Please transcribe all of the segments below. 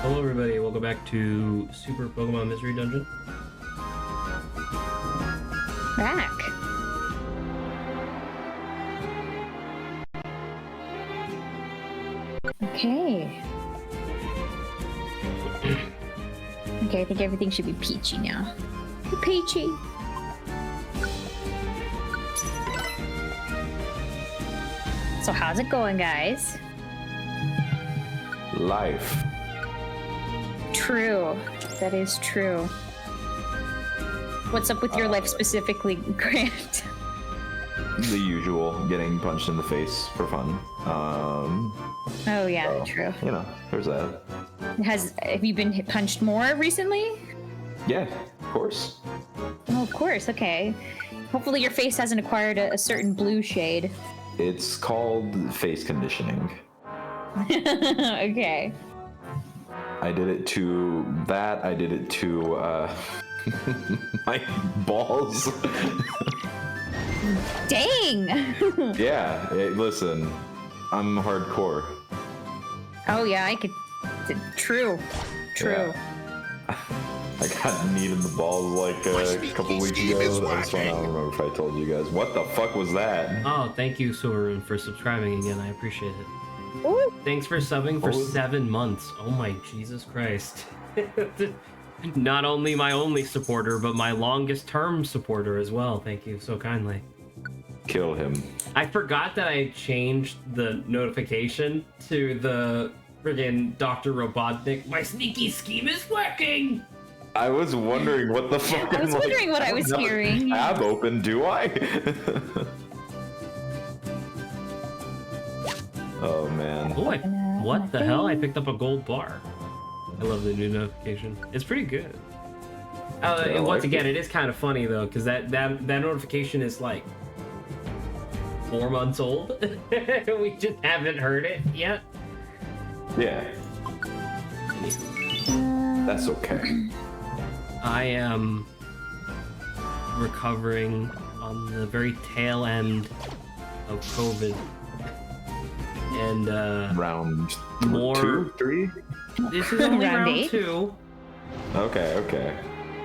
Hello everybody, welcome back to Super Pokemon Mystery Dungeon. Back. Okay. Okay, I think everything should be peachy now. Peachy. So how's it going, guys? Life. True. That is true. What's up with your life specifically, Grant? The usual, getting punched in the face for fun. Oh yeah, so, true. You know, there's that. Have you been punched more recently? Yeah, of course. Oh, of course. Okay. Hopefully your face hasn't acquired a certain blue shade. It's called face conditioning. Okay. I did it to that. I did it to my balls. Dang! Yeah, listen, I'm hardcore. Oh yeah, I could. True. Yeah. I got kneed in the balls like a couple weeks ago. That's one I don't remember if I told you guys. What the fuck was that? Oh, thank you, Sorun, for subscribing again. I appreciate it. Ooh. Thanks for subbing for 7 months. Oh my Jesus Christ. Not only my only supporter, but my longest term supporter as well. Thank you so kindly. Kill him. I forgot that I changed the notification to the friggin' Dr. Robotnik. My sneaky scheme is working! I was wondering what the fuck. I was wondering what I was hearing. Tab open, do I? Oh man. Oh, what the hell? I picked up a gold bar. I love the new notification. It's pretty good. And once again, it is kind of funny though, because that notification is like 4 months old. We just haven't heard it yet. Yeah. That's okay. I am recovering on the very tail end of COVID. And round more 2, 3? This is only round 8? 2. Okay.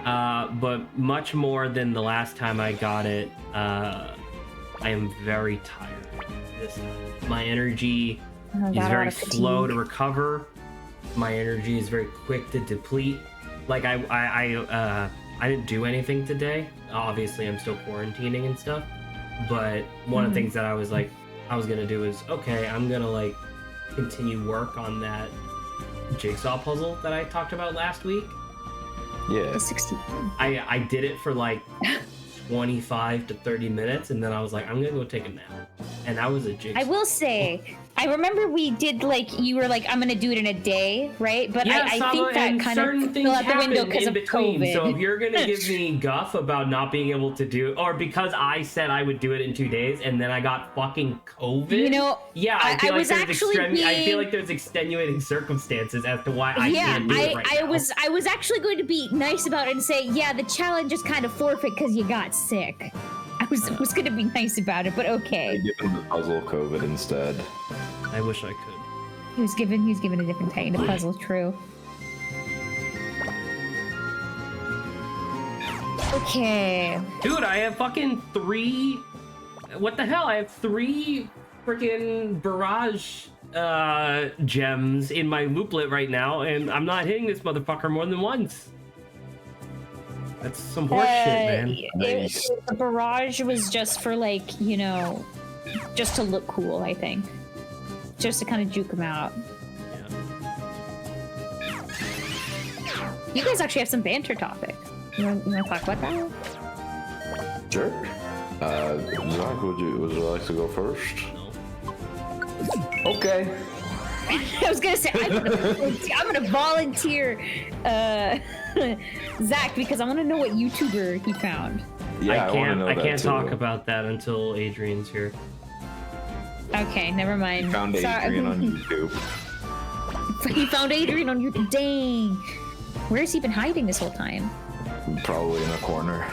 But much more than the last time I got it. I am very tired this time. My energy is very slow to recover. My energy is very quick to deplete. Like I didn't do anything today. Obviously, I'm still quarantining and stuff. But one of the things that I was gonna do is, okay, I'm gonna like continue work on that jigsaw puzzle that I talked about last week. Yeah. The 60. I did it for like 25 to 30 minutes, and then I was like, I'm gonna go take a nap. And that was a jigsaw. I will say, I remember we did like, you were like, I'm gonna do it in a day, right? But yeah, I think that kind of fell out the window because of COVID. So if you're gonna give me guff about not being able to do, or because I said I would do it in 2 days and then I got fucking COVID. You know, yeah, I feel like being... there's extenuating circumstances as to why I can't do it right now. I was actually going to be nice about it and say, yeah, the challenge is kind of forfeit because you got sick. I was going to be nice about it, but okay. I give him the puzzle COVID instead. I wish I could. He was given a different kind of puzzle, true. Okay. Dude, I have fucking 3... What the hell? I have 3 freaking barrage gems in my looplet right now, and I'm not hitting this motherfucker more than once. That's some horse shit, man. Nice. The barrage was just for like, you know, just to look cool, I think. Just to kind of juke him out. Yeah. You guys actually have some banter topics. You want to talk about that? Sure. Zach, would you like to go first? No. Okay. I was gonna say I'm gonna volunteer Zach because I want to know what YouTuber he found. Yeah, I can't talk about that until Adrian's here. Okay, never mind. Found Adrian on YouTube. He found Adrian on YouTube. Dang. Where's he been hiding this whole time? Probably in a corner.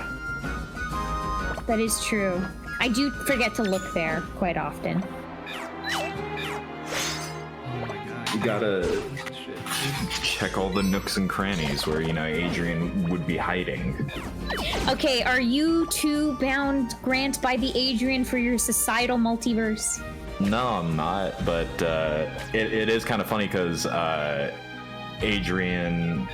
That is true. I do forget to look there quite often. gotta check all the nooks and crannies where, Adrian would be hiding. Okay, are you too bound, Grant, by the Adrian for your societal multiverse? No, I'm not, but it is kind of funny because Adrian...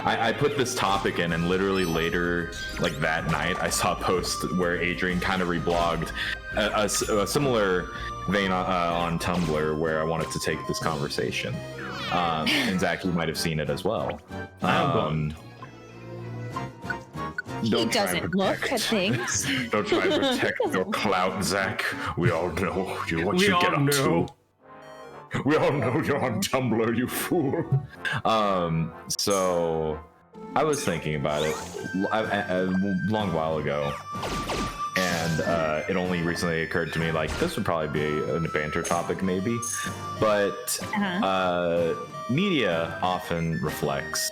I put this topic in, and literally later, like that night, I saw a post where Adrian kind of reblogged a similar vein on Tumblr where I wanted to take this conversation. And Zach, you might have seen it as well. He doesn't look at things. Don't try to protect your clout, Zach. We all know what you get up to. We all know you're on Tumblr, you fool. So I was thinking about it a long while ago, and it only recently occurred to me, like, this would probably be a banter topic, maybe. But media often reflects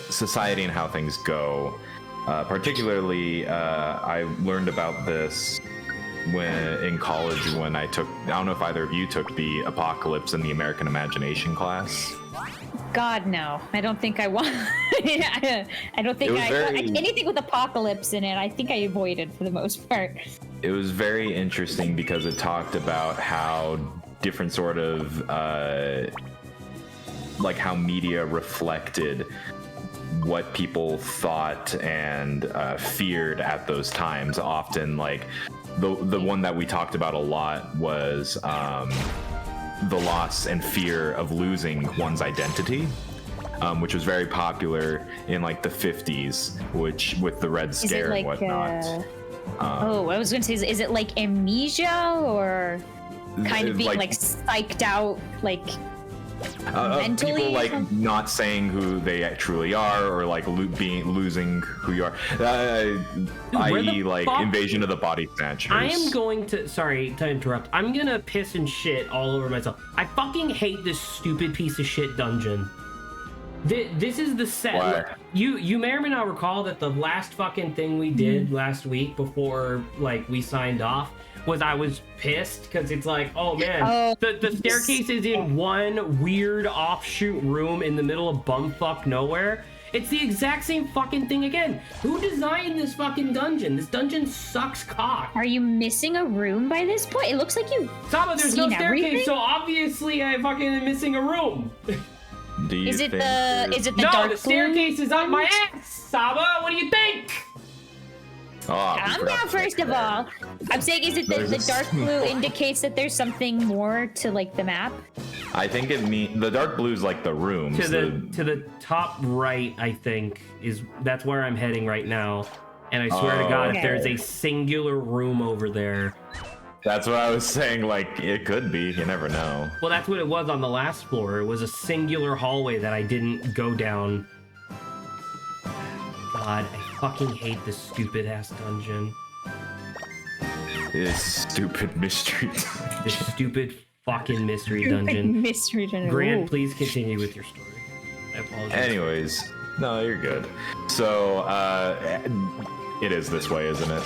society and how things go. Particularly, I learned about this in college when I don't know if either of you took the Apocalypse and the American Imagination class. God, no. I don't think I want. I don't think anything with apocalypse in it. I think I avoided for the most part. It was very interesting because it talked about how different sort of like how media reflected what people thought and feared at those times. Often, like the one that we talked about a lot was the loss and fear of losing one's identity, which was very popular in like the 50s, which with the Red Scare and whatnot. I was going to say, is it like amnesia or kind of being like psyched out, like mentally? People like not saying who they truly are, or like losing who you are, i.e. like Invasion of the Body Snatchers. I am going to, sorry to interrupt, I'm gonna piss and shit all over myself. I fucking hate this stupid piece of shit dungeon. This is the set. Why? You may or may not recall that the last fucking thing we did last week before like we signed off was I was pissed because it's like, oh man, the staircase is in one weird offshoot room in the middle of bumfuck nowhere. It's the exact same fucking thing again. Who designed this fucking dungeon? This dungeon sucks cock. Are you missing a room by this point? It looks like you. Saba, there's no staircase, everything? so obviously I fucking am missing a room. Is it the no, dark the staircase blue is up my ass, Saba. What do you think? Calm down, first of all. I'm saying, is it the dark blue indicates that there's something more to like the map? I think the dark blue is like the rooms. To the top right, I think that's where I'm heading right now. And I swear to God, if there's a singular room over there. That's what I was saying. Like, it could be. You never know. Well, that's what it was on the last floor. It was a singular hallway that I didn't go down. God, I fucking hate this stupid ass dungeon. This stupid mystery. This stupid fucking mystery dungeon. Mystery dungeon. Grant, please continue with your story. I apologize. Anyways, no, you're good. So, it is this way, isn't it?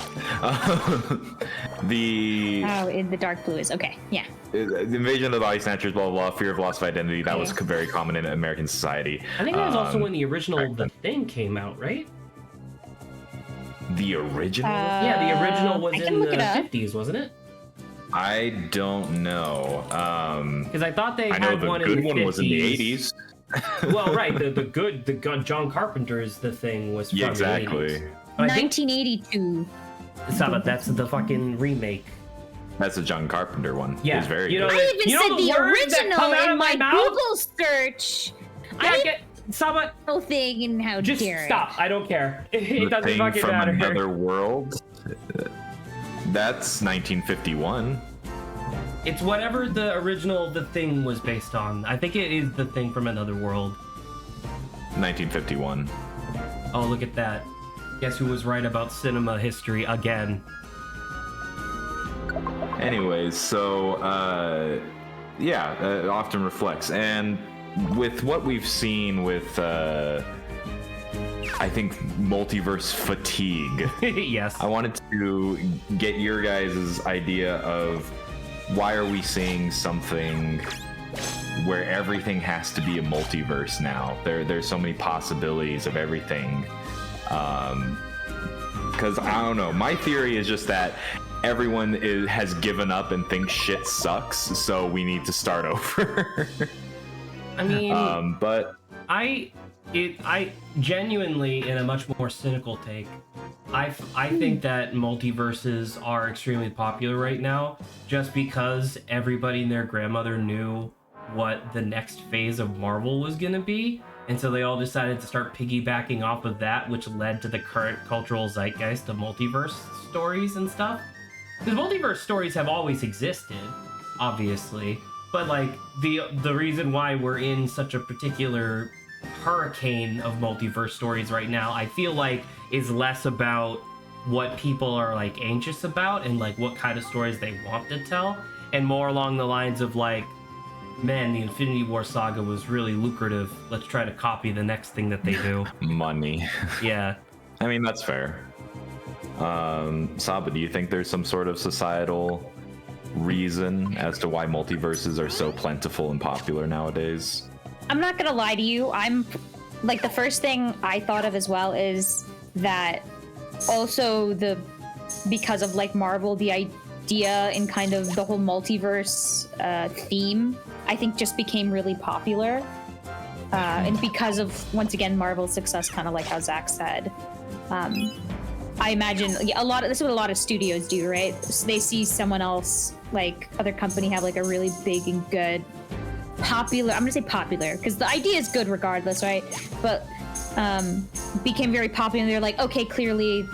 In the dark blue is okay. Yeah. The Invasion of the Body Snatchers, blah blah blah. Fear of loss of identity. That was very common in American society. I think that was also when the original The Thing came out, right? The original? Yeah, the original was in the 50s, wasn't it? I don't know. Because I thought they had one in the 50s. I know the good one was in the 80s. Well, right, the good John Carpenter's The Thing was from the 80s. 1982. Saba, that's the fucking remake. That's a John Carpenter one. Yeah, it's very I even said the original in my Google search. Saba, thing and how just dare stop. I don't care. It doesn't Thing fucking from matter. Another World. That's 1951. It's whatever the original The Thing was based on. I think it is The Thing from Another World. 1951. Oh, look at that. Guess who was right about cinema history again? Anyways, so it often reflects, and with what we've seen with I think multiverse fatigue. Yes. I wanted to get your guys' idea of why are we seeing something where everything has to be a multiverse now? There's so many possibilities of everything. Because I don't know. My theory is just that everyone has given up and thinks shit sucks, so we need to start over. I mean, but I genuinely, in a much more cynical take, I think that multiverses are extremely popular right now just because everybody and their grandmother knew what the next phase of Marvel was going to be. And so they all decided to start piggybacking off of that, which led to the current cultural zeitgeist of multiverse stories and stuff. Because multiverse stories have always existed, obviously. But like the reason why we're in such a particular hurricane of multiverse stories right now, I feel like is less about what people are like anxious about and like what kind of stories they want to tell, and more along the lines of like, man, the Infinity War saga was really lucrative. Let's try to copy the next thing that they do. Money. Yeah. I mean, that's fair. Saba, do you think there's some sort of societal reason as to why multiverses are so plentiful and popular nowadays? I'm not gonna lie to you. I'm like, the first thing I thought of as well is that also because of like Marvel, the idea and kind of the whole multiverse theme, I think just became really popular. And because of, once again, Marvel's success, kind of like how Zach said, I imagine this is what a lot of studios do, right? So they see someone else, like other company, have like a really big and good popular, I'm gonna say popular because the idea is good regardless, right? But became very popular and they're like, okay, clearly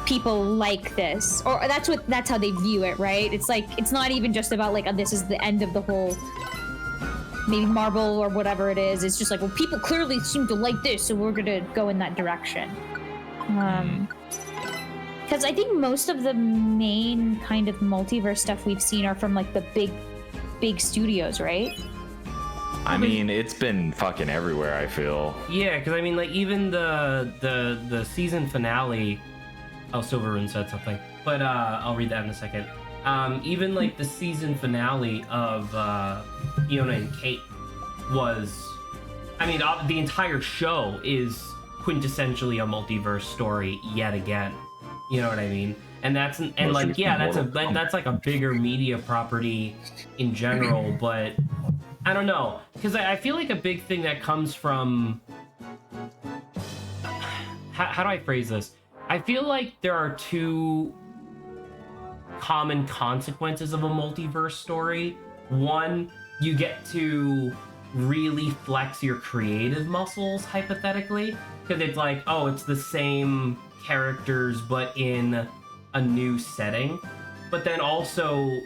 people like this, or that's how they view it, right? It's like, it's not even just about like, this is the end of the whole maybe Marvel or whatever it is. It's just like, well, people clearly seem to like this, so we're gonna go in that direction. Because I think most of the main kind of multiverse stuff we've seen are from like the big studios, right? I mean, it's been fucking everywhere, I feel. Yeah, because I mean, like, even the season finale. Oh, Silverrune said something, but I'll read that in a second. Even like the season finale of Fiona and Kate was, I mean, the entire show is quintessentially a multiverse story yet again. You know what I mean? And that's like, yeah, that's like a bigger media property in general, but I don't know, because I feel like a big thing that comes from, how do I phrase this? I feel like there are two common consequences of a multiverse story. One, you get to really flex your creative muscles, hypothetically, because it's like, oh, it's the same characters but in a new setting. But then also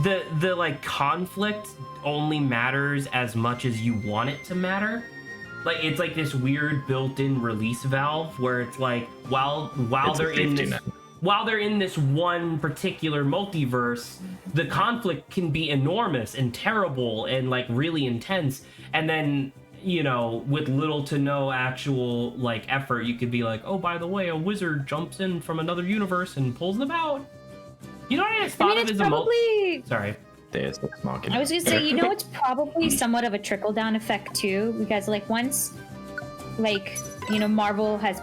the like conflict only matters as much as you want it to matter. Like, it's like this weird built-in release valve where it's like, while they're in this one particular multiverse, the conflict can be enormous and terrible and like really intense, and then, you know, with little to no actual like effort, you could be like, oh, by the way, a wizard jumps in from another universe and pulls them out. You know what I just thought of as a Sorry. Deus Ex Machina. I was gonna say, you know, it's probably somewhat of a trickle-down effect too, because like once, like, you know, Marvel has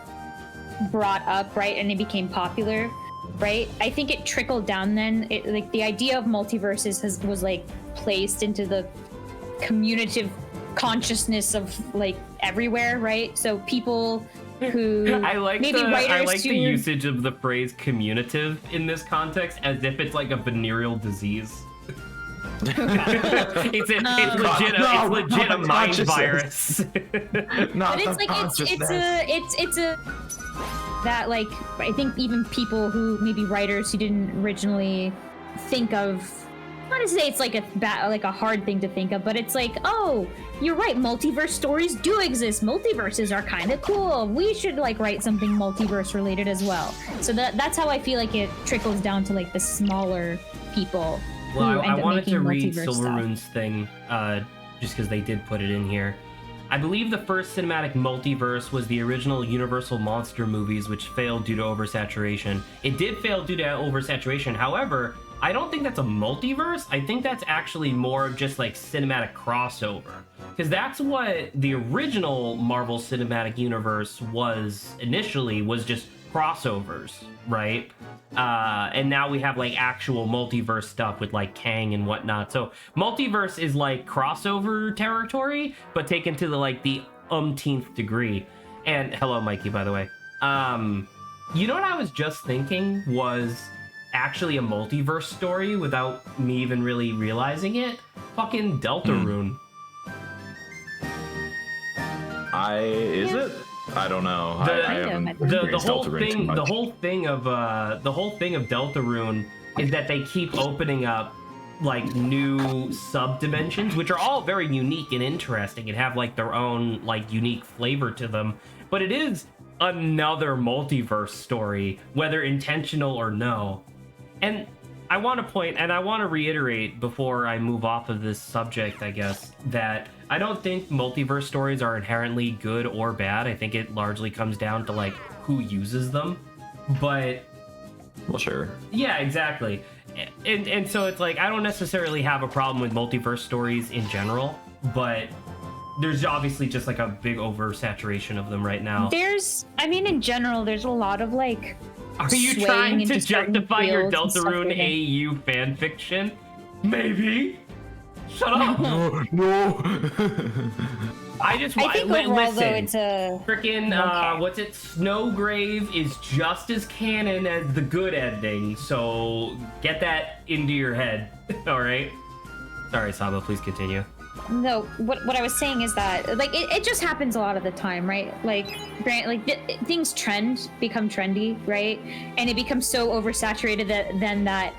brought up, right, and it became popular, right? I think it trickled down then. It, like, the idea of multiverses was like placed into the communicative consciousness of like everywhere, right? So people who I like the usage of the phrase communicative in this context as if it's like a venereal disease. it's legit a mind virus. But it's like it's a that, like, I think even people who maybe writers who didn't originally think of, not to say it's like a hard thing to think of, but it's like, oh, you're right, multiverse stories do exist. Multiverses are kind of cool. We should like write something multiverse related as well. So that's how I feel like it trickles down to like the smaller people. Well, I wanted to read Silverrune's thing, just because they did put it in here. I believe the first cinematic multiverse was the original Universal monster movies, which failed due to oversaturation. It did fail due to oversaturation. However, I don't think that's a multiverse. I think that's actually more of just like cinematic crossover. Because that's what the original Marvel Cinematic Universe was initially, was just crossovers, right? And now we have like actual multiverse stuff with like Kang and whatnot. So multiverse is like crossover territory, but taken to the like the umpteenth degree. And hello, Mikey, by the way. You know what I was just thinking was actually a multiverse story without me even really realizing it? Fucking Deltarune. Is it? I don't know. I haven't the experienced whole Deltarune too thing, much. the whole thing of Deltarune is that they keep opening up like new sub dimensions, which are all very unique and interesting and have like their own like unique flavor to them. But it is another multiverse story, whether intentional or no. And I want to point, and I want to reiterate before I move off of this subject, I guess, that I don't think multiverse stories are inherently good or bad. I think it largely comes down to like who uses them. But well, sure. Yeah, exactly. And so it's like I don't necessarily have a problem with multiverse stories in general, but there's obviously just like a big oversaturation of them right now. In general, there's a lot of like. Are you trying to justify your Deltarune AU fanfiction? Maybe. Shut up. No. I think overall, listen, though, it's a freaking what's it? Snowgrave is just as canon as the good ending, so get that into your head. All right. Sorry, Saba. Please continue. No, what I was saying is that like it just happens a lot of the time, right? Like things become trendy, right? And it becomes so oversaturated that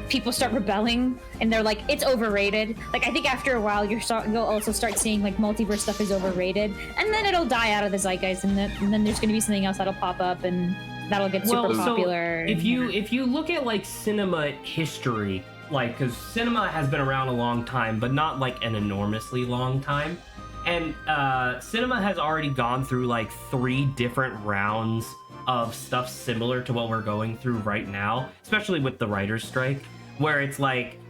people start rebelling and they're like, it's overrated. Like I think after a while you'll also start seeing like multiverse stuff is overrated, and then it'll die out of the zeitgeist, and then there's going to be something else that'll pop up and that'll get super popular. So if you look at like cinema history. Like, because cinema has been around a long time, but not like an enormously long time. And cinema has already gone through like 3 different rounds of stuff similar to what we're going through right now, especially with the writer's strike, where it's like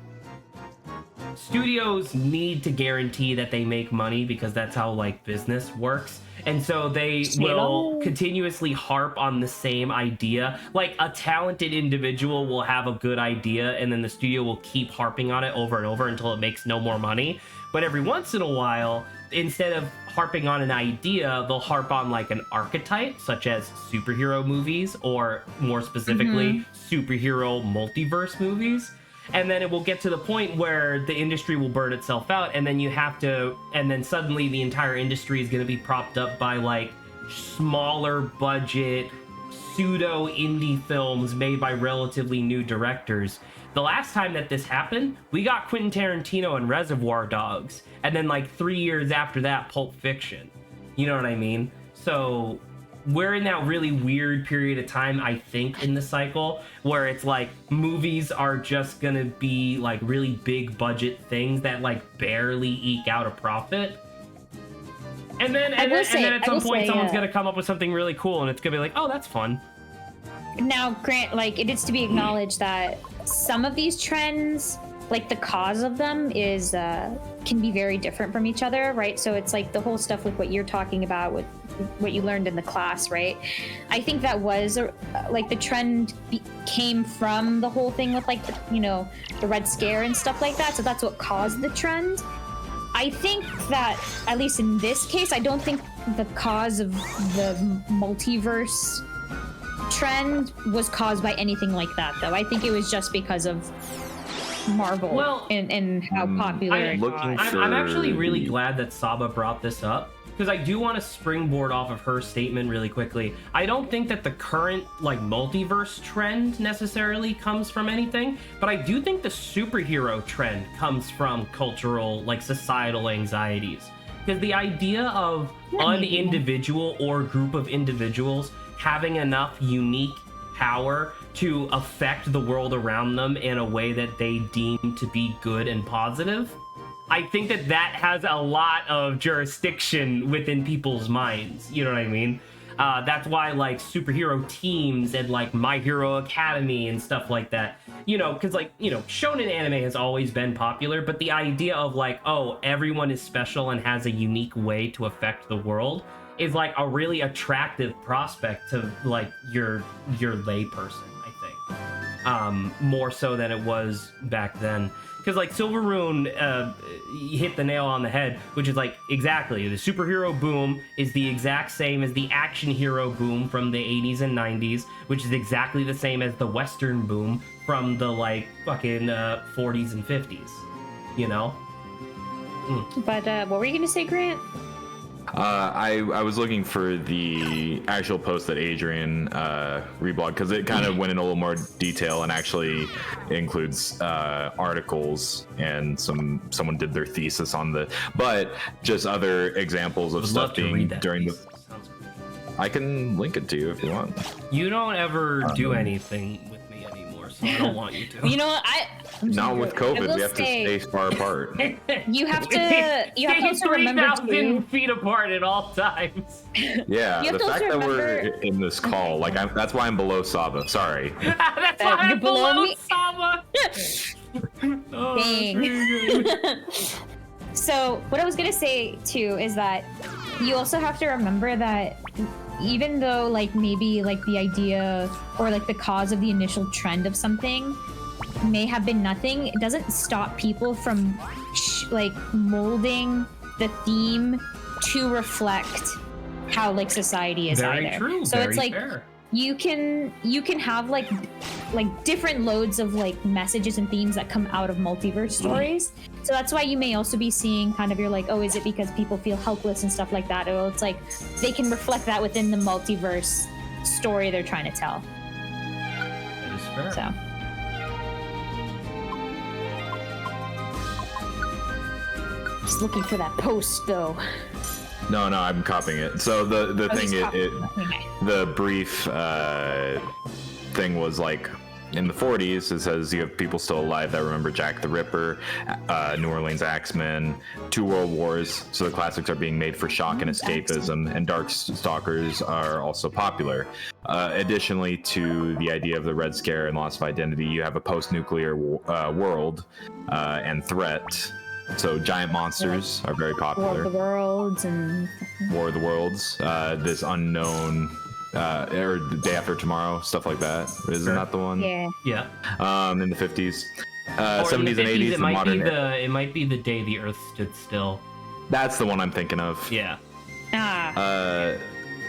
studios need to guarantee that they make money because that's how like business works. And so they will continuously harp on the same idea. Like a talented individual will have a good idea and then the studio will keep harping on it over and over until it makes no more money. But every once in a while, instead of harping on an idea, they'll harp on like an archetype, such as superhero movies, or more specifically, superhero multiverse movies. And then it will get to the point where the industry will burn itself out, and then suddenly the entire industry is going to be propped up by like smaller budget pseudo indie films made by relatively new directors. The last time that this happened, we got Quentin Tarantino and Reservoir Dogs, and then like 3 years after that, Pulp Fiction. You know what I mean? So we're in that really weird period of time, I think, in the cycle where it's like movies are just gonna be like really big budget things that like barely eke out a profit. And then at some point someone's gonna come up with something really cool and it's gonna be like, oh, that's fun. Now, Grant, like it is to be acknowledged that some of these trends, like the cause of them is can be very different from each other, right? So it's like the whole stuff with what you're talking about with what you learned in the class, right? I think that was like the trend came from the whole thing with like the Red Scare and stuff like that. So that's what caused the trend. I think that at least in this case, I don't think the cause of the multiverse trend was caused by anything like that, though. I think it was just because of Marvel and how popular it was. I'm actually really glad that Saba brought this up, because I do want to springboard off of her statement really quickly. I don't think that the current like multiverse trend necessarily comes from anything, but I do think the superhero trend comes from cultural, like societal anxieties. Because the idea of an individual or group of individuals having enough unique power to affect the world around them in a way that they deem to be good and positive, I think that has a lot of jurisdiction within people's minds. You know what I mean? That's why like superhero teams and like My Hero Academy and stuff like that, you know, because like, you know, shonen anime has always been popular, but the idea of like, oh, everyone is special and has a unique way to affect the world is like a really attractive prospect to like your layperson, I think, more so than it was back then. Because like Silveroon hit the nail on the head, which is like exactly the superhero boom is the exact same as the action hero boom from the 80s and 90s, which is exactly the same as the Western boom from the like fucking 40s and 50s, you know? But what were you gonna say, Grant? I was looking for the actual post that Adrian reblogged because it kind of went in a little more detail and actually includes articles and someone did their thesis on but just other examples of stuff being during the. I can link it to you if you want. You don't ever do anything with me anymore, so I don't want you to. You know what? Not with COVID, we have to stay far apart. You have to also remember 3,000 feet apart at all times. Yeah, the fact that we're in this call, like, that's why I'm below Saba. Sorry. That's why I'm below Saba. Dang. So what I was gonna say too is that you also have to remember that even though like maybe like the idea or like the cause of the initial trend of something may have been nothing, it doesn't stop people from like molding the theme to reflect how like society is very either. True. So very it's like fair. you can have like different loads of like messages and themes that come out of multiverse stories. So that's why you may also be seeing kind of, you're like, oh, is it because people feel helpless and stuff like that? Or it's like they can reflect that within the multiverse story they're trying to tell. That is fair. So just looking for that post though. No, I'm copying it. So the thing the brief thing was like in the 40s. It says you have people still alive that remember Jack the Ripper, New Orleans Axemen, 2 World Wars. So the classics are being made for shock and escapism, and Dark Stalkers are also popular. Additionally to the idea of the Red Scare and loss of identity, you have a post-nuclear world and threat. So giant monsters are very popular. War of the Worlds and War of the Worlds. This unknown, or the Day After Tomorrow, stuff like that. Isn't that the one? yeah. In the 50s, Or 70s in the 50s, and 80s, it the might modern. it might be the day the Earth stood still. That's the one I'm thinking of. Yeah.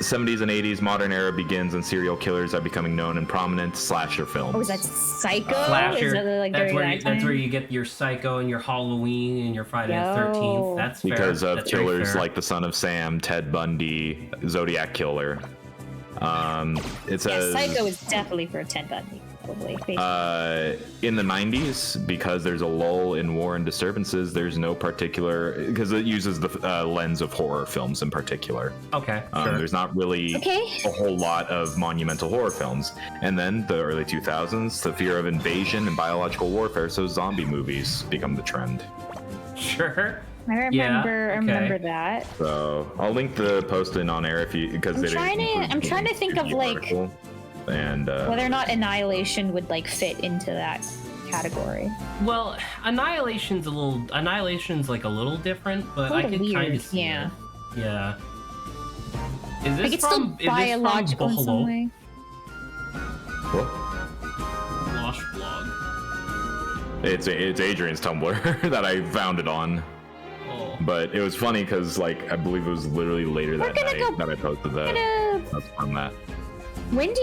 70s and 80s, modern era begins, and serial killers are becoming known in prominent slasher films. Oh, is that Psycho? Slasher. Is that like that's during where that you time? get your Psycho and your Halloween and your Friday the 13th. That's fair. Because of That's very killers fair. like the Son of Sam, Ted Bundy, Zodiac Killer. It says Psycho is definitely for Ted Bundy, probably. in the 90s, because there's a lull in war and disturbances, there's no particular, because it uses the lens of horror films in particular. Okay, sure. There's not really a whole lot of monumental horror films. And then the early 2000s, the fear of invasion and biological warfare, so zombie movies become the trend. Sure. I remember. okay. I remember that. So I'll link the post in on air if you, because I'm trying to think of like and whether or not Annihilation would like fit into that category. Well, Annihilation's like a little different, but I could kind of see it. Yeah. Is this Like it's still biological in some way. What? Lost blog. It's Adrian's Tumblr that I found it on. Oh. But it was funny because, like, I believe it was literally later that night that I posted that. That's from that. When did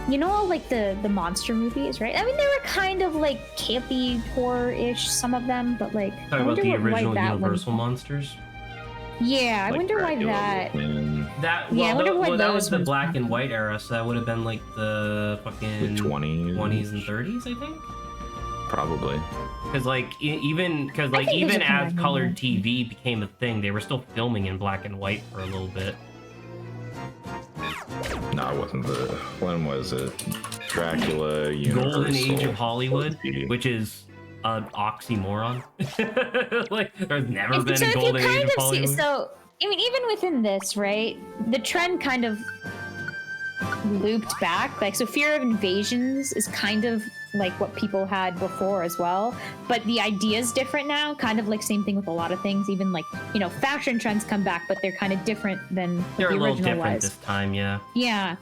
you know all like the monster movies, right? I mean, they were kind of like campy horror-ish, some of them, but like Talking about the original Universal monsters. Yeah, I Like wonder why Dracula, that. Wolfman, I wonder why that was those the ones black were- and white era, so that would have been like the fucking the 20s, and 30s, I think. probably. Because even think those are as kinda colored new. TV became a thing, they were still filming in black and white for a little bit. No, it wasn't the. When was it? Dracula, Universal. Golden Age of Hollywood, Let's see. which is an oxymoron. Like there's never been so a if you golden age kind of of see, Hollywood. so I mean, even within this, right? The trend kind of looped back. Like, so fear of invasions is kind of like what people had before as well, but the idea is different now. Kind of like same thing with a lot of things. Even like, you know, fashion trends come back, but they're kind of different than what They're the a little original different was. this time, yeah. Yeah.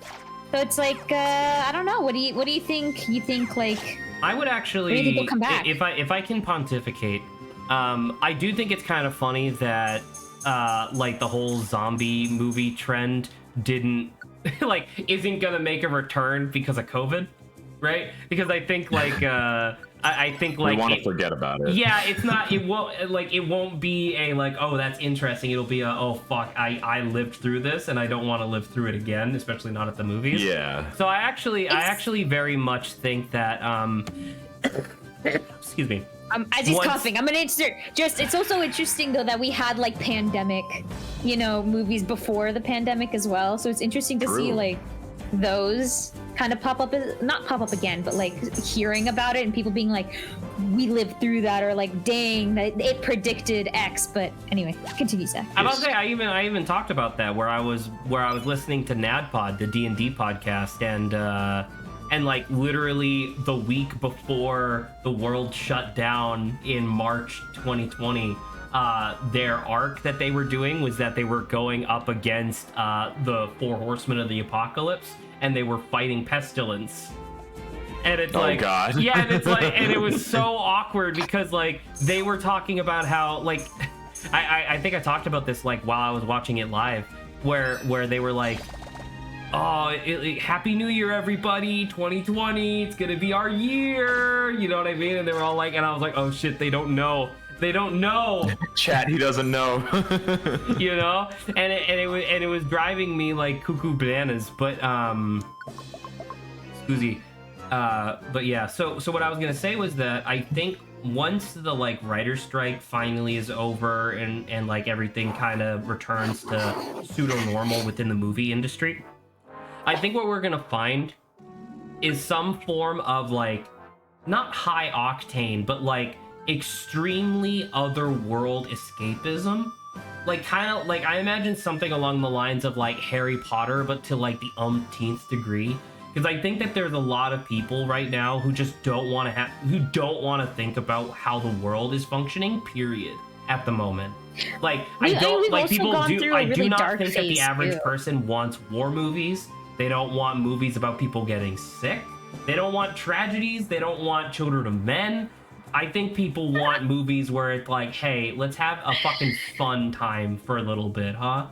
So it's like I don't know. What do you think? You think like I would actually, what do you think will come back? if I can pontificate, I do think it's kind of funny that like the whole zombie movie trend didn't like isn't gonna make a return because of COVID, right? Because I think like I think like we want to forget about it. Yeah, it's not. It won't be a like. Oh, that's interesting. It'll be a. Oh fuck. I lived through this, and I don't want to live through it again, especially not at the movies. Yeah. So I actually very much think that excuse me. As he's coughing, I'm gonna insert. Just, it's also interesting though that we had like pandemic, you know, movies before the pandemic as well. So it's interesting to see like those kind of pop up, not pop up again, but like hearing about it and people being like, we lived through that, or like, dang, that it predicted X. But anyway, continue, Zach. I was about to say I even talked about that where I was listening to NADPod, the D&D podcast, and like literally the week before the world shut down in March 2020, their arc that they were doing was that they were going up against the 4 horsemen of the apocalypse, and they were fighting pestilence. And it's like, God. Yeah, and it's like, and it was so awkward because like they were talking about how like, I think I talked about this like while I was watching it live, where they were like, oh, Happy New Year, everybody, 2020, it's gonna be our year, you know what I mean? And they were all like, and I was like, oh shit, they don't know. Chat, he doesn't know. You know? And it was driving me like cuckoo bananas, but excuse but yeah, so what I was gonna say was that I think once the like writer's strike finally is over and like everything kind of returns to pseudo normal within the movie industry, I think what we're gonna find is some form of like not high octane, but like extremely otherworld escapism. Like kind of like I imagine something along the lines of like Harry Potter, but to like the umpteenth degree. Because I think that there's a lot of people right now who just don't want to think about how the world is functioning, period, at the moment. Like I do not think that the average person wants war movies. They don't want movies about people getting sick. They don't want tragedies. They don't want children of men. I think people want movies where it's like, hey, let's have a fucking fun time for a little bit, huh?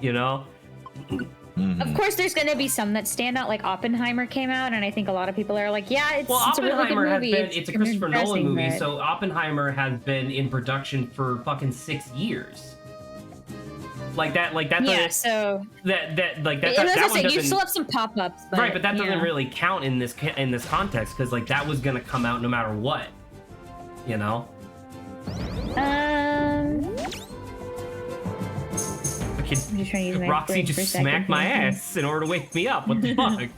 You know? Mm-hmm. Of course, there's going to be some that stand out, like Oppenheimer came out, and I think a lot of people are like, yeah, it's a really good movie. It's a Christopher Nolan movie, so Oppenheimer has been in production for fucking 6 years. Like that. Yeah. So that you still have some pop-ups, but, right? But that doesn't really count in this context because like that was gonna come out no matter what, you know. I'm just trying to use my Roxy just smacked my ass in order to wake me up. What the fuck?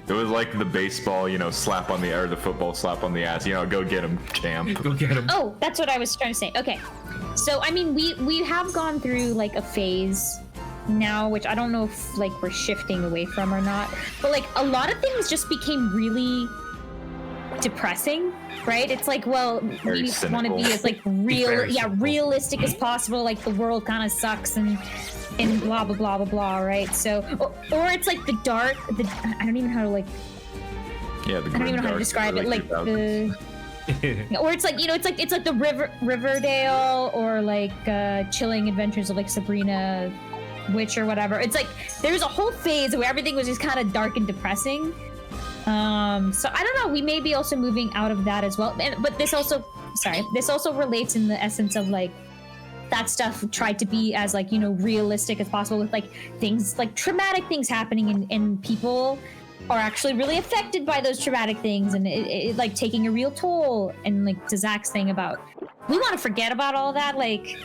It was like the baseball, slap on the, or the football slap on the ass. Go get him, champ. Go get him. Oh, that's what I was trying to say. Okay, so I mean, we have gone through like a phase now, which I don't know if like we're shifting away from or not, but like a lot of things just became really depressing, right? It's like, well, very we want to be as like realistic as possible. Like the world kind of sucks and blah blah blah blah blah, right? So, or it's like I don't even know how to like. Yeah, I don't even know how to describe it. Like the. Or it's like it's like the Riverdale or like Chilling Adventures of like Sabrina Witch or whatever. It's like there's a whole phase where everything was just kind of dark and depressing. So I don't know, we may be also moving out of that as well. But this also relates in the essence of like that stuff tried to be as like, realistic as possible with like things like traumatic things happening and people are actually really affected by those traumatic things and it like taking a real toll. And like to Zach's thing about, we want to forget about all that. Like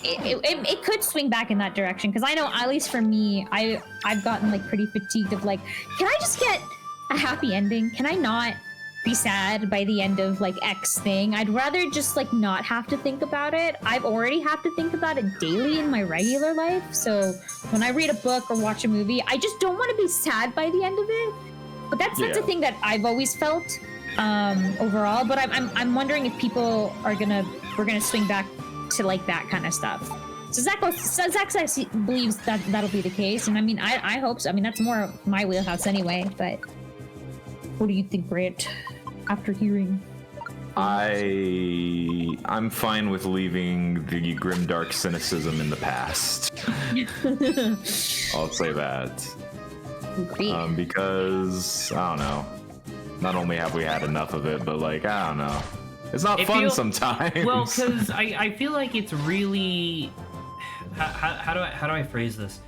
it could swing back in that direction. Cause I know, at least for me, I've gotten like pretty fatigued of like, can I just get a happy ending? Can I not be sad by the end of like X thing. I'd rather just like not have to think about it. I've already have to think about it daily in my regular life. So when I read a book or watch a movie, I just don't want to be sad by the end of it. But that's a thing that I've always felt overall. But I'm wondering if people we're gonna swing back to like that kind of stuff. So Zach believes that that'll be the case, and I mean I hope so. I mean that's more my wheelhouse anyway. But what do you think, Brant? After hearing, I'm fine with leaving the grimdark cynicism in the past. I'll say that. Because I don't know. Not only have we had enough of it, but like I don't know, it's not fun sometimes. Well, because I feel like it's really how do I phrase this?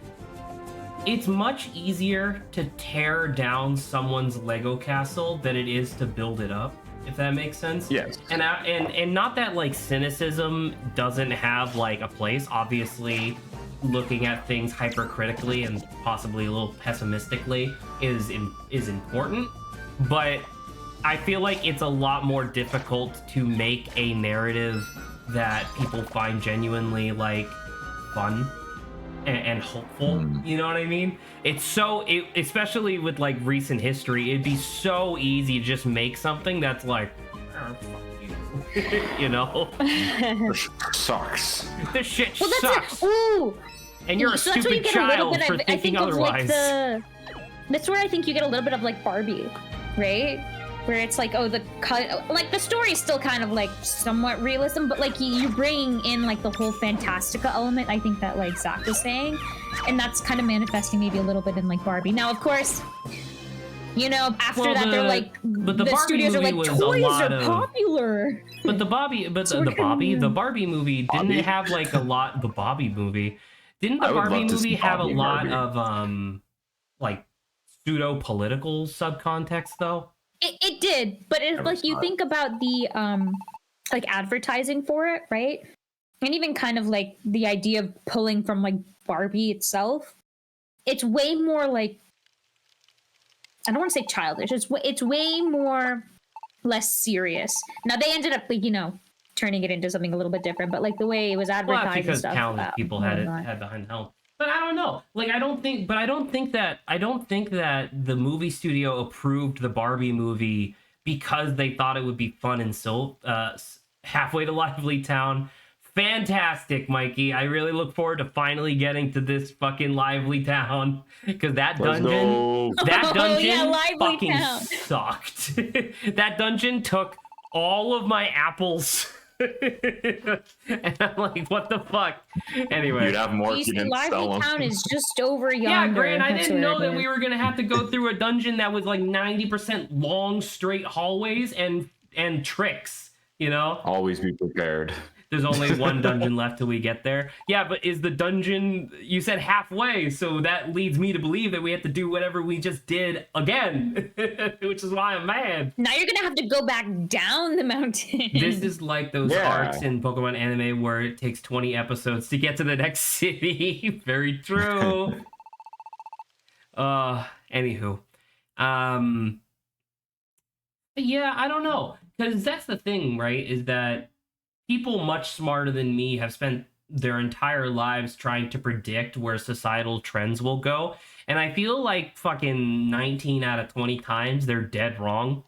It's much easier to tear down someone's Lego castle than it is to build it up, if that makes sense. Yes. And not that like cynicism doesn't have like a place. Obviously, looking at things hypercritically and possibly a little pessimistically is important, but I feel like it's a lot more difficult to make a narrative that people find genuinely like fun and hopeful. You know what I mean? It's especially with like recent history, it'd be so easy to just make something that's like, oh, fuck you. You know? This sucks. This shit sucks. Ooh. And you're a stupid child for thinking otherwise. That's where I think you get a little bit of like Barbie, right? Where it's like, oh, the story's still kind of like somewhat realism, but like you bring in like the whole fantastica element. I think that like Zach was saying, and that's kind of manifesting maybe a little bit in like Barbie. Now, of course, you know, after that they're like, but the studios are like, toys are popular. But the Barbie movie didn't it have like a lot? The Barbie movie didn't the Barbie movie have a lot of like pseudo political subcontext though? It did, but if like you think about the like advertising for it, right? And even kind of like the idea of pulling from like Barbie itself, it's way more like, I don't want to say childish. It's way more less serious. Now they ended up like, you know, turning it into something a little bit different, but like the way it was advertised, well, because and stuff, talented people had behind the helm. But I don't know. Like I don't think that the movie studio approved the Barbie movie because they thought it would be fun and so halfway to Lively Town. Fantastic, Mikey. I really look forward to finally getting to this fucking Lively Town because that dungeon fucking sucked. That dungeon took all of my apples. And I'm like, what the fuck? Anyway, you'd have more. Lively Town is just over yonder. Yeah, Grant, I didn't know that we were gonna have to go through a dungeon that was like 90% long, straight hallways and tricks. You know, always be prepared. There's only one dungeon left till we get there. Yeah, but is the dungeon, you said halfway, so that leads me to believe that we have to do whatever we just did again, which is why I'm mad. Now you're gonna have to go back down the mountain. This is like those arcs in Pokemon anime where it takes 20 episodes to get to the next city. Very true. Anywho. Yeah, I don't know. Because that's the thing, right? Is that people much smarter than me have spent their entire lives trying to predict where societal trends will go. And I feel like fucking 19 out of 20 times they're dead wrong.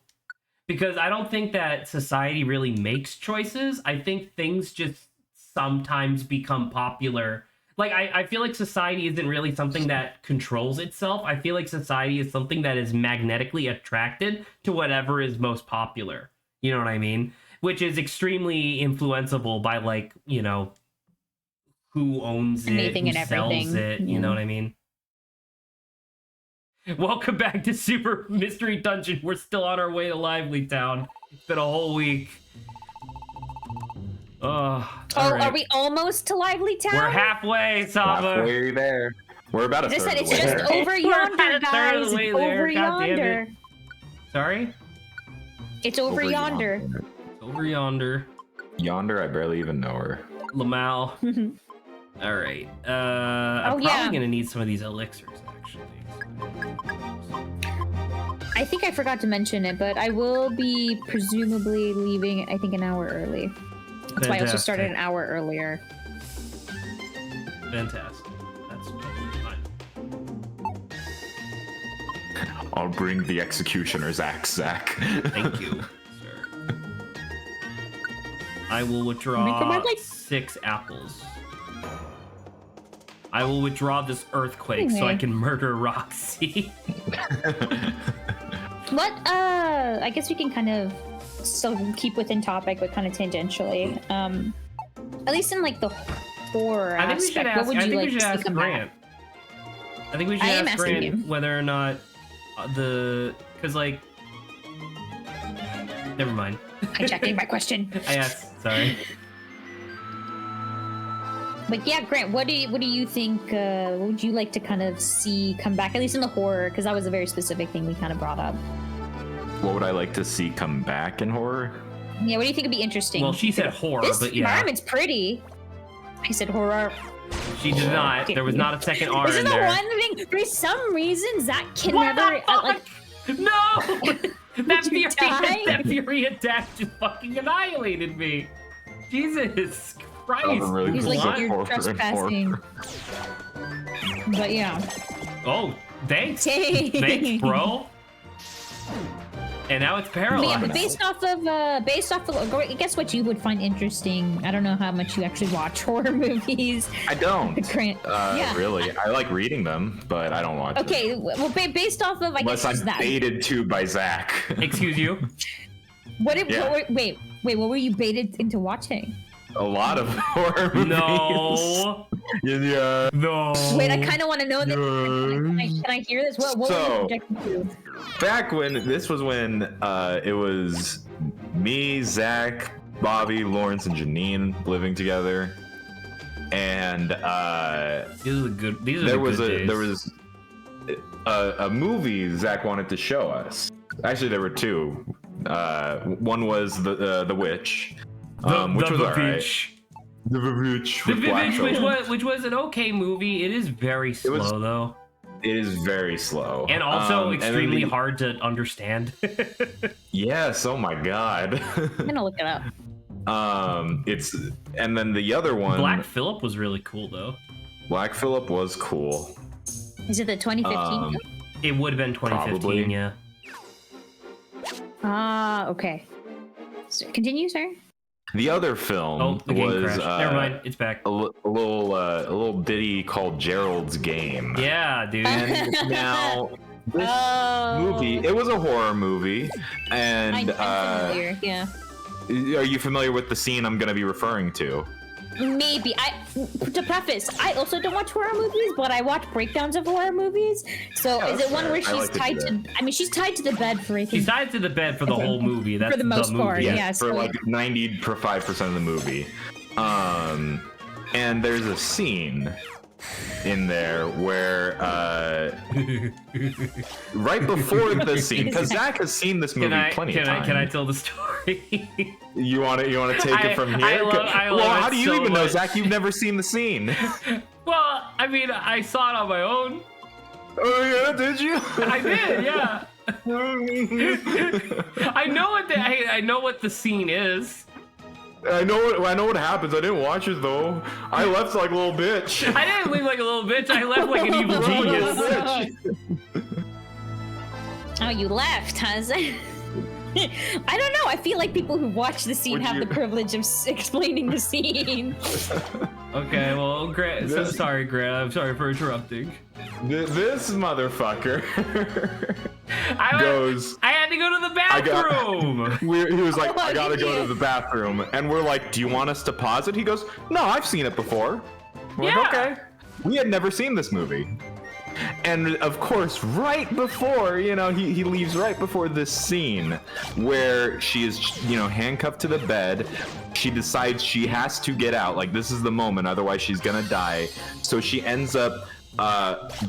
Because I don't think that society really makes choices. I think things just sometimes become popular. Like, I feel like society isn't really something that controls itself. I feel like society is something that is magnetically attracted to whatever is most popular. You know what I mean? Which is extremely influenceable by, like, you know, who owns anything it, who sells it, you know what I mean? Welcome back to Super Mystery Dungeon. We're still on our way to Lively Town. It's been a whole week. Right. Are we almost to Lively Town? We're halfway, Saba. Halfway there. We're about a third of the way there. It's just over yonder, guys. It's over yonder. Sorry? It's over yonder. Over yonder. Yonder, I barely even know her. Lamal. All right. I'm probably gonna need some of these elixirs, actually. I think I forgot to mention it, but I will be presumably leaving, I think, an hour early. That's why I also started an hour earlier. Fantastic. That's fine. I'll bring the executioner's axe, Zach. Thank you, sir. I will withdraw 6 apples. I will withdraw this earthquake so I can murder Roxy. What? I guess we can kind of still keep within topic, but kind of tangentially. At least in like the horror aspect, what would you like to see come back? I think we should ask Grant whether or not because like, never mind. Hijacking my question. I asked. Sorry. But yeah, Grant, what do you think? What would you like to kind of see come back, at least in the horror? Because that was a very specific thing we kind of brought up. What would I like to see come back in horror? Yeah, what do you think would be interesting? Well, she said horror, but yeah. This environment's pretty. I said horror. She did not. There was not a second R in there. This is the one thing. For some reason, Zach can never like. No! That Fury attack just fucking annihilated me. Jesus Christ. Really He's like, you're trespassing. But yeah. Oh, thanks. Thanks, bro. And now it's paralyzed. Yeah, but based off of, guess what you would find interesting? I don't know how much you actually watch horror movies. I don't. Yeah. Really. I like reading them, but I don't watch them. Okay, well, based off of, Unless I'm baited to by Zach. Excuse you? Wait, what were you baited into watching? A lot of horror movies. No. Yeah. No. Wait, I kind of want to know this. Can I hear this? What were you projecting to? Back when it was me, Zach, Bobby, Lawrence, and Janine living together, and These are good. There was a movie Zach wanted to show us. Actually, there were two. One was the Witch. Which was alright. Which was an okay movie. It is very slow though. It is very slow. And also extremely hard to understand. Yes, oh my god. I'm gonna look it up. And then the other one, Black Phillip was really cool though. Black Phillip was cool. Is it the 2015? It would have been 2015, probably. Yeah. Okay. So, continue, sir. The other film was never mind, it's back. A little ditty called Gerald's Game. Yeah, dude. And now this movie, it was a horror movie, and I'm familiar. Yeah. Are you familiar with the scene I'm going to be referring to? Maybe. To preface, I also don't watch horror movies, but I watch breakdowns of horror movies. So is it one where she's tied to? I mean, she's tied to the bed for. She's tied to the bed for the whole movie. That's for the most part. Yeah, for like 95% of the movie. And there's a scene in there where right before the scene, because Zach has seen this movie plenty of times. Can I tell the story? You want to take it from here? I love how do you even know, much. Zach? You've never seen the scene. Well, I mean, I saw it on my own. Oh yeah, did you? I did, yeah. I know what the scene is. I know what happens. I didn't watch it though. I left like a little bitch. I didn't leave like a little bitch. I left like an evil genius. Oh, you left, huh? I don't know. I feel like people who watch the scene have the privilege of explaining the scene. Okay, well, Grant. Sorry, Grant. I'm sorry for interrupting. This motherfucker I had to go to the bathroom. He was like, I gotta go to the bathroom, and we're like, do you want us to pause it? He goes, no, I've seen it before. We're like, okay. We had never seen this movie. And of course, right before, he leaves right before this scene where she is, handcuffed to the bed. She decides she has to get out. Like, this is the moment, otherwise she's gonna die. So she ends up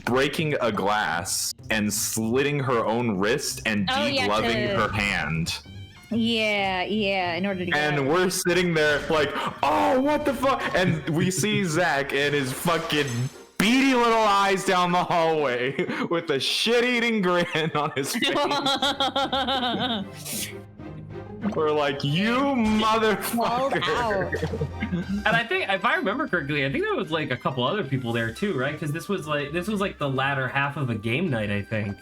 breaking a glass and slitting her own wrist and degloving her hand. Yeah, in order to get And we're sitting there like, oh, what the fuck? And we see Zach and his fucking beady little eyes down the hallway with a shit-eating grin on his face. We're like, you motherfucker. And I think, if I remember correctly, I think there was like a couple other people there too, right? Because this was like the latter half of a game night, I think.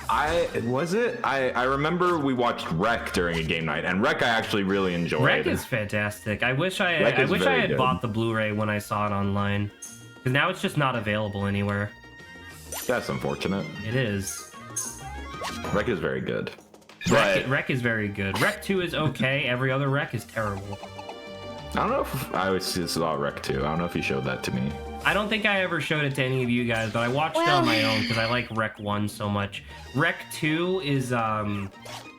I remember we watched Rec during a game night, and Rec I actually really enjoyed. Rec is fantastic. I wish I had bought the Blu-ray when I saw it online, because now it's just not available anywhere. That's unfortunate. It is. Rec is very good. Rec is very good. Rec 2 is okay. Every other Rec is terrible. I don't know if I saw Rec 2. I don't know if he showed that to me. I don't think I ever showed it to any of you guys, but I watched it on my own because I like Rec 1 so much. Rec 2 is you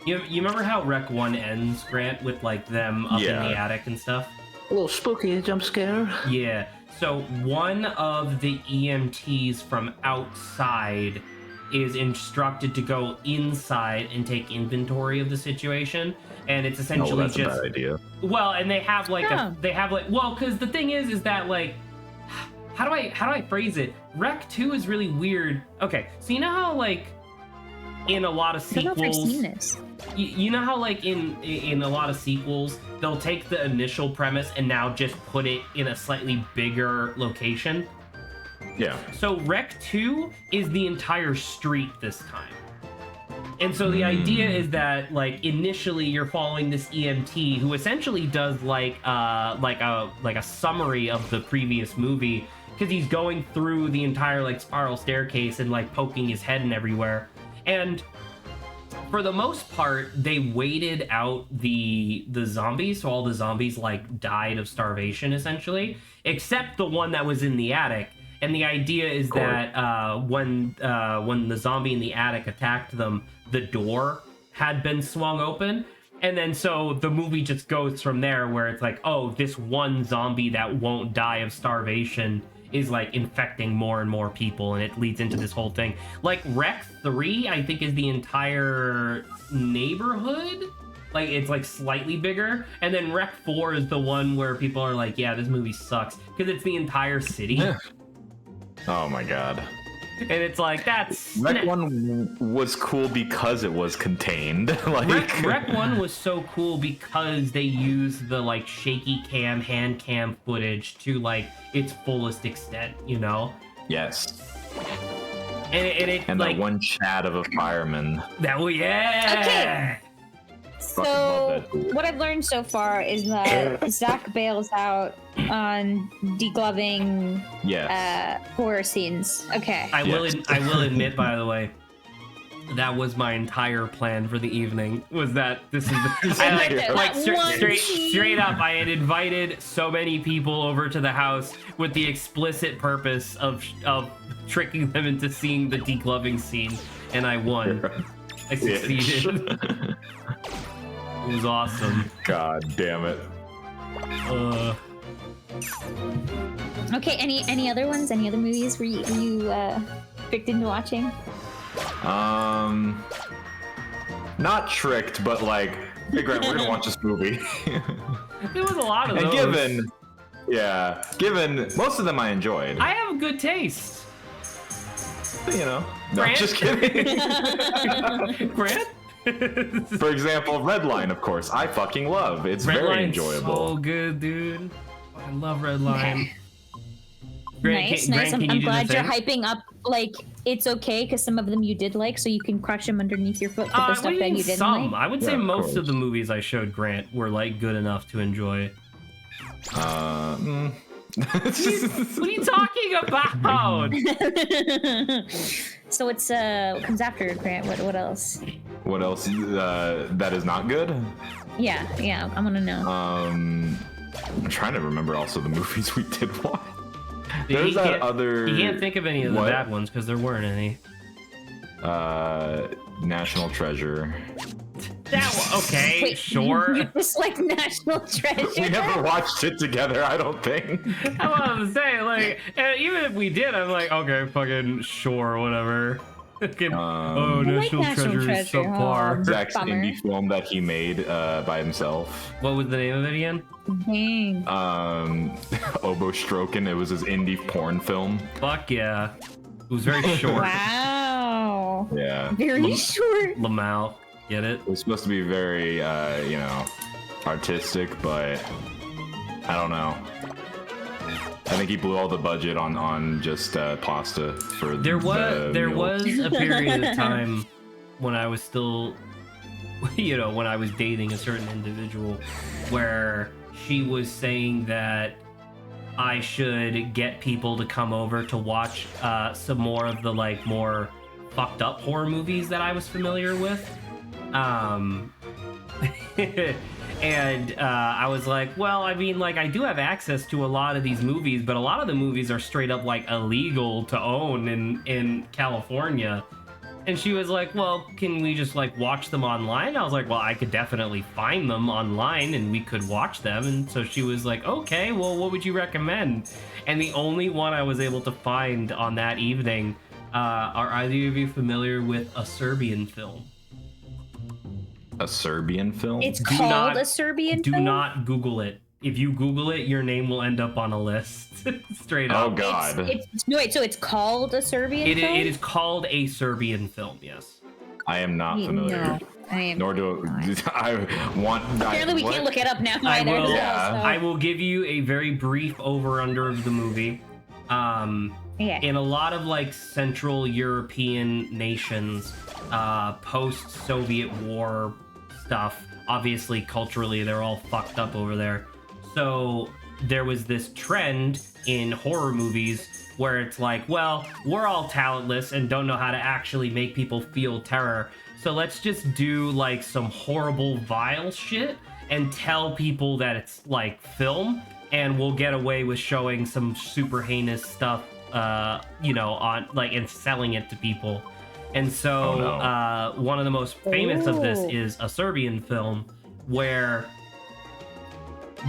remember how Rec 1 ends, Grant, with like them up in the attic and stuff? A little spooky jump scare. Yeah. So one of the EMTs from outside is instructed to go inside and take inventory of the situation, and it's essentially that's just a bad idea. Well, and they have like because the thing is that like, how do I phrase it? Rec 2 is really weird. Okay, so you know how like in a lot of sequels, I don't know if I've seen this. You know how like in a lot of sequels they'll take the initial premise and now just put it in a slightly bigger location. Yeah. So Rec 2 is the entire street this time. And so the idea is that like initially you're following this EMT who essentially does like a summary of the previous movie, because he's going through the entire like spiral staircase and like poking his head in everywhere. And for the most part, they waited out the zombies, so all the zombies like died of starvation essentially, except the one that was in the attic. And the idea is that when the zombie in the attic attacked them, the door had been swung open. And then so the movie just goes from there, where it's like, oh, this one zombie that won't die of starvation is like infecting more and more people, and it leads into this whole thing. Like Rec 3, I think, is the entire neighborhood. Like it's like slightly bigger, and then Rec 4 is the one where people are like, yeah, this movie sucks, because it's the entire city. Oh my god. And it's like, that's... Rec 1 was cool because it was contained. Like Rec 1 was so cool because they used the like shaky cam, hand cam footage to like its fullest extent, you know? Yes. And like, that one chat of a fireman. Okay. So what I've learned so far is that Zach bails out on degloving horror scenes. Okay. I will admit, by the way, that was my entire plan for the evening. Was that this is straight up? I had invited so many people over to the house with the explicit purpose of tricking them into seeing the degloving scene, and I won. I succeeded. It was awesome. God damn it. Okay, any other ones? Any other movies were you tricked into watching? Not tricked, but like, hey Grant, we're gonna watch this movie. There was a lot of those. And given most of them I enjoyed. I have good taste. You know. No, Grant? just kidding. Grant? For example, Redline, of course, I fucking love. It's very enjoyable. So good, dude. I love Redline. Okay. Nice. I'm glad you're hyping up like It's Okay, because some of them you did like, so you can crush them underneath your foot with the stuff that you didn't like. I would say most of the movies I showed Grant were like good enough to enjoy. What are you talking about? So it's what comes after Grant? What else? What else that is not good? Yeah, I want to know. I'm trying to remember also the movies we did watch. There's You other. can't think of any of the bad ones because there weren't any. National Treasure. Okay, Wait, sure. You just like National Treasure. We never watched it together, I don't think. I was to say, like, even if we did, I'm like, okay, fucking sure, whatever. Oh, like National Treasure is subpar. Zach's Bummer. indie film that he made by himself. What was the name of it again? Dang. Oboe Strokin'. It was his indie porn film. Fuck yeah. It was very short. Wow. Yeah. Very short. Lamau. Get it? It was supposed to be very, artistic, but I don't know. I think he blew all the budget on just pasta for There was meal. a period of time when I was still, when I was dating a certain individual, where she was saying that I should get people to come over to watch some more of the like more fucked up horror movies that I was familiar with. And I was like, well, I mean, like, I do have access to a lot of these movies, but a lot of the movies are straight up like illegal to own in California. And she was like, well, can we just like watch them online? I was like, well, I could definitely find them online and we could watch them. And so she was like, okay, well, what would you recommend? And the only one I was able to find on that evening, are either of you familiar with a Serbian film? A Serbian film? It's Do called not- a Serbian Do film? not Google it. If you Google it, your name will end up on a list. Straight up. Oh god. No, wait, so it's called a Serbian film? It is called a Serbian film, yes. I am not familiar. No, I am Nor do I want. Apparently we can't look it up now I either. will, Yeah. I will give you a very brief over-under of the movie. Yeah. In a lot of like Central European nations, post-Soviet war stuff, obviously culturally they're all fucked up over there. So there was this trend in horror movies where it's like, well, we're all talentless and don't know how to actually make people feel terror. So let's just do like some horrible, vile shit and tell people that it's like film, and we'll get away with showing some super heinous stuff, on like and selling it to people. And so one of the most famous of this is a Serbian film where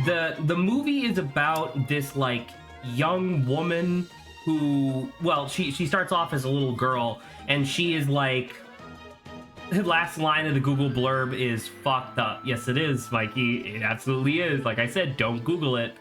the movie is about this like young woman who, well, she starts off as a little girl, and she is like, the last line of the Google blurb is fucked up. Yes, it is, Mikey. It absolutely is. Like I said, don't Google it.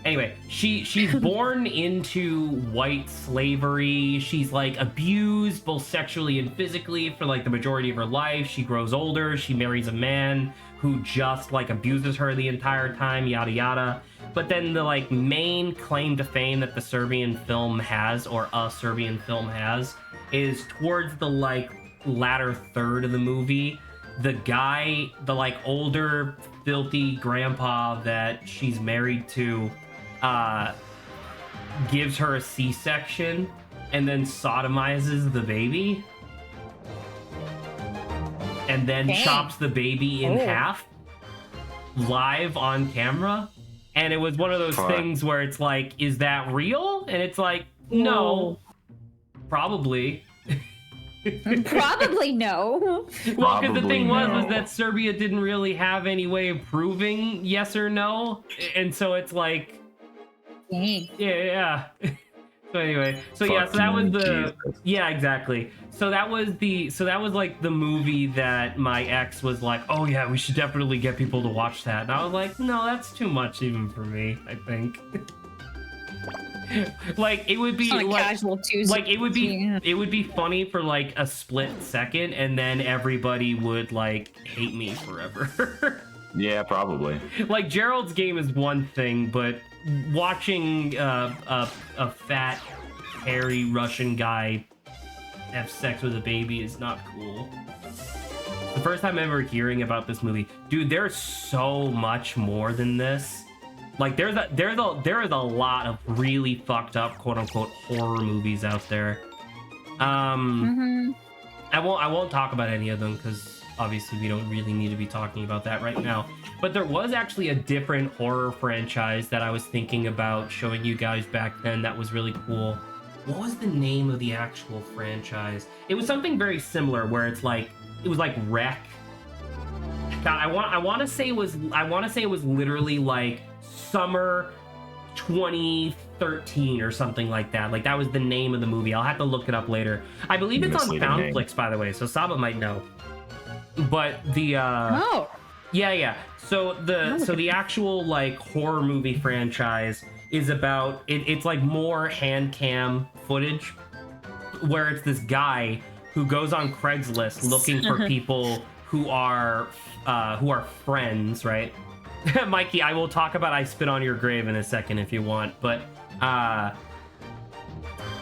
Anyway, she's born into white slavery. She's like abused both sexually and physically for like the majority of her life. She grows older. She marries a man who just like abuses her the entire time, yada yada. But then the like main claim to fame that the Serbian film has, or a Serbian film has, is towards the like latter third of the movie. The guy, the like older filthy grandpa that she's married to, gives her a C-section and then sodomizes the baby and then Dang. chops the baby in half live on camera. And it was one of those things where it's like, is that real? And it's like, no, probably. Probably no. Well, because the thing was no. that Serbia didn't really have any way of proving yes or no, and so it's like, Dang. yeah. So anyway, so Fuck that was you, the Jesus. yeah, exactly. So that was like the movie that my ex was like, oh yeah, we should definitely get people to watch that, and I was like, no, that's too much even for me, I think. Like it would be On a like casual Tuesday. like it would be funny for like a split second, and then everybody would like hate me forever. Yeah, probably. Like Gerald's game is one thing, but watching a fat hairy Russian guy have sex with a baby is not cool. The first time ever hearing about this movie, dude, there's so much more than this. Like there is a lot of really fucked up quote unquote horror movies out there. I won't talk about any of them because obviously we don't really need to be talking about that right now. But there was actually a different horror franchise that I was thinking about showing you guys back then that was really cool. What was the name of the actual franchise? It was something very similar where it was like Wreck. God, I want to say it was literally like summer 2013 13 or something like that. Like that was the name of the movie. I'll have to look it up later. I believe it's on Foundflix, by the way, so Saba might know. But the yeah. So the actual like horror movie franchise is about it's like more hand cam footage where it's this guy who goes on Craigslist looking for people who are friends, right? Mikey, I will talk about I Spit on Your Grave in a second if you want, but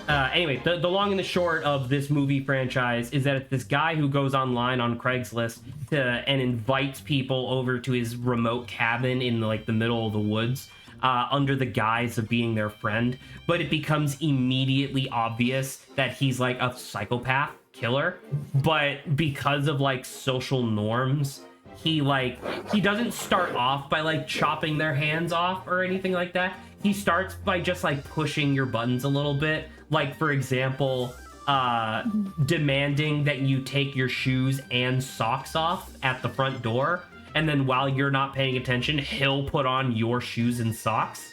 anyway, the long and the short of this movie franchise is that it's this guy who goes online on Craigslist and invites people over to his remote cabin in like the middle of the woods under the guise of being their friend, but it becomes immediately obvious that he's like a psychopath killer. But because of like social norms, he doesn't start off by like chopping their hands off or anything like that. He starts by just like pushing your buttons a little bit. Like, for example, demanding that you take your shoes and socks off at the front door. And then while you're not paying attention, he'll put on your shoes and socks.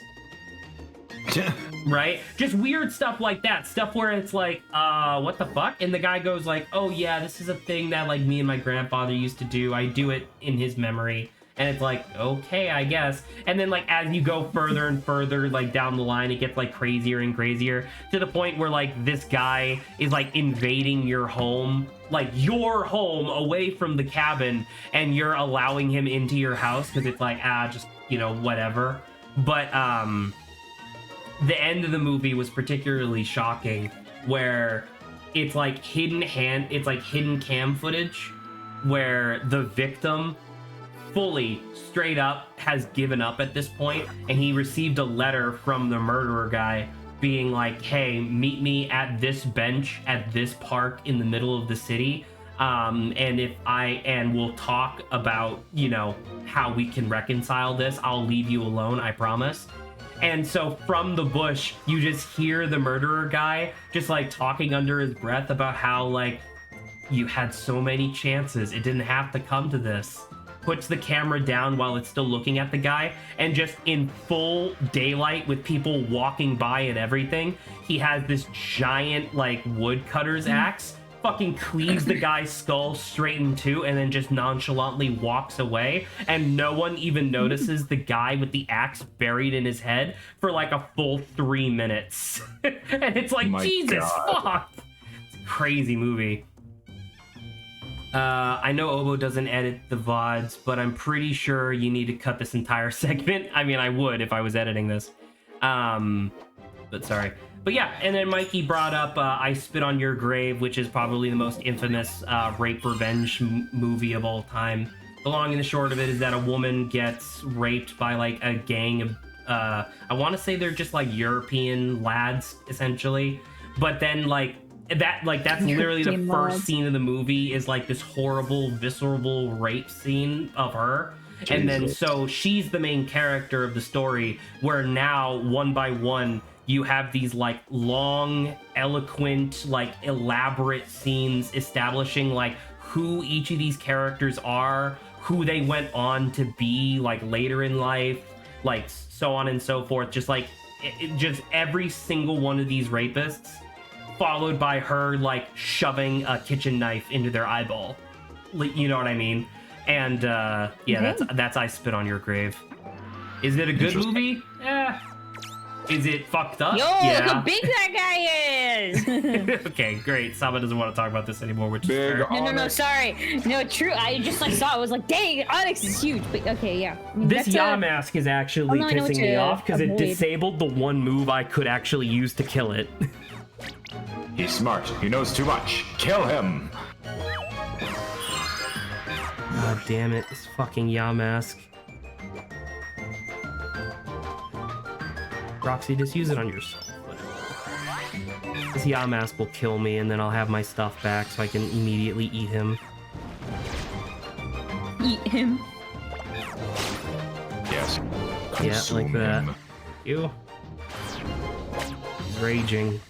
Right? Just weird stuff like that. Stuff where it's like, what the fuck? And the guy goes like, oh yeah, this is a thing that like me and my grandfather used to do. I do it in his memory. And it's like, okay, I guess. And then like as you go further and further like down the line, it gets like crazier and crazier to the point where like this guy is like invading your home, like your home away from the cabin, and you're allowing him into your house because it's like, just, you know, whatever. But the end of the movie was particularly shocking, where it's like hidden cam footage where the victim fully straight up has given up at this point, and he received a letter from the murderer guy being like, hey, meet me at this bench at this park in the middle of the city, and we'll talk about, you know, how we can reconcile this. I'll leave you alone, I promise. And so from the bush, you just hear the murderer guy just like talking under his breath about how like, you had so many chances, it didn't have to come to this. Puts the camera down while it's still looking at the guy, and just in full daylight with people walking by and everything, he has this giant like woodcutter's axe, fucking cleaves the guy's skull straight in two, and then just nonchalantly walks away, and no one even notices the guy with the axe buried in his head for like a full 3 minutes. And it's like, Jesus fuck! It's a crazy movie. I know Obo doesn't edit the VODs, but I'm pretty sure you need to cut this entire segment. I mean, I would if I was editing this. But sorry. But yeah, and then Mikey brought up I Spit on Your Grave, which is probably the most infamous rape revenge movie of all time. The long and the short of it is that a woman gets raped by like a gang of, I want to say they're just like European lads, essentially. But then like, that's literally the first scene of the movie is like this horrible visceral rape scene of her. Jesus. And then so she's the main character of the story, where now one by one you have these like long, eloquent, like elaborate scenes establishing like who each of these characters are, who they went on to be like later in life, like so on and so forth. Just like just every single one of these rapists, followed by her like shoving a kitchen knife into their eyeball. You know what I mean? And yeah, that's I Spit on Your Grave. Is it a good movie? Yeah. Is it fucked up? Yo, yeah. look how big that guy is! Okay, great. Saba doesn't want to talk about this anymore, which Big is fair. No, sorry. No, true. I just like saw it. I was like, dang, Onyx is huge. But okay, yeah. I mean, this Yamask is actually pissing me off because it disabled the one move I could actually use to kill it. He's smart. He knows too much. Kill him. God damn it, this fucking Yamask. Roxy, just use it on yourself. Whatever. This Yamask will kill me, and then I'll have my stuff back so I can immediately eat him. Eat him? Yes. Yeah, like that. Ew. He's raging.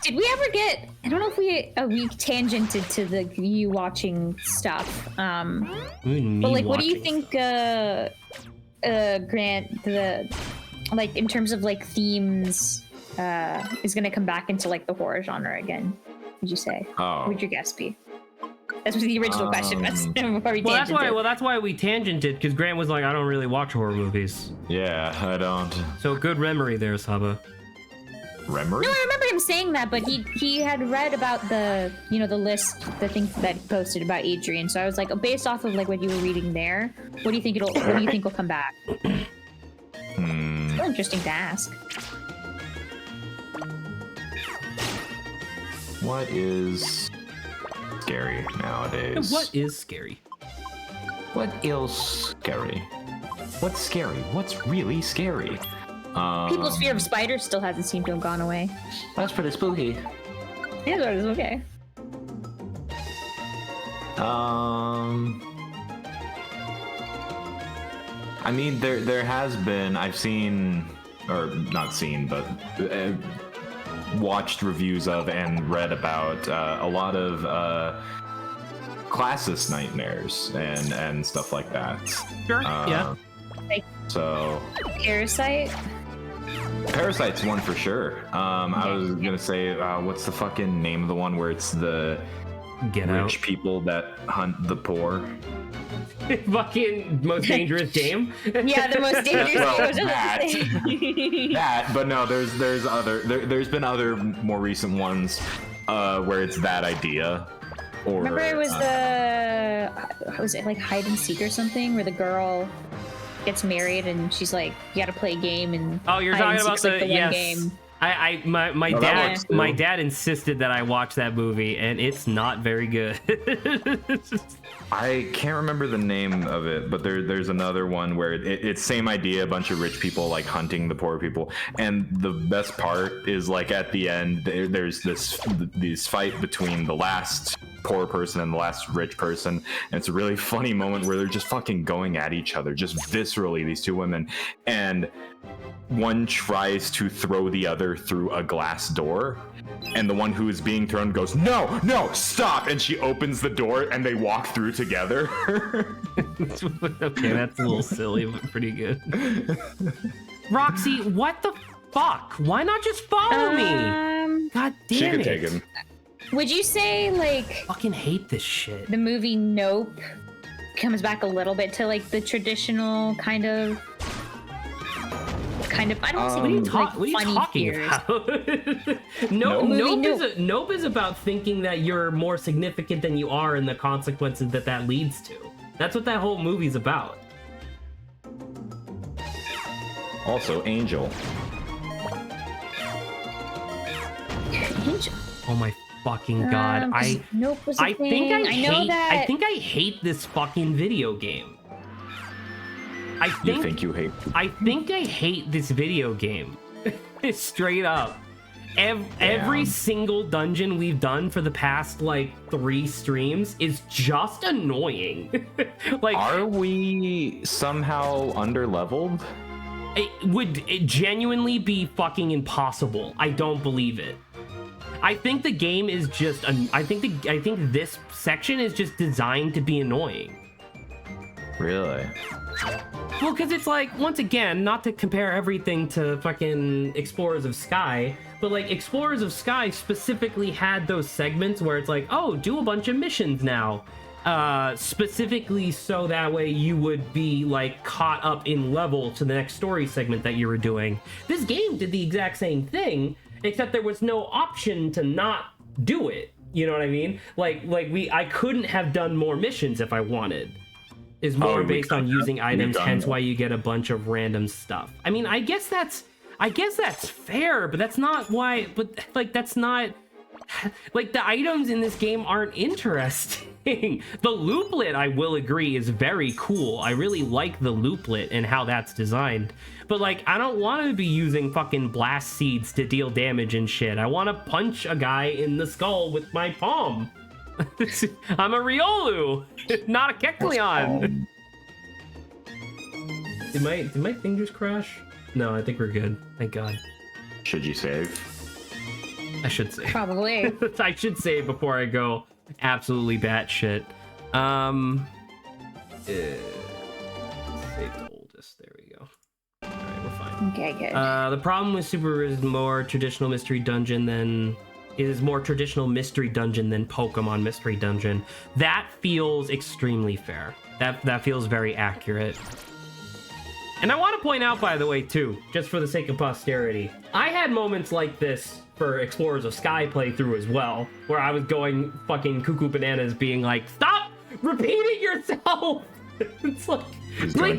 Did we ever get? I don't know if we tangented to the you watching stuff. But like, what do you think, Grant? The like in terms of like themes is gonna come back into like the horror genre again? Would you say? Oh. Would your guess be? That's what the original question was. Before we Well, that's why. tangented. Well, that's why we tangented, because Grant was like, "I don't really watch horror movies." Yeah, I don't. So good memory there, Saba. Remery? No, I remember him saying that, but he had read about the the list, the thing that he posted about Adrian. So I was like, based off of like what you were reading there, what do you think will come back? Still interesting to ask. What is scary nowadays? What is scary? What is scary? What's scary? What's really scary? People's fear of spiders still hasn't seemed to have gone away. That's pretty spooky. Yeah, that is okay. I mean, there has been. I've seen, or not seen, but watched reviews of and read about a lot of classist nightmares and stuff like that. Sure. Yeah. Like So Parasite. Parasite's one for sure. I was gonna say, what's the fucking name of the one where it's the Get rich out. people that hunt the poor? Fucking most dangerous game. Yeah, the most dangerous Well, game was that, but no, there's there's been other more recent ones where it's that idea. Or Remember it was was it like hide and seek or something, where the girl gets married and she's like, you gotta play a game, and Oh, you're hide and talking about seek's, like, the one yes. game. My that dad works too. my dad insisted that I watch that movie, and it's not very good. I can't remember the name of it, but there's another one where it's same idea, a bunch of rich people like hunting the poor people, and the best part is like at the end there's this fight between the last poor person and the last rich person, and it's a really funny moment where they're just fucking going at each other, just viscerally, these two women, and one tries to throw the other through a glass door, and the one who is being thrown goes, no, stop, and she opens the door and they walk through together. Okay, that's a little silly, but pretty good. Roxy, what the fuck? Why not just follow me? God damn She it. could take him. Would you say like Fucking hate this shit. the movie Nope comes back a little bit to like the traditional kind of I don't want to say What are you funny talking fears. about? Nope. Nope is about thinking that you're more significant than you are and the consequences that leads to. That's what that whole movie's about. Also, Angel. Angel. Oh my fucking god! 'Cause Nope was a I thing. think I know hate. that. I think I hate this fucking video game. I think I hate this video game. Straight up. Every single dungeon we've done for the past like 3 streams is just annoying. Like, Are we somehow underleveled? it would genuinely be fucking impossible. I don't believe it. I think the game is just I think this section is just designed to be annoying. Really? Well, because it's like, once again, not to compare everything to fucking Explorers of Sky, but like Explorers of Sky specifically had those segments where it's like, oh, do a bunch of missions now. Specifically so that way you would be like caught up in level to the next story segment that you were doing. This game did the exact same thing, except there was no option to not do it. You know what I mean? I couldn't have done more missions if I wanted. Is more based on using items, hence why you get a bunch of random stuff. I mean, I guess that's fair, but that's not why. But like, that's not like the items in this game aren't interesting. The looplet, I will agree, is very cool. I really like the looplet and how that's designed. But like, I don't want to be using fucking blast seeds to deal damage and shit. I want to punch a guy in the skull with my palm. I'm a Riolu, not a Kecleon. Did my thing just crash? No, I think we're good. Thank God. Should you save? I should save. Probably. I should save before I go absolutely batshit. Save the oldest. There we go. All right, we're fine. Okay, good. The problem with Super is more traditional mystery dungeon than Pokemon Mystery Dungeon. That feels extremely fair. That feels very accurate. And I want to point out, by the way, too, just for the sake of posterity, I had moments like this for Explorers of Sky playthrough as well, where I was going fucking cuckoo bananas, being like, stop repeating yourself! It's like,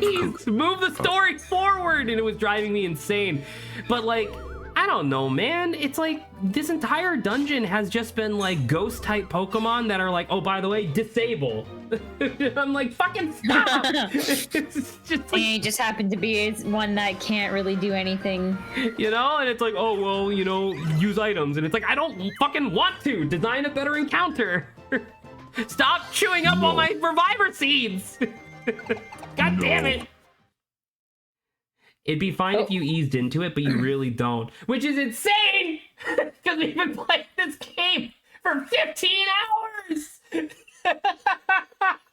please move the story forward, and it was driving me insane. But like, I don't know, man. It's like this entire dungeon has just been like ghost type Pokemon that are like, oh, by the way, disable. I'm like, fucking stop. It's just like, and it just happened to be one that can't really do anything, you know. And it's like, oh well, you know, use items, and it's like, I don't fucking want to design a better encounter. Stop chewing up all my reviver seeds. God damn it. It'd be fine if you eased into it, but you really don't. Which is insane! Because we've been playing this game for 15 hours!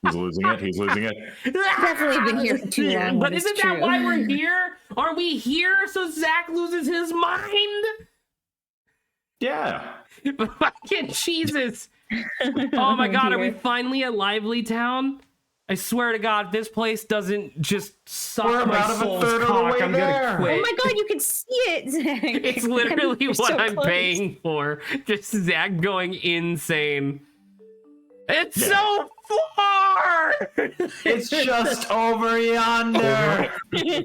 He's losing it. definitely been here for too long. But isn't that why we're here? Are we here so Zach loses his mind? Yeah. Fucking Jesus. Oh my god, are we finally at Lively Town? I swear to God, if this place doesn't just suck my soul's cock, I'm gonna quit. Oh my god, you can see it, Zach. It's literally You're what so I'm close. paying for. Just Zach going insane. It's so far! It's just over yonder.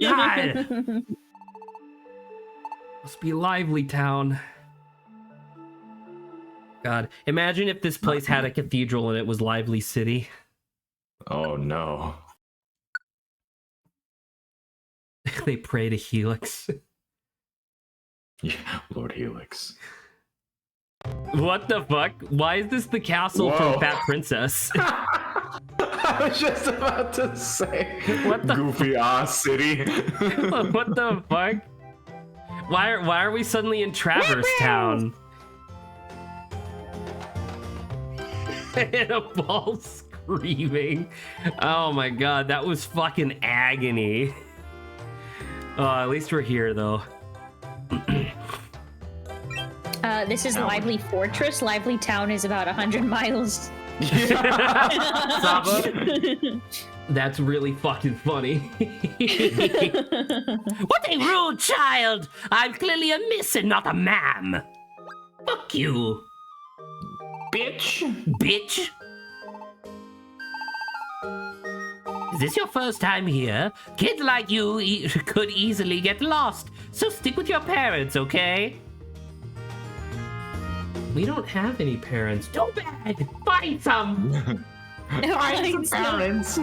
God. Must be Lively Town. God, imagine if this place had a cathedral and it was Lively City. Oh no. They pray to Helix. Yeah, Lord Helix. What the fuck? Why is this the castle Whoa. from Fat Princess? I was just about to say. What the Goofy ass city. what the fuck? Why are we suddenly in Traverse Town? And a ball screaming. Oh my god, that was fucking agony. At least we're here though. This is Lively Fortress. Lively Town is about 100 miles. Saba? That's really fucking funny. What a rude child! I'm clearly a miss and not a ma'am. Fuck you. Bitch. Is this your first time here? Kids like you could easily get lost, so stick with your parents, okay? We don't have any parents. Too bad. Find some. Parents.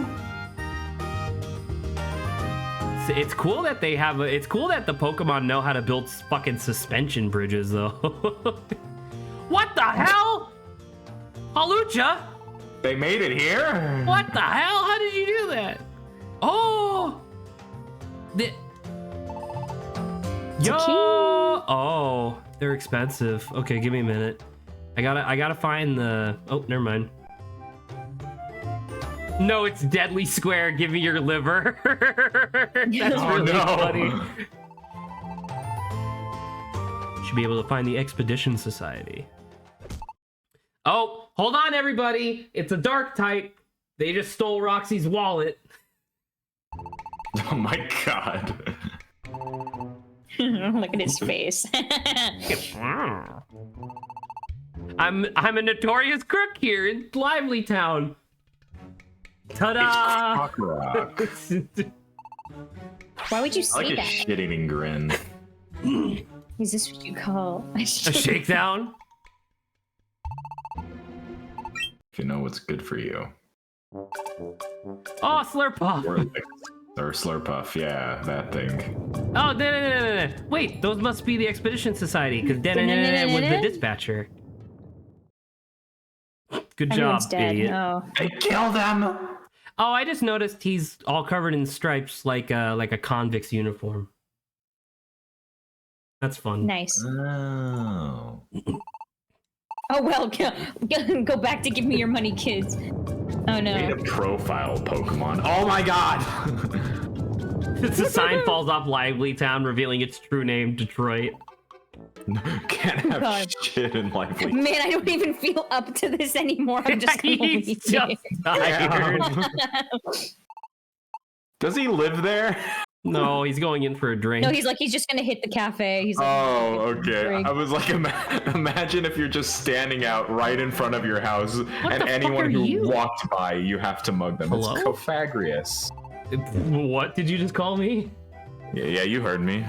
It's cool that they have. It's cool that the Pokemon know how to build fucking suspension bridges, though. What the hell? Halucha? They made it here? What the hell? How did you do that? Oh! Yo! Oh, they're expensive. Okay, give me a minute. I gotta find the... Oh, never mind. No, it's deadly square. Give me your liver. That's really funny. Should be able to find the Expedition Society. Oh, hold on, everybody. It's a dark type. They just stole Roxy's wallet. Oh my god. Look at his face. I'm a notorious crook here in Lively Town. Ta-da! Why would you I say like a that? shit-eating grin. Is this what you call A shakedown? If you know what's good for you. Oh, Slurpuff! Or Slurpuff, yeah, that thing. Oh, da-da-da-da-da. Wait, those must be the Expedition Society, because da-da-da-da-da was the dispatcher. Good job, Everyone's dead. idiot. No. They killed them. Oh, I just noticed he's all covered in stripes like a convict's uniform. That's fun. Nice. Oh. Oh well, go back to give me your money, kids. Oh Made no. a profile Pokemon. Oh my god. The sign falls off Lively Town, revealing its true name, Detroit. Can't have God. shit in Lively. Man, I don't even feel up to this anymore. I'm just gonna He's leave just it. tired. Does he live there? No, he's going in for a drink. No, he's just gonna hit the cafe. He's like, Oh, okay. drink. I was like, imagine if you're just standing out right in front of your house, and the fuck anyone are who you? walked by, you have to mug them. Hello? It's Cofagrius. What did you just call me? Yeah, you heard me.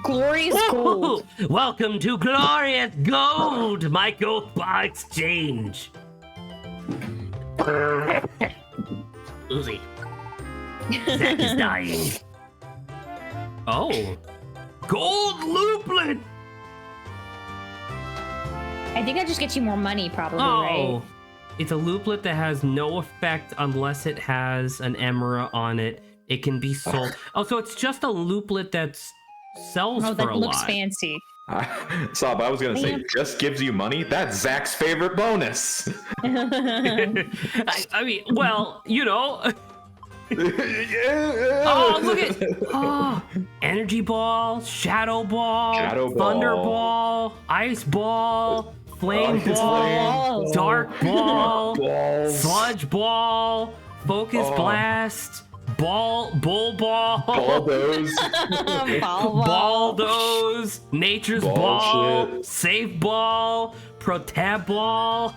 glorious gold. Welcome to Glorious Gold, my gold bar exchange. Uzi. Zach is dying. Oh. Gold looplet! I think that just gets you more money, probably, Oh. right? It's a looplet that has no effect unless it has an emerald on it. It can be sold. Oh, so it's just a looplet that sells Oh, for that a looks lot. fancy. Sob, I was gonna say, Damn. just gives you money? That's Zach's favorite bonus. I mean, well, you know. Oh, look at energy ball, shadow ball, Shadow thunder ball. ball, ice ball, flame Ice ball, ball. dark ball, Balls. sludge ball, focus Oh. blast, bull ball, Baldos. baldos, nature's ball, Bullshit. safe ball, protab ball.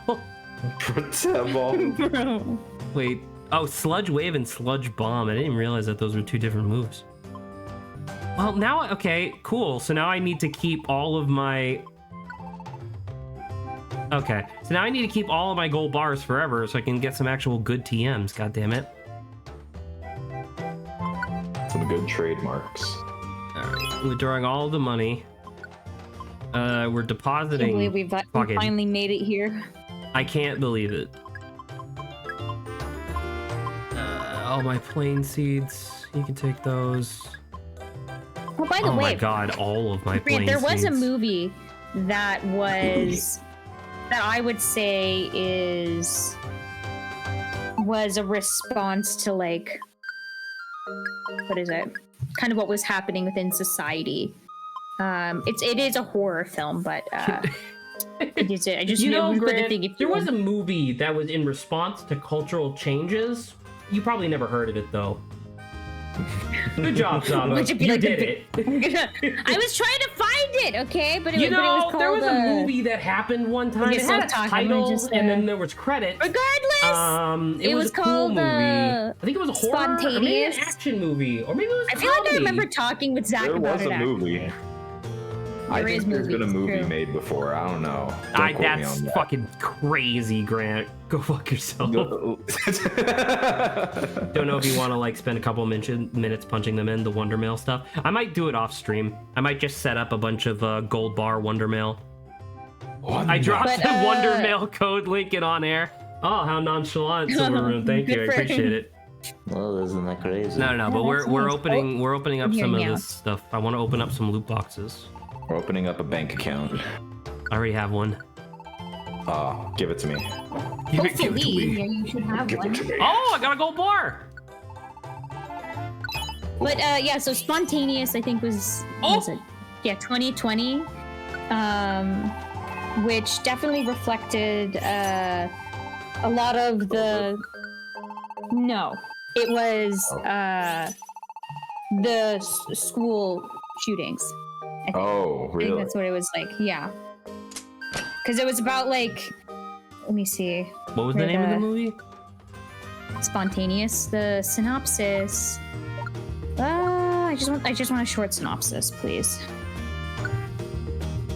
Ball. Wait. Oh, Sludge Wave and Sludge Bomb. I didn't even realize that those were two different moves. Well, now, okay, cool. So now I need to keep all of my... Okay, so now I need to keep all of my gold bars forever so I can get some actual good TMs, God damn it. Some good trademarks. Alright, withdrawing all of the money. We're I can't believe depositing... we fucking- finally made it here. I can't believe it. All my plain seeds, you can take those. Oh, by the Oh way, my god, all of my plain there was a seeds. movie that was that I would say was a response to, like, what is it? Kind of what was happening within society. It is a horror film, but it is. I just You know, put the Grant, thing. there was a movie that was in response to cultural changes. You probably never heard of it, though. Good job, Zaba. Would it be You like did the it. I was trying to find it, okay, but it, You but it was know, called, there was a movie that happened one time. You're It so had a talking, title, just, and then there was credits. Regardless, It was a cool movie. I think it was a horror, or maybe an Spontaneous. action movie, or maybe it was. I feel like I comedy. remember talking with Zach There about was it. a movie. I There think is there's been a movies, movie true. made before. I don't know. Don't quote me That's on that. fucking crazy, Grant. Go fuck yourself. Don't know if you want to like spend a couple minutes punching them in the Wonder Mail stuff. I might do it off stream. I might just set up a bunch of gold bar Wonder Mail. I dropped But, the Wonder Mail code link in on air. Oh, how nonchalant, Silvermoon. Thank you. I Good for appreciate him. it. Well, isn't that crazy? No, Yeah, but that's we're nice. opening up I'm some of hearing this stuff. I want to open up some loot boxes. We're opening up a bank account. I already have one. Give it to me. Give it to Hopefully, me. yeah, you should have one. Oh, I got a gold bar. But yeah, so spontaneous, I think was it? Yeah, 2020, which definitely reflected a lot of the. No, it was the school shootings. Oh, I think really? that's what it was like. Yeah, because it was about like. Let me see. What was the name of the The- movie? Spontaneous. The synopsis. I just want a short synopsis, please.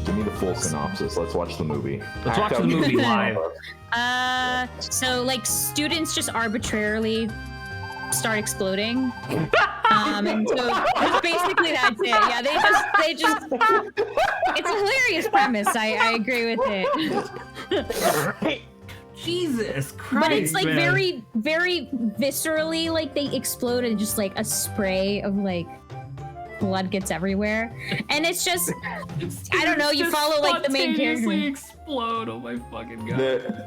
Give me the full synopsis. Let's watch the movie. Let's watch Act the out- movie live. So like students just arbitrarily start exploding. And so basically that's it. Yeah, they just it's a hilarious premise. I agree with it. Jesus Christ! But it's like man. very, very viscerally, like they explode in just like a spray of like blood gets everywhere, and it's just I don't know. You follow like the main character. Explode! Oh my fucking god!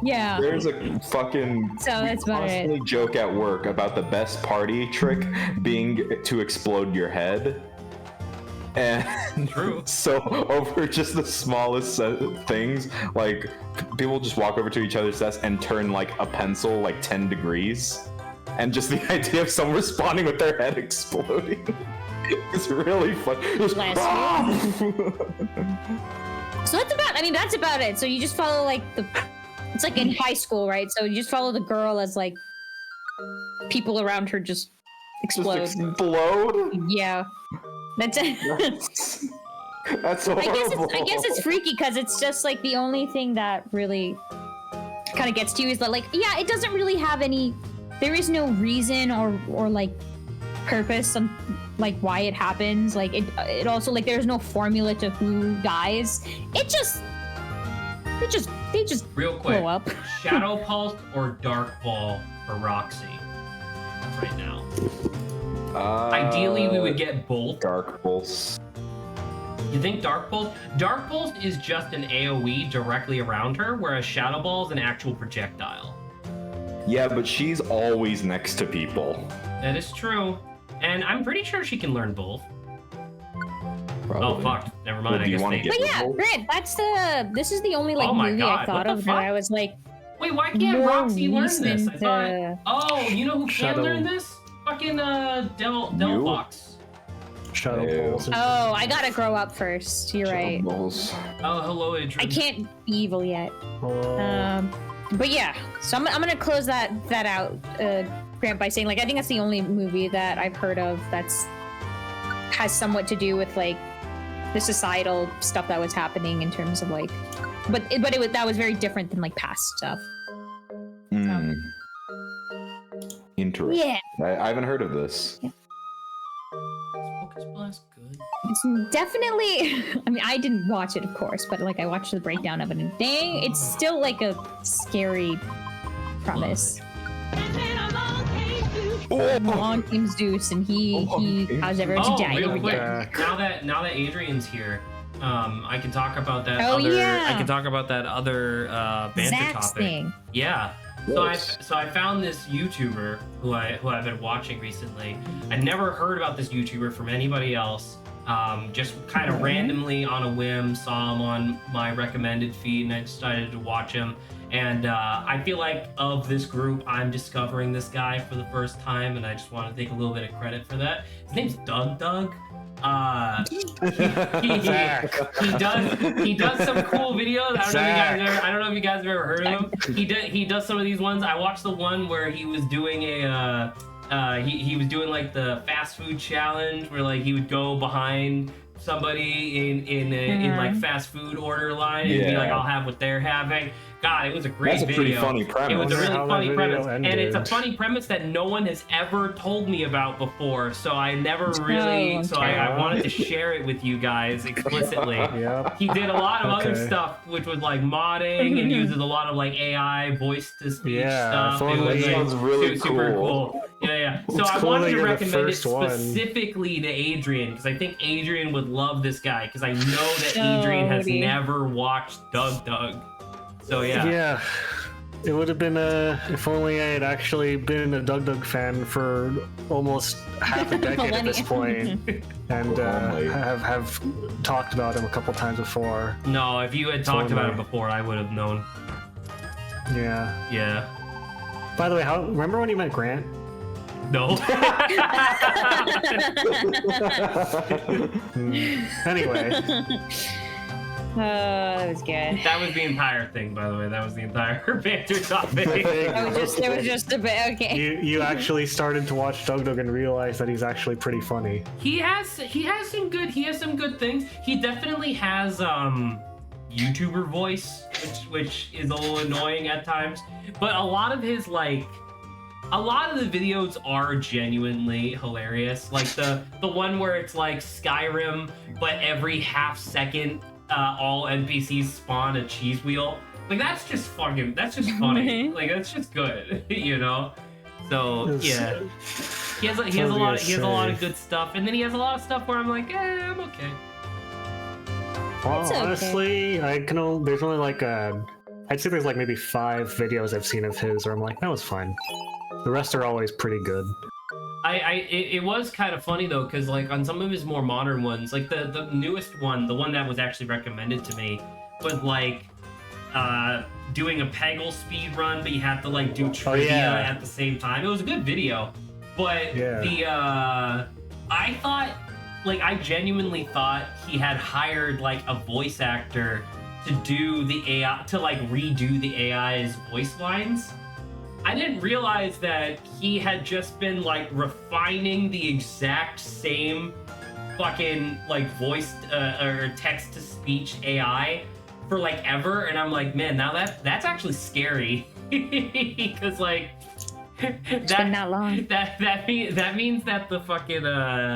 Yeah. There's a fucking So that's about it. constantly joke at work about the best party trick being to explode your head. And True. So over just the smallest things, like people just walk over to each other's desk and turn like a pencil like 10 degrees, and just the idea of someone responding with their head exploding is really fun. Just, So that's about it. So you just follow like it's like in high school, right? So you just follow the girl as like people around her just explode. Just explode? Yeah. That's it. That's horrible. I guess it's freaky because it's just like the only thing that really kind of gets to you is that like, yeah, it doesn't really have any, there is no reason or like purpose on like why it happens. Like it also like there's no formula to who dies. They just Real quick, blow up. Shadow Pulse or Dark Ball for Roxy right now? Ideally, we would get both. Dark Pulse. You think Dark Pulse? Dark Pulse is just an AoE directly around her, whereas Shadow Ball is an actual projectile. Yeah, but she's always next to people. That is true. And I'm pretty sure she can learn both. Probably. Oh, fuck. Never mind. Well, I do you guess wanna they... get- But yeah, Grant, this is the only like Oh my movie God, I thought what the of that fuck? I was like, Wait, why can't more Roxy learn this? I reason thought... to- Oh, you know who can Shadow. learn this? Fucking, Del You? Fox. Shadow Ew. Pulse. oh, I gotta grow up first. You're right. Balls. Oh, hello, Adrian. I can't be evil yet. Oh. But yeah, so I'm gonna close that out, Grant, by saying like I think that's the only movie that I've heard of that's has somewhat to do with like the societal stuff that was happening in terms of like, but it was that was very different than like past stuff. Hmm. Interesting. Yeah, I haven't heard of this. Focus Blast good. it's definitely. I mean, I didn't watch it, of course, but like I watched the breakdown of it, and dang, it's still like a scary premise. Along came Zeus, and he caused everyone to Oh, die. real Every quick. day. Now that Adrian's here, I can talk about that Oh, other. yeah. I can talk about that other banter Zach's topic. thing. Yeah. Yes. So I found this YouTuber who I've been watching recently. I'd never heard about this YouTuber from anybody else. Just kind of randomly on a whim saw him on my recommended feed, and I decided to watch him. And I feel like of this group, I'm discovering this guy for the first time, and I just want to take a little bit of credit for that. His name's Doug. He does some cool videos. I don't know if you guys have ever heard of him. He does some of these ones. I watched the one where he was doing he was doing like the fast food challenge where like he would go behind somebody in like fast food order line and be like, I'll have what they're having. God, it was a great That's a video. pretty funny premise. It was a really How that funny video premise, and it's a ended. funny premise that no one has ever told me about before. So I never really, Oh, so I wanted to share it with you guys explicitly. Yep. He did a lot of other Okay. stuff, which was like modding and uses a lot of like AI voice to speech Yeah, stuff. if It only- was That sounds really super cool. cool. Yeah. So It's I cool wanted that to you're the recommend it first one. specifically to Adrian because I think Adrian would love this guy because I know that Adrian has Totally. never watched Doug. So yeah. Yeah. It would have been if only I had actually been a Doug fan for almost half a decade at this point, and Only. have talked about him a couple times before. No, if you had talked about it Totally. before, I would have known. Yeah. Yeah. By the way, remember when you met Grant? No. Anyway, Oh, that was good. That was the entire thing, by the way. That was the entire banter topic. It was just a bit okay. you actually started to watch Doug and realized that he's actually pretty funny. He has some good things. He definitely has YouTuber voice, which is a little annoying at times. But a lot of his a lot of the videos are genuinely hilarious. Like the one where it's like Skyrim, but every half second all NPCs spawn a cheese wheel. Like that's just funny. Like that's just good, you know? So It's- yeah. He has a lot of good stuff, and then he has a lot of stuff where I'm like, I'm okay. Well, It's okay. honestly, there's only like I'd say there's like maybe 5 videos I've seen of his where I'm like, that was fine. The rest are always pretty good. It was kind of funny though, because like on some of his more modern ones, like the newest one, the one that was actually recommended to me, was like doing a Peggle speed run, but you have to like do trivia at the same time. It was a good video, but I genuinely thought he had hired like a voice actor to do the AI, to like redo the AI's voice lines. I didn't realize that he had just been like refining the exact same fucking like voice or text to speech AI for like ever, and I'm like, man, now that's actually scary because like It's been that long. that means that the fucking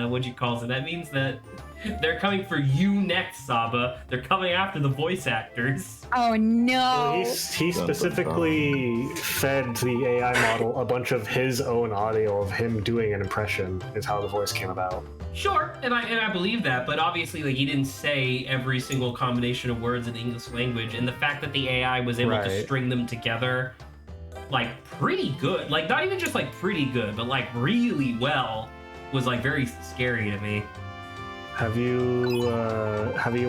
what you call it? That means that they're coming for you next, Saba. They're coming after the voice actors. Oh no! Well, he specifically fed the AI model a bunch of his own audio of him doing an impression. Is how the voice came about. Sure, and I believe that, but obviously, like, he didn't say every single combination of words in the English language, and the fact that the AI was able to string them together, like, pretty good, like, not even just like pretty good, but like really well, was like very scary to me. Have you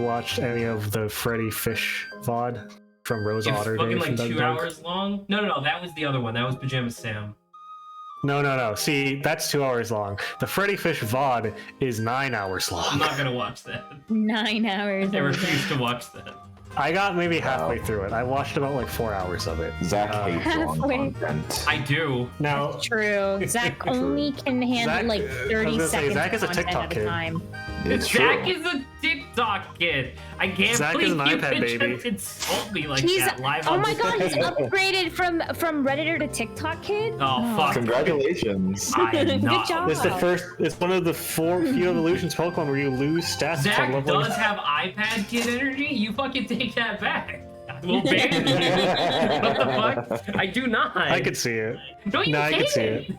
watched any of the Freddy Fish VOD from Rose It's Otter fucking Day? like from 2 hours long. No, that was the other one. That was Pajama Sam. No. See, that's 2 hours long. The Freddy Fish VOD is 9 hours long. I'm not gonna watch that. 9 hours. I refuse to watch that. I got maybe halfway through it. I watched about like 4 hours of it. Zach hates long halfway. content. I do. Now, True. Zach only can handle Zach- like I was 30 gonna say, seconds Zach is a content TikTok at a kid. time. It's Zach true. is a TikTok kid. I can't Zach believe is an you iPad could baby. just insult me like He's that live oh on my the god, he's upgraded from Redditor to TikTok kid. Oh fuck! Congratulations. I am not. Good job. it's one of the few evolutions Pokemon where you lose stats. Zach from leveling does have iPad kid energy. You fucking take that back. I will ban you. What the fuck? I do not. I could see it. Don't you No, I hate could see it?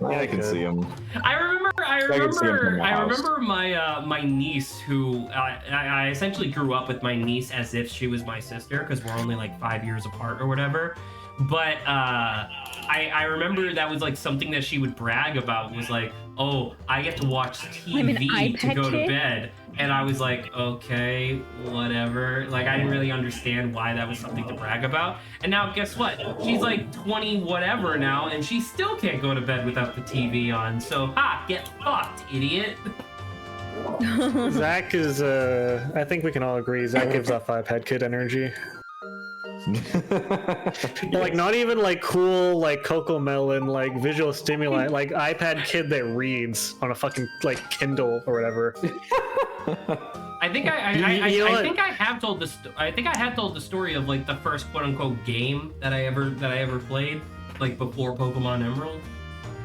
Yeah, I can see him. I remember can see him from the house. my niece who I essentially grew up with my niece as if she was my sister because we're only like 5 years apart or whatever. But I remember that was like something that she would brag about was like, oh, I get to watch I'm an TV to iPad go to kid? bed. And I was like, okay, whatever. Like, I didn't really understand why that was something to brag about. And now, guess what? She's like 20 whatever now, and she still can't go to bed without the TV on. So, get fucked, idiot. Zach is, I think we can all agree, Zach gives off iPad kid energy. Like, not even like cool, like Coco Melon, like visual stimuli, like iPad kid that reads on a fucking like Kindle or whatever. I think I think I have told this. I think I have told the story of like the first quote unquote game that I ever played, like before Pokemon Emerald.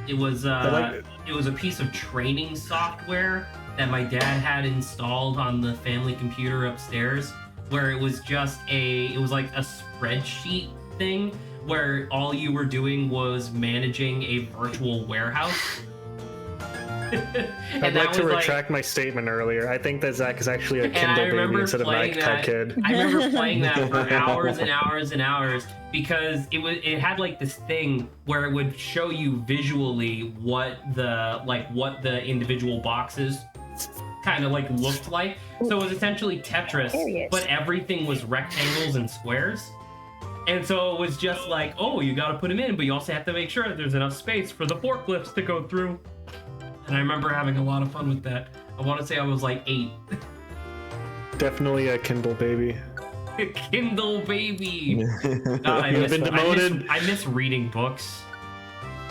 It was it was a piece of training software that my dad had installed on the family computer upstairs, where it was just it was like a spreadsheet thing where all you were doing was managing a virtual warehouse. I'd like to retract my statement earlier. I think that Zach is actually a Kindle baby instead of an iPad kid. I remember playing that for hours and hours and hours because it had like this thing where it would show you visually what the individual boxes kind of like looked like. So it was essentially Tetris, but everything was rectangles and squares. And so it was just like, oh, you got to put them in, but you also have to make sure that there's enough space for the forklifts to go through. And I remember having a lot of fun with that. I want to say I was like 8. Definitely a Kindle baby. Kindle baby. God, I miss reading books.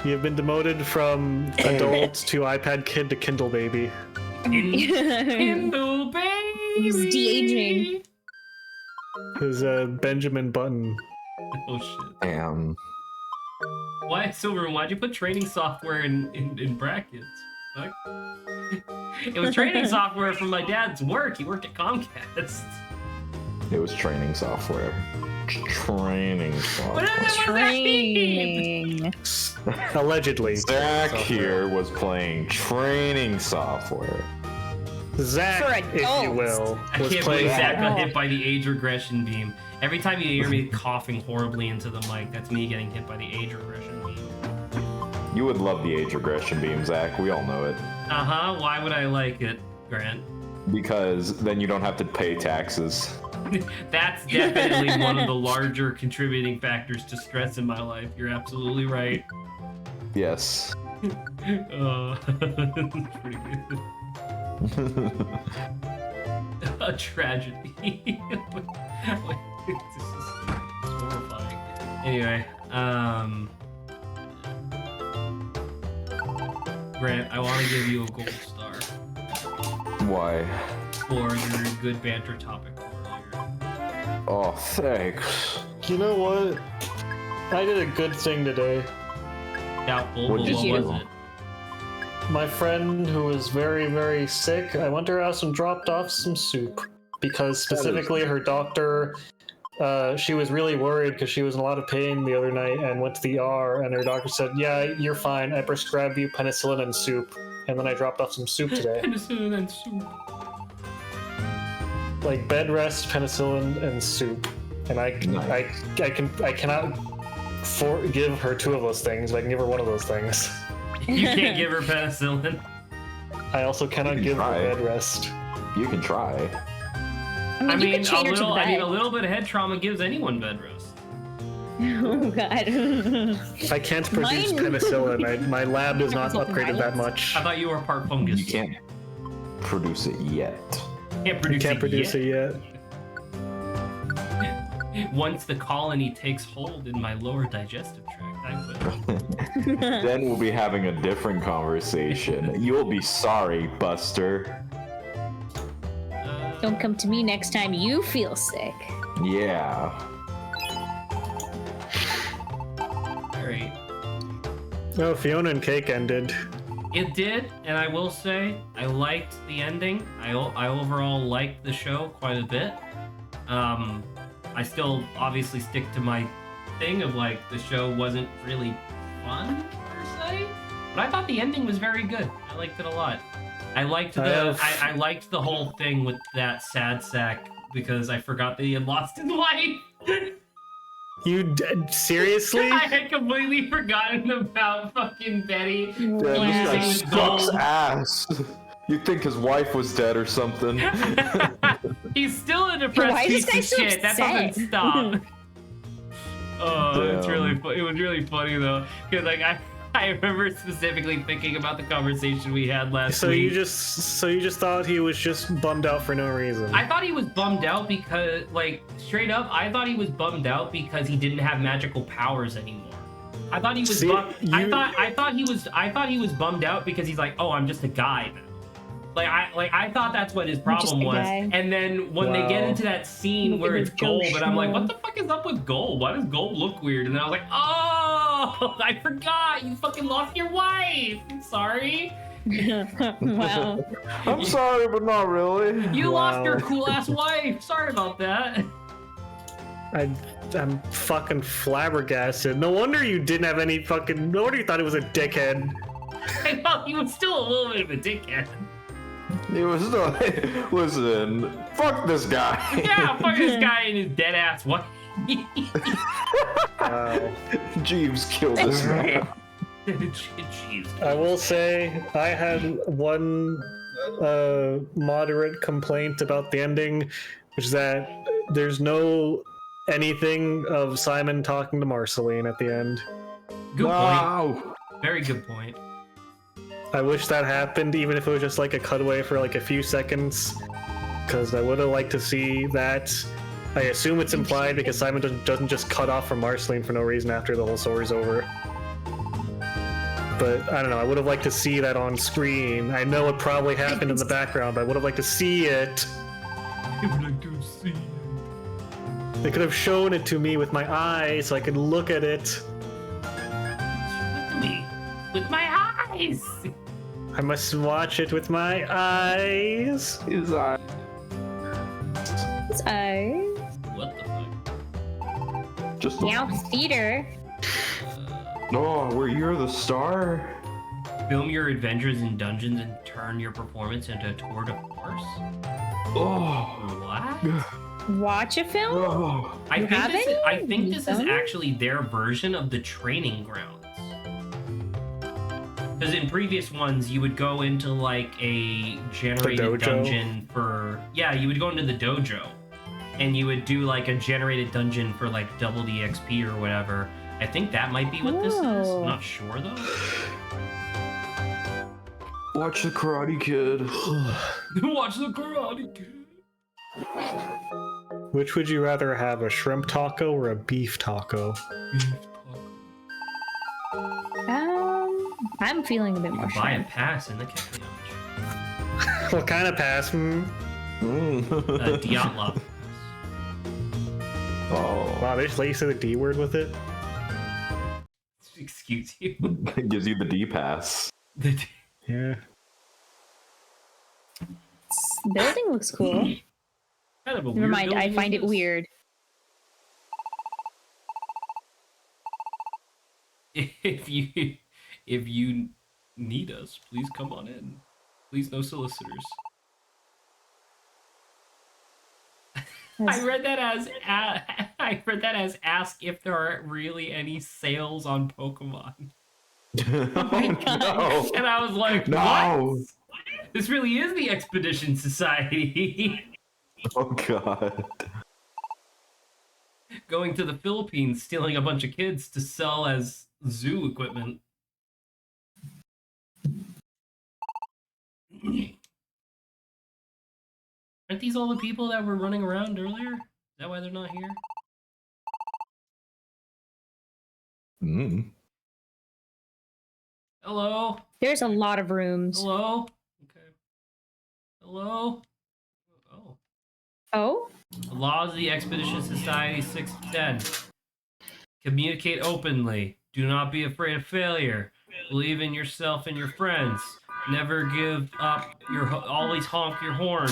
You've been demoted from adult to iPad kid to Kindle baby. Kindle baby. He's de-aging. Who's Benjamin Button. Oh shit. Damn. Why, Silverman, why'd you put training software in brackets? Fuck. It was training software from my dad's work. He worked at Comcast. It was training software. training What software. does that mean? Training. Allegedly. Zach Software. here was playing training software. Zach, For if you adults. will, I was can't believe playing. Zach got Oh. hit by the age regression beam. Every time you hear me coughing horribly into the mic, that's me getting hit by the age regression beam. You would love the age regression beam, Zach. We all know it. Uh-huh. Why would I like it, Grant? Because then you don't have to pay taxes. That's definitely one of the larger contributing factors to stress in my life. You're absolutely right. Yes. It's pretty good. A tragedy. This is horrifying. Anyway, Grant, I want to give you a gold star Why? for your good banter topic earlier. Oh, thanks. You know what? I did a good thing today. Doubtful, What'd but you what do? was it? My friend who was very, very sick, I went to her house and dropped off some soup. Because specifically her doctor, she was really worried because she was in a lot of pain the other night and went to the ER, and her doctor said, yeah, you're fine. I prescribed you penicillin and soup. And then I dropped off some soup today. Penicillin and soup. Like bed rest, penicillin, and soup. And I cannot give her two of those things, but I can give her one of those things. You can't give her penicillin. I also cannot can give try. her bed rest. You can try. I mean, you could a chain her to the little. I mean, a bed. little bit of head trauma gives anyone bed rest. Oh god. I can't produce Mine- penicillin. My lab is not upgraded that much. I thought you were part fungus. You can't produce it yet. Can't produce, Can't produce it yet. Once the colony takes hold in my lower digestive tract, I will. Then we'll be having a different conversation. You'll be sorry, Buster. Don't come to me next time you feel sick. Yeah. Alright. Oh, Fiona and Cake ended. It did, and I will say, I liked the ending. I overall liked the show quite a bit. I still obviously stick to my thing of like, the show wasn't really fun, per se. But I thought the ending was very good. I liked it a lot. I liked I liked the whole thing with that sad sack because I forgot that he had lost his wife. Seriously? I had completely forgotten about fucking Betty. Damn, Yeah. this guy sucks ass. You'd think his wife was dead or something. He's still a depressed Why is this piece guy of so shit. That upset? doesn't stop. Oh, it's Damn. really it was really funny though, because like I remember specifically thinking about the conversation we had last So week. you just thought he was just bummed out for no reason. I thought he was bummed out because, like, straight up, I thought he was bummed out because he didn't have magical powers anymore. I thought he was. See, I thought he was bummed out because he's like, oh, I'm just a guy now. I thought that's what his problem a was. guy. And then when they get Wow. into that scene Look where at it's the Joe gold, and I'm like, Schmo. what the fuck is up with gold? Why does gold look weird? And then I was like, oh, I forgot. You fucking lost your wife. I'm sorry. Wow. I'm sorry, but not really. You lost your Wow. cool ass wife. Sorry about that. I'm fucking flabbergasted. No wonder you didn't have any fucking. No wonder you thought he was a dickhead. I thought he was still a little bit of a dickhead. He was not. Listen, fuck this guy. Yeah, fuck this guy and his dead ass wife. Wow. Jeeves killed this man. Jeez. I will say I had one moderate complaint about the ending, which is that there's no anything of Simon talking to Marceline at the end. Good point. Wow. Very good point. I wish that happened, even if it was just like a cutaway for like a few seconds, because I would have liked to see that. I assume it's implied because Simon doesn't just cut off from Marceline for no reason after the whole story's over. But I don't know, I would have liked to see that on screen. I know it probably happened in the background, but I would have liked to see it. I would like to see. They could have shown it to me with my eyes so I could look at it. Me with my eyes. I must watch it with my eyes. His eye. His eyes. What the fuck? Just Meowth Theater. oh, where you're the star. Film your adventures in dungeons and turn your performance into a tour de force. Oh, What? Watch a film? oh. I think this is Ethan? actually their version of the training grounds. Because in previous ones, you would go into like a generated dojo? dungeon for you would go into the dojo, and you would do like a generated dungeon for like double the XP or whatever. I think that might be what this is. Oh. I'm not sure though. Watch the Karate Kid. Watch the Karate Kid. Which would you rather have, a shrimp taco or a beef taco? I'm feeling a bit more Buy a shrimp. pass in the cafe lounge. What kind of pass? Diatla. Oh, Wow, they just let you say the D word with it? Excuse you. it gives you the D pass. Yeah. Building looks cool. Kind of a Never weird mind, I building find is it this. weird. If you need us, please come on in. Please, no solicitors. I read that as ask if there are really any sales on Pokemon. Oh my God. No. And I was like, No. what? This really is the Expedition Society. Oh God. Going to the Philippines, stealing a bunch of kids to sell as zoo equipment. Aren't these all the people that were running around earlier? Is that why they're not here? Mm. Hello? There's a lot of rooms. Hello? Okay. Hello? Oh. Oh? The laws of the Expedition Society 610. Communicate openly. Do not be afraid of failure. Believe in yourself and your friends. Never give up. Always honk your horn.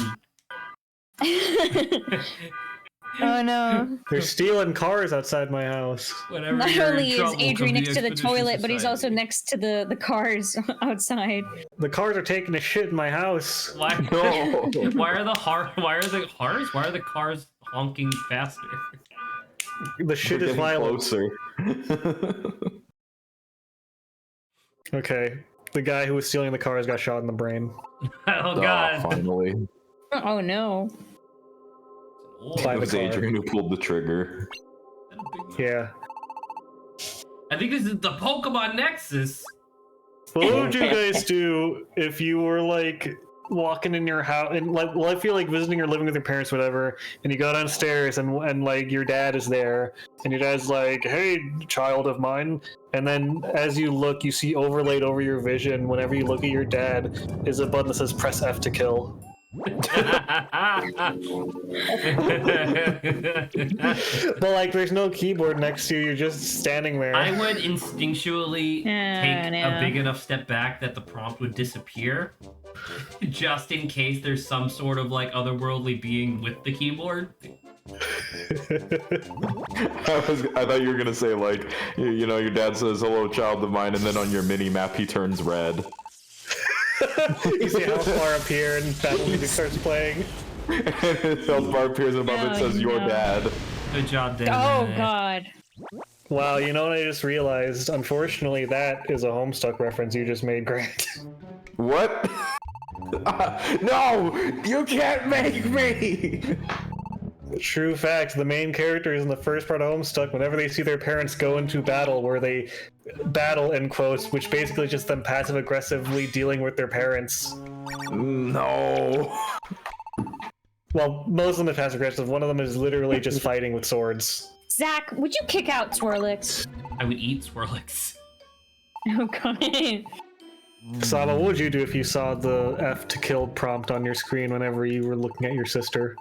Oh no. They're stealing cars outside my house. Whenever Not you're in only is trouble, Adrian come next to the Expedition toilet, but he's also Society. next to the cars outside. The cars are taking a shit in my house. Why? No. Why are the cars honking faster? The shit We're is getting violent. closer. Okay. The guy who was stealing the cars got shot in the brain. Oh God! Finally. Oh no. By It the was car. Adrian who pulled the trigger. Yeah. I think this is the Pokemon Nexus. What would you guys do if you were like walking in your house and like, well, I feel like visiting or living with your parents, whatever, and you go downstairs and like your dad is there, and your dad's like, "Hey, child of mine," and then as you look, you see overlaid over your vision, whenever you look at your dad, is a button that says "Press F to kill." But like, there's no keyboard next to you; you're just standing there. I would instinctually take no. a big enough step back that the prompt would disappear, just in case there's some sort of like otherworldly being with the keyboard. I thought you were gonna say like, you know, your dad says "hello, child of mine," and then on your mini map he turns red. You see how far up here, and battle music starts playing. And his health bar appears above it, Oh, says "your no. dad." Good job, Dan. Oh God. Wow, you know what I just realized? Unfortunately, that is a Homestuck reference you just made, Grant. What? No, you can't make me. True fact, the main characters in the first part of Homestuck, whenever they see their parents go into battle, where they battle in quotes, which basically is just them passive aggressively dealing with their parents. No. Well, most of them are passive aggressive. One of them is literally just fighting with swords. Zach, would you kick out Swirlix? I would eat Swirlix. Oh God. Saba, what would you do if you saw the F to kill prompt on your screen whenever you were looking at your sister?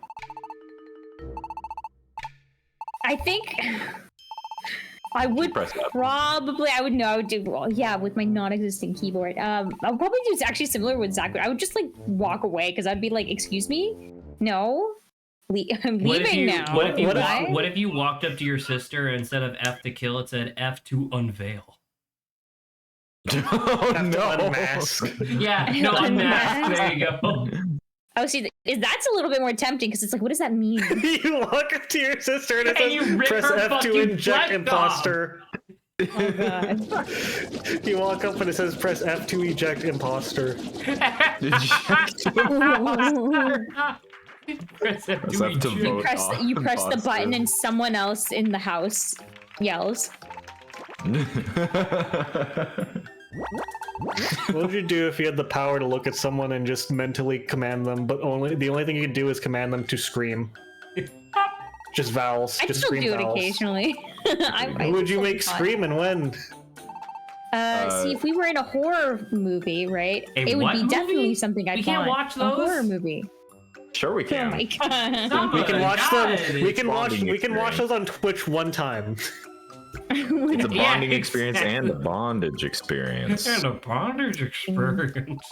I think I would Press F. probably. I would know. I would do well. Yeah, with my non-existent keyboard. I'll probably do actually similar with Zach. I would just like walk away because I'd be like, "Excuse me, no." I'm leaving now. What if you walked up to your sister and instead of F to kill, it said F to unveil? Oh no! Unmask. Yeah, no, unmask. There you go. Oh, see, that's a little bit more tempting because it's like, what does that mean? You walk up to your sister and it And you says, rip press her F to fucking inject flesh imposter. Oh god. You walk up and it says, press F to eject imposter. Press F Press F to eject. vote. You press the Imposter. button and someone else in the house yells. What would you do if you had the power to look at someone and just mentally command them, but the only thing you could do is command them to scream? Just vowels. I just still scream do it vowels. occasionally. Who would you make scream and when? See, if we were in a horror movie, right? A It would what be movie? definitely something I'd We can't want. watch A those? horror movie. Sure, we Oh can. my god. Stop We it. can watch God. them. We can watch. bonding We can watch those on Twitch one time. It's a Yeah, bonding experience and a exactly. bondage experience. And a bondage experience.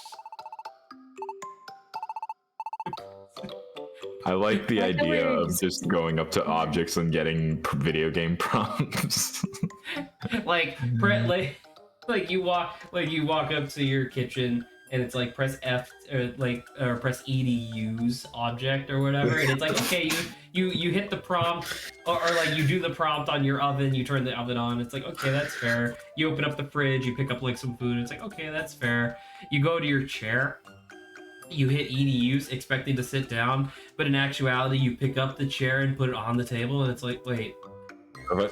I like the Like the idea of words. just going up to objects and getting video game prompts. like you walk up to your kitchen and it's like press F or press E to use object or whatever, and it's like, okay, you hit the prompt or like you do the prompt on your oven, you turn the oven on, it's like, okay, that's fair. You open up the fridge, you pick up like some food, it's like, okay, that's fair. You go to your chair, you hit E to use, expecting to sit down, but in actuality you pick up the chair and put it on the table, and it's like, wait,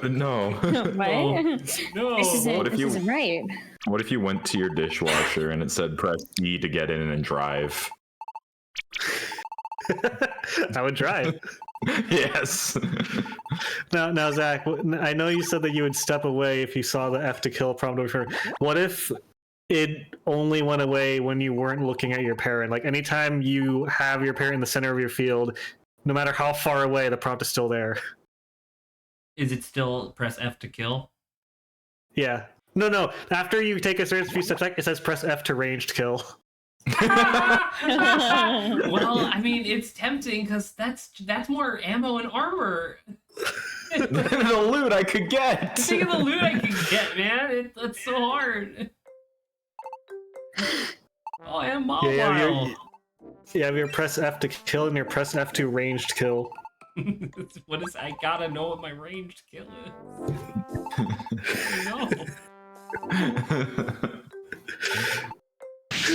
No. What? no. This isn't, What if this you- isn't right. What if you went to your dishwasher and it said press E to get in and drive? I would drive. Yes. Now, Zach, I know you said that you would step away if you saw the F to kill prompt over. What if it only went away when you weren't looking at your parent? Like anytime you have your parent in the center of your field, no matter how far away, the prompt is still there. Is it still press F to kill? Yeah. No. After you take a certain few steps back, it says press F to ranged kill. Well, I mean, it's tempting because that's more ammo and armor. The loot I could get. Think of the loot I could get, man. It's so hard. Oh, and mobile. You have your press F to kill and your press F to ranged kill. What is? I gotta know what my ranged kill is. No.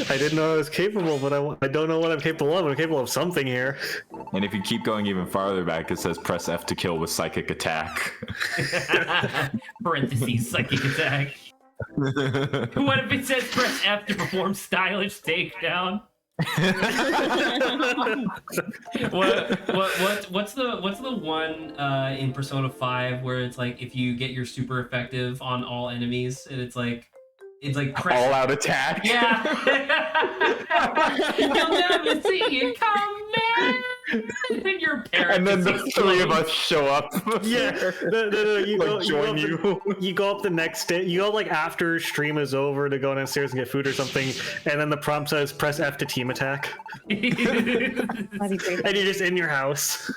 I didn't know I was capable, but I don't know what I'm capable of. I'm capable of something here. And if you keep going even farther back, it says press F to kill with psychic attack. Parentheses, psychic attack. What if it says press F to perform stylish takedown? What's the one in Persona 5 where it's like if you get your super effective on all enemies and it's like press All out attack. Yeah. You'll never see it come back. And your parents. And then the three of us show up. Yeah, no. You Like, go, join you go up you go up the next day. You go like after stream is over to go downstairs and get food or something, and then the prompt says press F to team attack, That'd be great. and you're just in your house.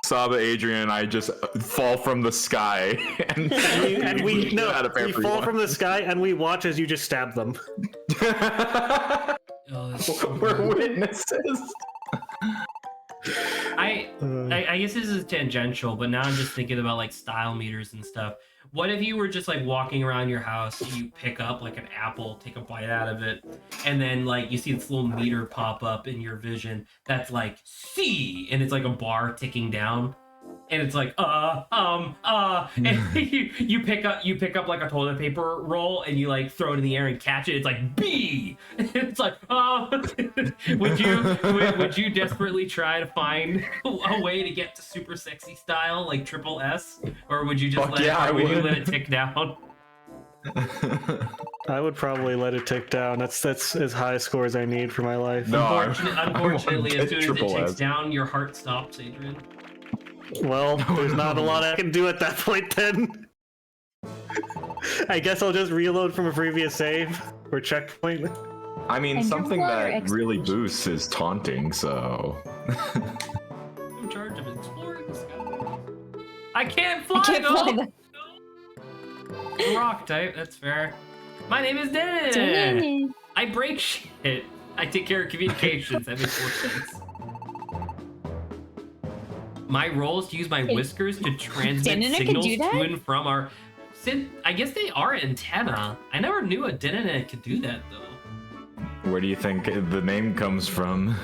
Saba, Adrian, and I just fall from the sky, and We fall from. from the sky and we watch as you just stab them. Oh, that's so We're hard. witnesses. I guess this is tangential, but now I'm just thinking about like style meters and stuff. What if you were just like walking around your house, you pick up like an apple, take a bite out of it, and then like you see this little meter pop up in your vision that's like C, and it's like a bar ticking down, and it's like and you pick up like a toilet paper roll and you like throw it in the air and catch it. It's like B. It's like would you desperately try to find a way to get to super sexy style like triple S, or would you just Fuck yeah, I would you would. let it tick down? I would probably let it tick down. That's as high a score as I need for my life. No. Unfortunately, as soon as it Triple ticks S. down, your heart stops, Adrian. Well, there's not a lot I can do at that point then. I guess I'll just reload from a previous save or checkpoint. I mean, And your something water that really explosion. boosts is taunting, so. in charge of exploring the sky. I can't fly, I can't though! fly. Rock type, that's fair. My name is Dan! Danny. I break shit. I take care of communications. That makes more sense. My role is to use my whiskers to transmit Denana could signals do that? to and from our... I guess they are antenna. I never knew a Denana could do that, though. Where do you think the name comes from?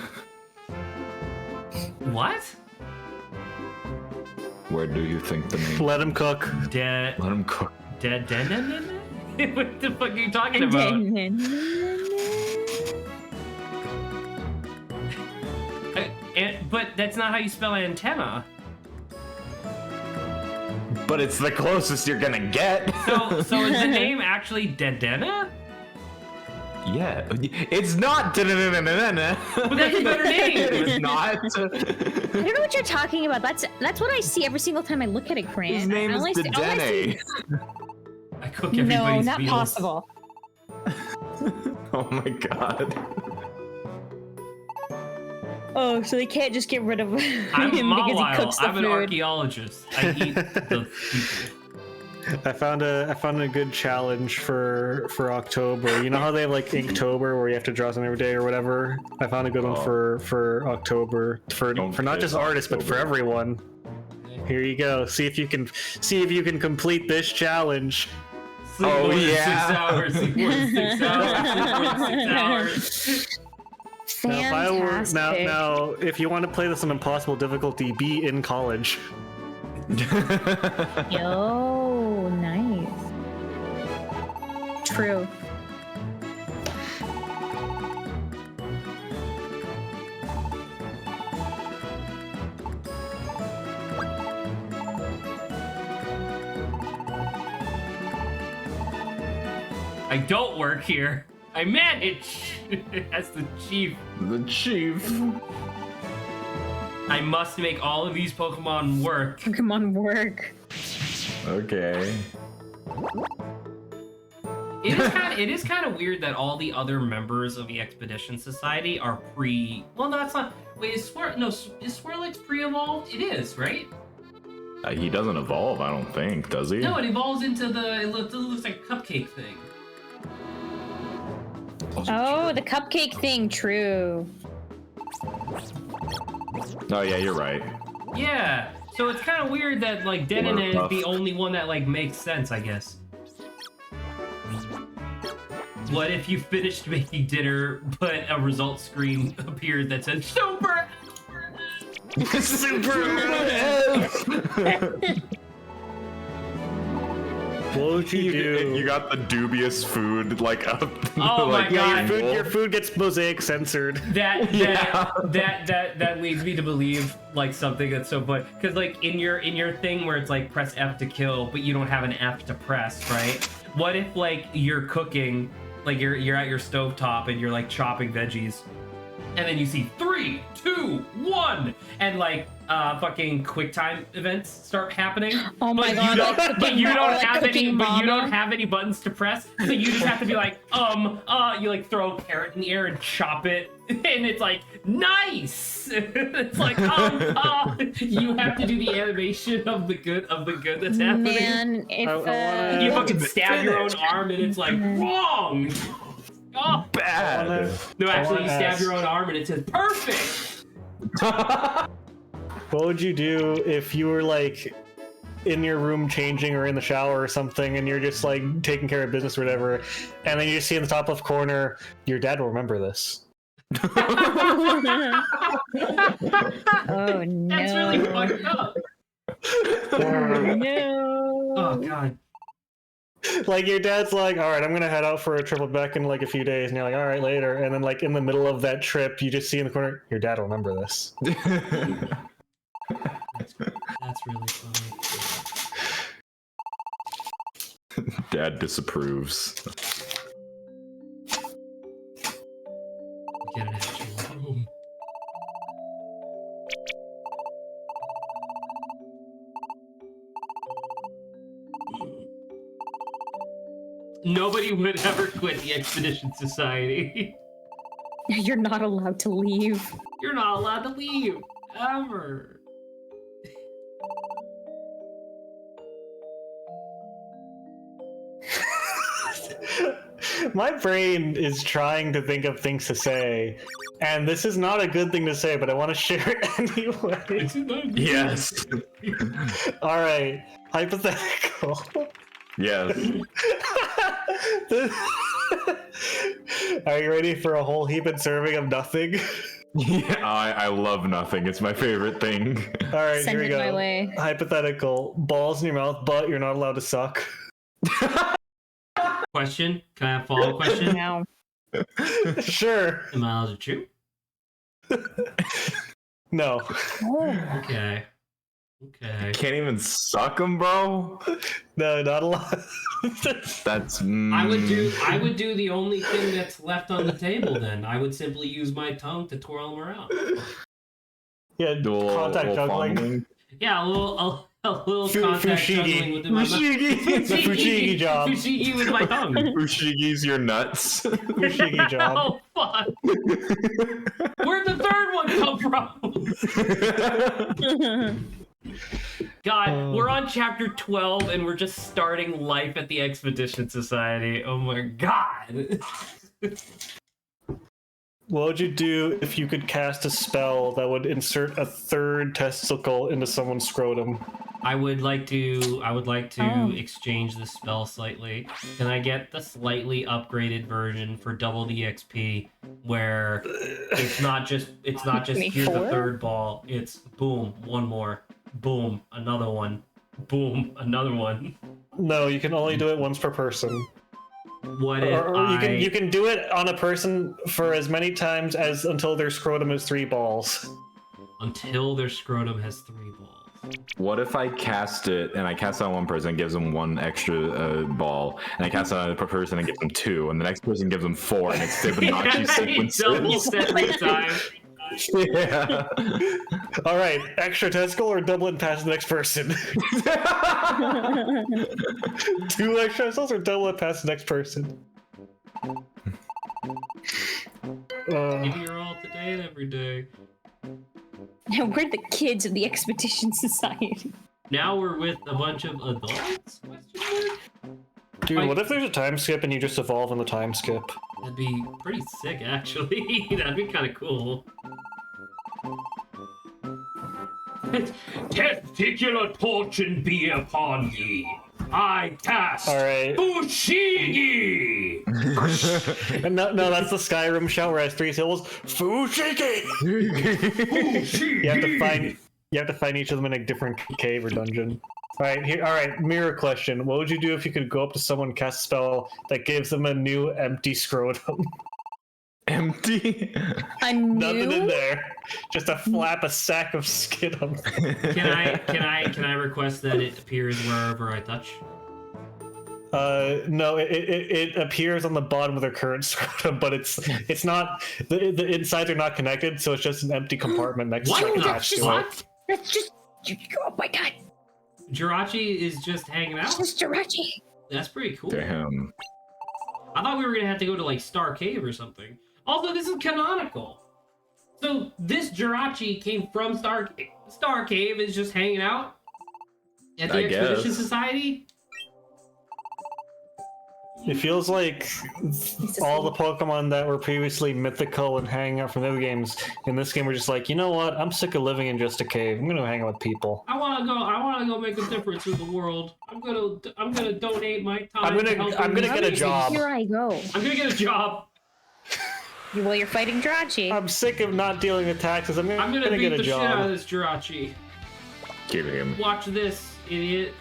What? Where do you think the name? Let him cook. Dead. Let him cook. Dead. What the fuck are you talking about? But that's not how you spell antenna. But it's the closest you're gonna get. So is the name actually Dedena? Yeah, it's not. But that's a better name. It's not. I don't know what you're talking about. That's what I see every single time I look at a crayon. His name is Dedenne. I cook everybody's No, not meals. possible. Oh my god. Oh, so they can't just get rid of I'm him because he Mawile. cooks the I'm an food. archaeologist. I eat the people. I found a good challenge for October. You know how they have like Inktober where you have to draw something every day or whatever? I found a good one for October for not just artists but for everyone. Here you go. See if you can complete this challenge. Sleep Oh, more than yeah. 6 hours. Sleep more than 6 hours. Sleep more than 6 hours. Fantastic. Now, if you want to play this on impossible difficulty, be in college. Yo, nice. True. I don't work here. I manage as the chief. The chief. I must make all of these Pokemon work. Pokemon work. Okay. It is kind of weird that all the other members of the Expedition Society are pre. Well, no, that's not. Wait, is Swirlix pre-evolved? It is, right? He doesn't evolve, I don't think, does he? No, it evolves into the. It looks like a cupcake thing. Oh, the cupcake thing. True. Oh yeah, you're right. Yeah. So it's kind of weird that like Denana is the only one that like makes sense, I guess. What if you finished making dinner, but a result screen appeared that said Super? What would you do? You got the dubious food like up. Oh my like, God. Your food gets mosaic censored. That leads me to believe like something that's so funny, because like in your thing where it's like press F to kill, but you don't have an F to press, right? What if like you're cooking, like you're at your stovetop and you're like chopping veggies, and then you see 3, 2, 1, and like fucking QuickTime events start happening. Oh my but God! you don't, like but you don't like have any. cooking But you mama. don't have any buttons to press, so you just have to be like, you like throw a carrot in the air and chop it, and it's like nice. It's like, you have to do the animation of the good that's happening. Man, if You fucking stab your own arm, and it's like wrong. Oh, bad. no, actually, you wanna stab ask- your own arm, and it says perfect. What would you do if you were like in your room changing or in the shower or something, and you're just like taking care of business or whatever, and then you just see in the top left corner, your dad will remember this. oh no! That's really fucked up. Oh no! Oh god. Like your dad's like, all right, I'm gonna head out for a trip with Beck in like a few days, and you're like, all right, later. And then like in the middle of that trip, you just see in the corner, your dad will remember this. That's really funny. Dad disapproves. Get an actual room. Nobody would ever quit the Expedition Society. You're not allowed to leave. You're not allowed to leave. Ever. My brain is trying to think of things to say, and this is not a good thing to say, but I want to share it anyway. Yes. All right, hypothetical. Yes. Are you ready for a whole heaping serving of nothing? Yeah, I love nothing. It's my favorite thing. All right, Send here we it go. my way. Hypothetical: balls in your mouth, but you're not allowed to suck. Question? Can I have a follow-up question? Now, Sure. Am I allowed to chew? No. Okay. Okay. Can't even suck them, bro. No, not allowed. That's. I would do the only thing that's left on the table then. I would simply use my tongue to twirl them around. Yeah, contact juggling. fondling. Yeah, a little contact juggling within my mouth. Fushigi job. Fushigi with my tongue. Ushigi's your nuts. Fushigi job. Oh fuck! Where'd the third one come from? God, we're on chapter 12 and we're just starting life at the Expedition Society. Oh my god. What would you do if you could cast a spell that would insert a third testicle into someone's scrotum? I would like to exchange the spell slightly. Can I get the slightly upgraded version for double the XP where it's not just here's the third ball, it's boom, one more. Boom, another one. Boom, another one. No, you can only do it once per person. What if you can do it on a person for as many times as until their scrotum is 3 balls. Until their scrotum has 3 balls. What if I cast it and I cast it on one person and gives them 1 extra ball, and I cast it on another person and gives them 2, and the next person gives them 4, and it's Fibonacci sequences. Doubles every time. Yeah. All right, extra testicle or double it and pass to the next person? 2 extra testicles or double it and pass to the next person? Give your all today and every day. now we're the kids of the Expedition Society. Now we're with a bunch of adults? Dude, what if there's a time skip and you just evolve in the time skip? That'd be pretty sick, actually. That'd be kind of cool. Testicular torture be upon ye. I cast Alright. Fushigi! No, that's the Skyrim shout where it has 3 syllables. Fushigi! Fushigi! You have to find each of them in a different cave or dungeon. Alright, mirror question. What would you do if you could go up to someone and cast a spell that gives them a new empty scrotum? Empty? Nothing in there. Just a sack of skin on there. Can I request that it appears wherever I touch? No, it appears on the bottom of their current scrotum, but it's not, the insides are not connected, so it's just an empty compartment next to it. What? That's just, oh my god. Jirachi is just hanging out? It's just Jirachi. That's pretty cool. Damn. I thought we were gonna have to go to like Star Cave or something. Also, this is canonical. So this Jirachi came from Star Cave. Star Cave is just hanging out at the Expedition Society. It feels like all the Pokemon that were previously mythical and hanging out from the other games in this game were just like, you know what? I'm sick of living in just a cave. I'm gonna hang out with people. I wanna go make a difference in the world. I'm gonna donate my time. I'm gonna get a job. Here I go. I'm gonna get a job. Well, you're fighting Jirachi. I'm sick of not dealing with taxes. I'm gonna beat get a the job. shit out of this Jirachi. Give him. Watch this, idiot.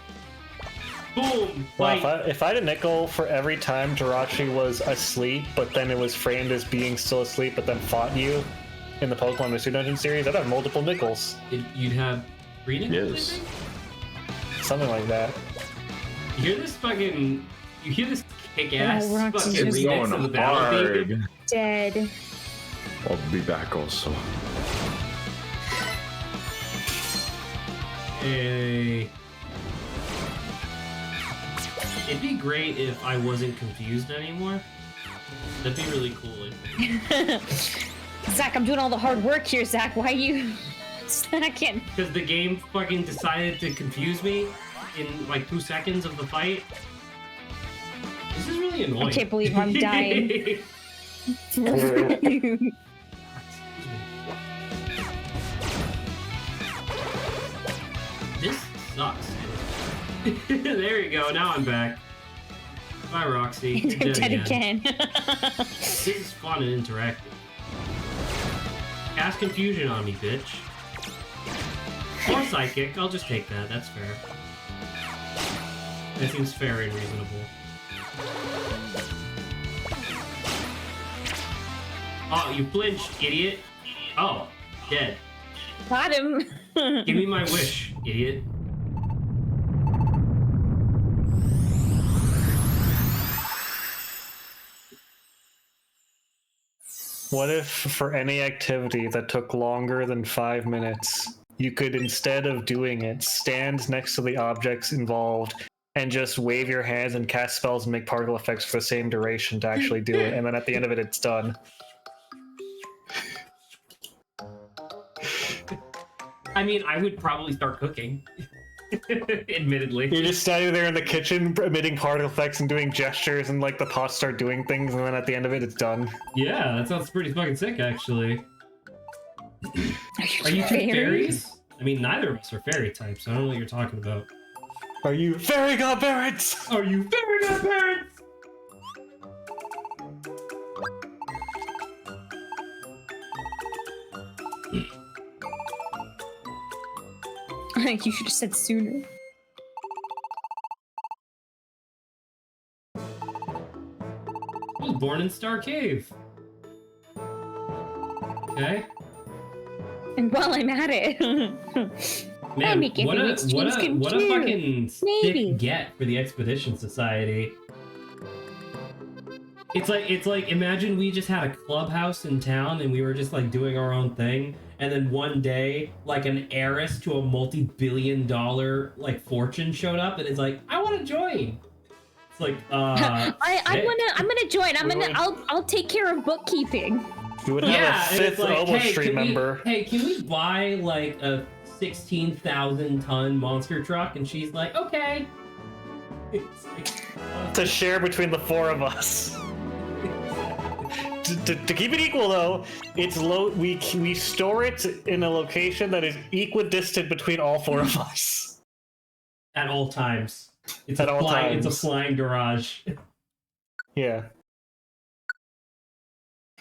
Boom! Wow, if I had a nickel for every time Jirachi was asleep, but then it was framed as being still asleep, but then fought you in the Pokemon Mystery Dungeon series, I'd have multiple nickels. You'd have 3 nickels, Yes. I think? Something like that. You hear this kick-ass Oh, fucking It's remix going of the battle theme? hard. Dead. I'll be back also. Hey. It'd be great if I wasn't confused anymore. That'd be really cool. Zach, I'm doing all the hard work here, Zach. Why are you snacking? Because the game fucking decided to confuse me in like 2 seconds of the fight. This is really really annoying. I can't believe I'm dying. This sucks. There you go. Now I'm back. Bye, Roxy. You're Dead again. This is fun and interactive. Cast confusion on me, bitch. Or psychic. I'll just take that. That's fair. That seems fair and reasonable. Oh, you flinched, idiot. Oh, dead. Got him. Give me my wish, idiot. What if, for any activity that took longer than 5 minutes, you could, instead of doing it, stand next to the objects involved and just wave your hands and cast spells and make particle effects for the same duration to actually do it, and then at the end of it, it's done. I mean, I would probably start cooking. Admittedly. You're just standing there in the kitchen emitting particle effects and doing gestures, and like the pots start doing things, and then at the end of it, it's done. Yeah, that sounds pretty fucking sick, actually. Are you two fairies? fairies? I mean, neither of us are fairy types, so I don't know what you're talking about. Are you fairy godparents? Are you fairy godparents? You should have said sooner. I was born in Star Cave. Okay. And while I'm at it, Man, making what a things fucking Maybe. sick get for the Expedition Society. It's like imagine we just had a clubhouse in town and we were just like doing our own thing, and then one day like an heiress to a multi-billion-dollar like fortune showed up and it's like, I want to join. It's like I'm gonna join. I'll take care of bookkeeping. You would have yeah, a and it's fifth like, Obo hey, Street member. can we buy like a 16,000-ton monster truck? And she's like, okay. It's like, To share between the four of us. To keep it equal, though, it's low. We store it in a location that is equidistant between all four of us. at all times. It's At a all flying, times. It's a flying garage. Yeah.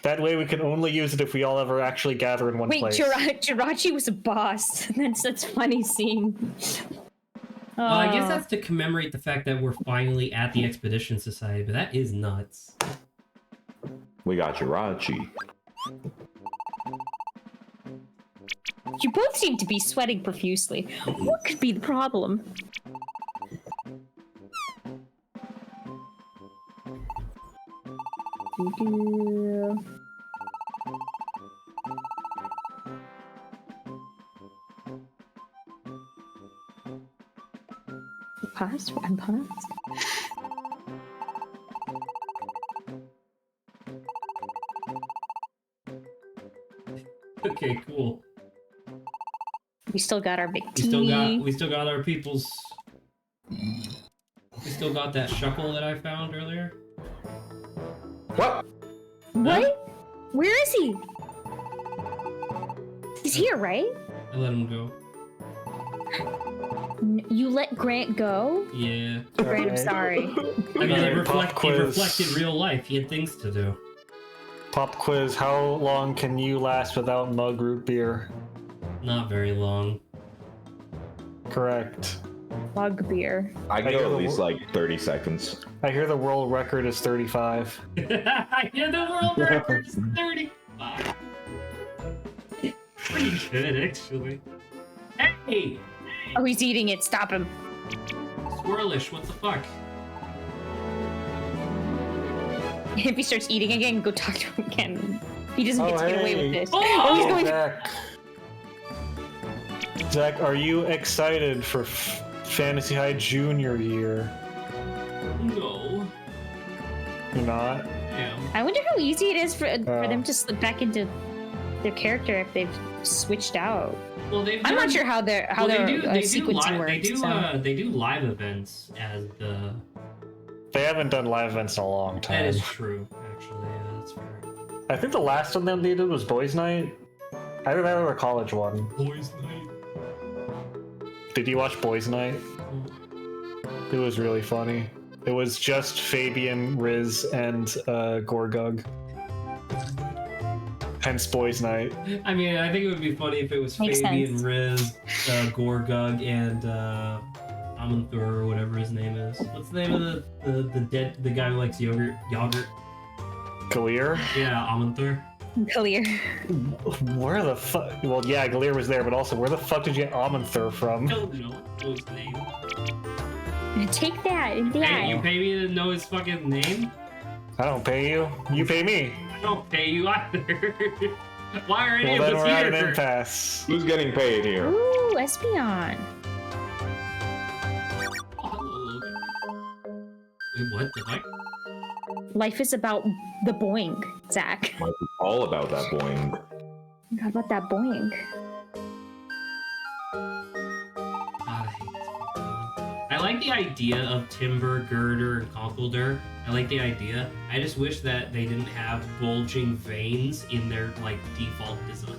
That way, we can only use it if we all ever actually gather in one Wait, place. Jirachi was a boss. That's funny seeing. Well, I guess that's to commemorate the fact that we're finally at the Expedition Society, but that is nuts. We got Jirachi. You both seem to be sweating profusely. What could be the problem? Pause? I'm paused. Okay, cool. We still got our big TV. We still got our people's. We still got that shuckle that I found earlier. What? What? Where is he? He's here, right? I let him go. You let Grant go? Yeah. Grant, I'm Alright. sorry. I mean, Alright, it pop quiz. reflected real life. He had things to do. Pop quiz, how long can you last without mug root beer? Not very long. Correct. Bug beer. I can I hear go the at least wo- like 30 seconds. I hear the world record is 35. I hear the world record is 35. Pretty good, actually. Hey! Oh, he's eating it. Stop him. Squirrelish, what the fuck? If he starts eating again, go talk to him again. He doesn't get to get away with hey. this. Oh! Oh, he's going. Zach. Zach, are you excited for Fantasy High Junior year? No. You're not? Yeah. I wonder how easy it is for them to slip back into their character if they've switched out. Well, they've I'm done- not sure how their well, sequencing they do works. live, so. they do live events as the They haven't done live events in a long time. That is true, actually. Yeah, that's fair. I think the last one they did was Boys Night. I remember a college one. Boys' night. Did you watch Boys Night? It was really funny. It was just Fabian, Riz, and Gorgug. Hence Boys Night. I mean, I think it would be funny if it was Makes Fabian, sense. Riz, Gorgug, and Amanthur, or whatever his name is. What's the name of the guy who likes yogurt? Galir? Yeah, Amanthur. Clear. Where the fuck? Well, yeah, Galir was there, but also, where the fuck did you get Amanthur from? I don't know his name. Take that. Hey, you Yeah. pay me to know his fucking name? I don't pay you. You pay me. I don't pay you either. Why are any Well, then of we're us at an here? Who's impasse. getting paid here? Ooh, Espeon. Oh, hello, Logan. Wait, what? The fuck? Life is about the boing, Zach. Might be all about that boing. How about that boing? God, I hate this Pokemon. I like the idea of Timber, Girder, and Conkeldurr. I like the idea. I just wish that they didn't have bulging veins in their like default design.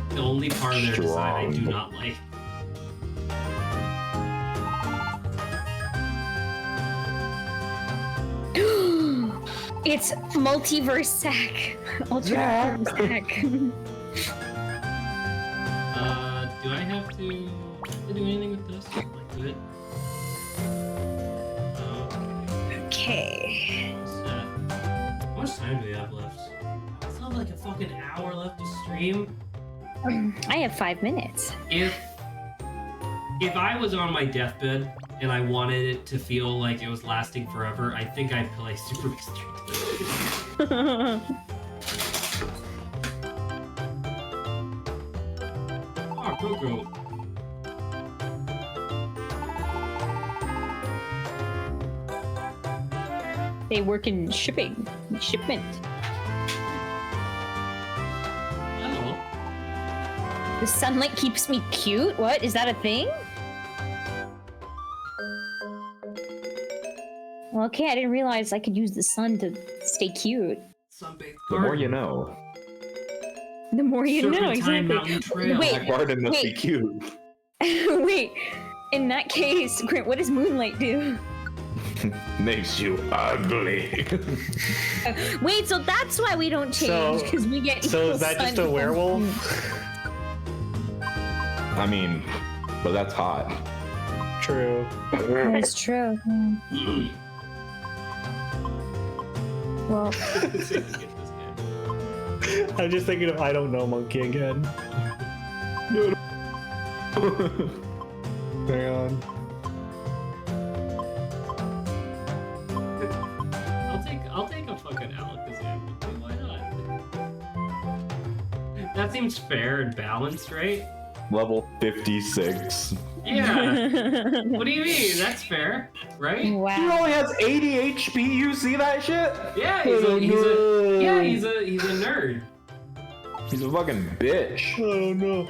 The only part of their design I do Strong. not like. It's multiverse sack. Ultra sack. Do I have to do anything with this? Like, good. Okay. Set. How much time do we have left? I still have like a fucking hour left to stream. I have 5 minutes. If I was on my deathbed and I wanted it to feel like it was lasting forever, I think I'd play Super Mystery. Oh, Coco. They work in shipment. Hello. The sunlight keeps me cute? What? Is that a thing? Well, okay, I didn't realize I could use the sun to stay cute. Sunbathed The more garden. you know. The more you know, Serpentine exactly. Mountain Trail. Wait. That garden must be Wait. cute. Wait, in that case, Grant, what does moonlight do? Makes you ugly. Wait, so that's why we don't change, So- because we get So equal is that just sun. a werewolf? I mean, but that's hot. True. That's true. Well, I'm just thinking of I Don't Know Monkey again. Hang on. I'll take a fucking Alakazam with me. Why not? That seems fair and balanced, right? Level 56. Yeah. What do you mean? That's fair, right? He wow. only has 80 HP. You see that shit? Yeah, he's a nerd. He's a fucking bitch. Oh no.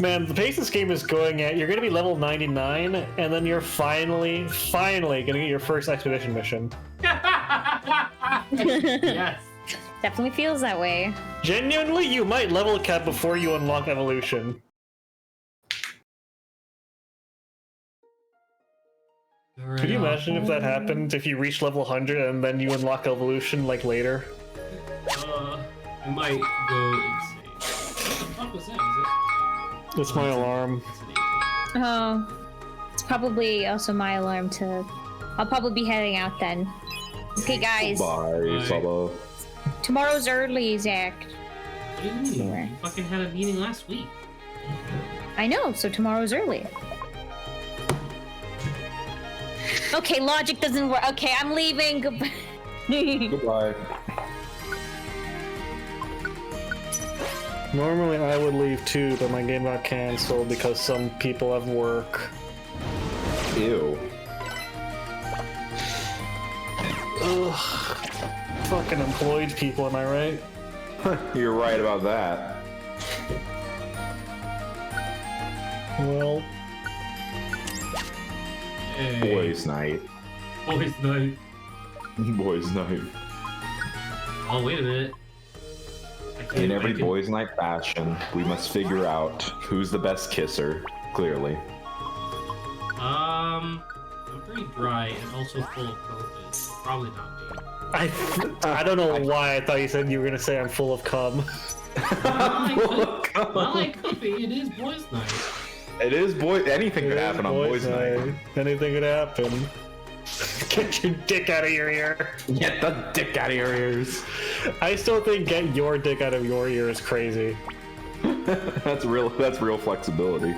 Man, the pace this game is going at, you're gonna be level 99, and then you're finally gonna get your first expedition mission. Yes. Definitely feels that way. Genuinely, you might level cap before you unlock evolution. Could you imagine if that happened, if you reach level 100 and then you unlock evolution, like, later? I might go insane. What the fuck was that? Is It's my alarm. it? Oh, it's probably also my alarm to... I'll probably be heading out then. Okay, guys. Bye, Saba. Tomorrow's early, Zach. What do you mean? You fucking had a meeting last week. I know, so tomorrow's early. Okay, logic doesn't work. Okay, I'm leaving. Goodbye. Goodbye. Normally I would leave too, but my game got cancelled because some people have work. Ew. Ugh. Fucking employed people, am I right? You're right about that. Well, Hey. Boys' night. Boys night. Boys' night. Oh, wait a minute. In every boys' night fashion, we must figure out who's the best kisser. Clearly. I'm pretty dry and also full of COVID. Probably not me. I don't know why I thought you said you were gonna say I'm full of cum. Well, I could be. It is boys' night. It is anything could happen on boys' night. Anything could happen. Get your dick out of your ear. Get the dick out of your ears. I still think get your dick out of your ear is crazy. That's real flexibility.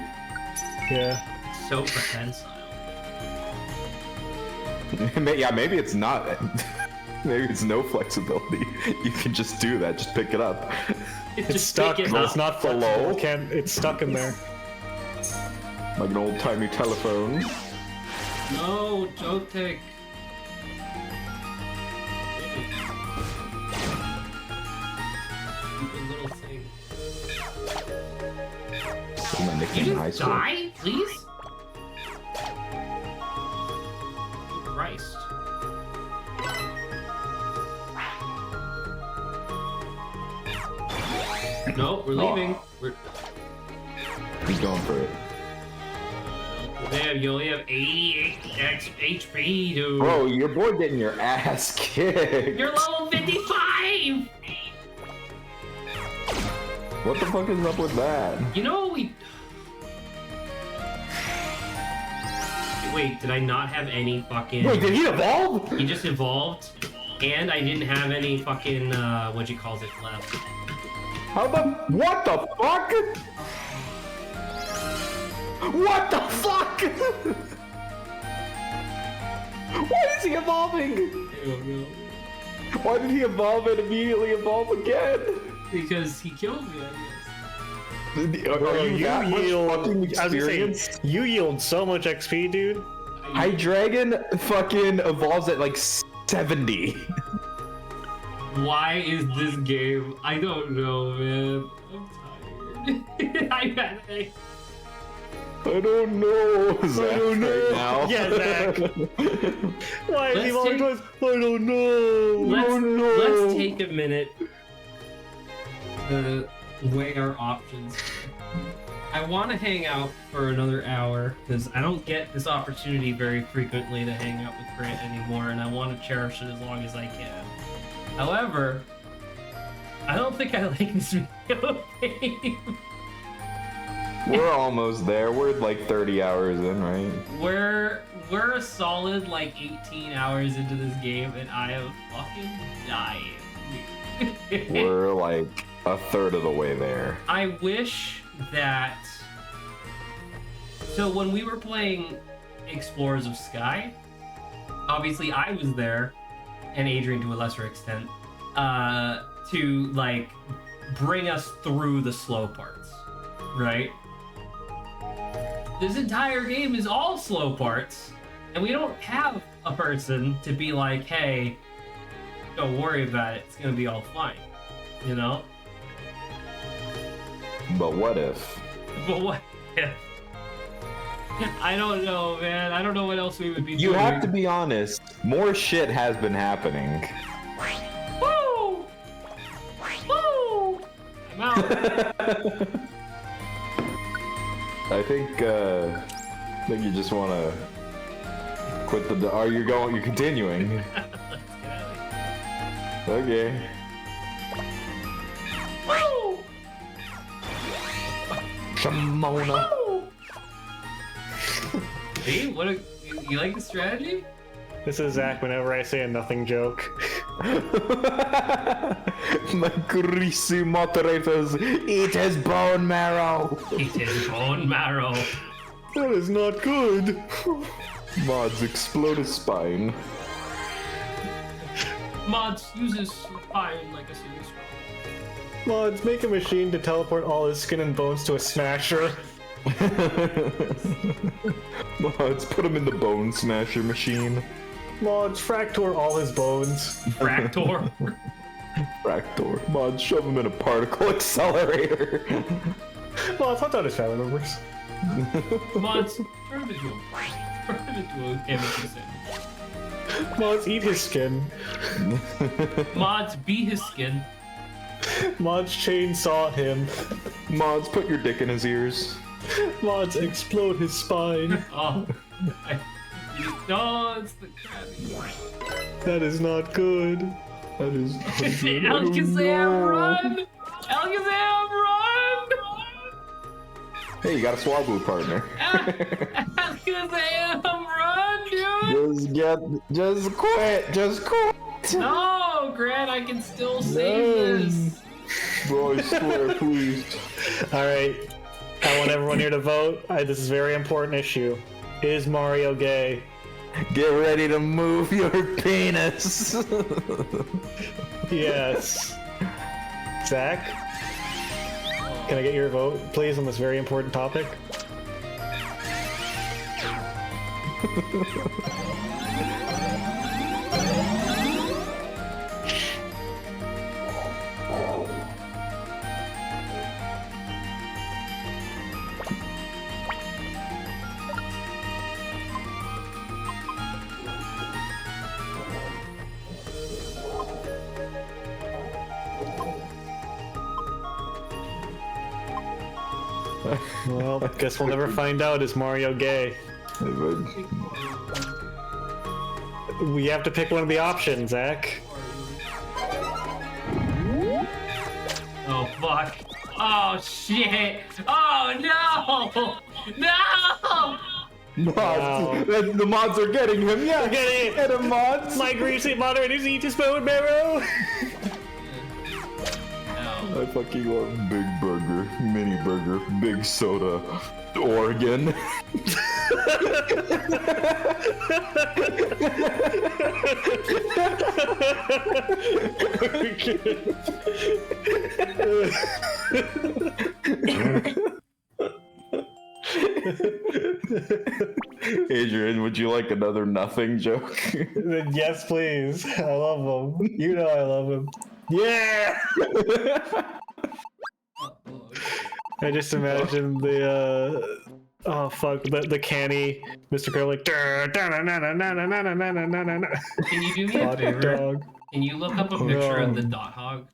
Yeah. So prehensile. Yeah, maybe it's not. Maybe it's no flexibility. You can just do that. Just pick it up. It's stuck. It It's not Hello? flexible. It's stuck in there. Like an old-timey telephone. No, don't take. Stupid little thing. That's my nickname You in high just school. die, please? Oh, Christ. No, we're leaving. We're. He's going for it. Damn, you only have 88 HP, dude. Bro, your boy getting your ass kicked. You're level 55! What the fuck is up with that? You know we... Wait, did I not have any fucking... Wait, did he evolve? He just evolved, and I didn't have any fucking, what you calls it, left. How the... What the fuck? What the fuck? Why is he evolving? I don't know. Why did he evolve and immediately evolve again? Because he killed me, I guess. Are you that much yield. fucking I was gonna experience? say, you yield so much XP, dude. Hydreigon fucking evolves at like 70. Why is this game? I don't know, man. I'm tired. I don't know. Zach, I don't know. Right now. Yeah, Zach. Why is he Let's evolving take- twice? I don't know. Let's take a minute to weigh our options. I want to hang out for another hour because I don't get this opportunity very frequently to hang out with Grant anymore, and I want to cherish it as long as I can. However, I don't think I like this video game. We're almost there. We're like 30 hours in, right? We're a solid like 18 hours into this game, and I am fucking dying. We're like a third of the way there. I wish that. So when we were playing Explorers of Sky, obviously I was there, and Adrian to a lesser extent, to like bring us through the slow parts, right? This entire game is all slow parts, and we don't have a person to be like, hey, don't worry about it, it's gonna be all fine, you know? But what if? But what if? I don't know, man. I don't know what else we would be You doing. have to be honest. More shit has been happening. Woo! Woo! I'm out. I think you just want to quit the. Are you going? You're continuing. Let's get out of here. Okay. Woo! Shimona. Woo! See? You like the strategy? This is Zach whenever I say a nothing joke. My greasy moderators, eat his bone marrow. It is bone marrow. That is not good. Mods explode his spine. Mods uses spine like a silly straw. Mods, make a machine to teleport all his skin and bones to a smasher. Mods, put him in the bone smasher machine. Mods, fractor all his bones. Fractor. Fractor. Mods, shove him in a particle accelerator. Mods, hunt out his family members. Mods, turn him into a image. Mods, eat his skin. Mods, be his skin. Mods, chainsaw him. Mods, put your dick in his ears. Mods, explode his spine. Oh. No, it's the crabby. That is not good. That is. Alakazam, run! Alakazam, run! Hey, you got a Swablu partner. Alakazam, run, dude! Just quit. No, Grant, I can still save this. Bro, I swear, please. Alright. I want everyone here to vote. This is a very important issue. Is Mario gay? Get ready to move your penis. Yes. Zach? Can I get your vote, please, on this very important topic? Well, guess we'll never find out. Is Mario gay? We have to pick one of the options, Zach. Oh, fuck. Oh, shit. Oh, no! No! Mods. The mods are getting him. Yeah, Get it! get him, mods. My greasy mother needs to eat his bone marrow! No. I fucking love Big Burger, Mini Burger, Big Soda, Oregon. Adrian, would you like another nothing joke? Yes, please. I love him. You know I love him. Yeah! I just imagine the oh fuck, the canny Mr. Girl like Can you do me a hot favor? dog. Can you look up a picture of the dot hog?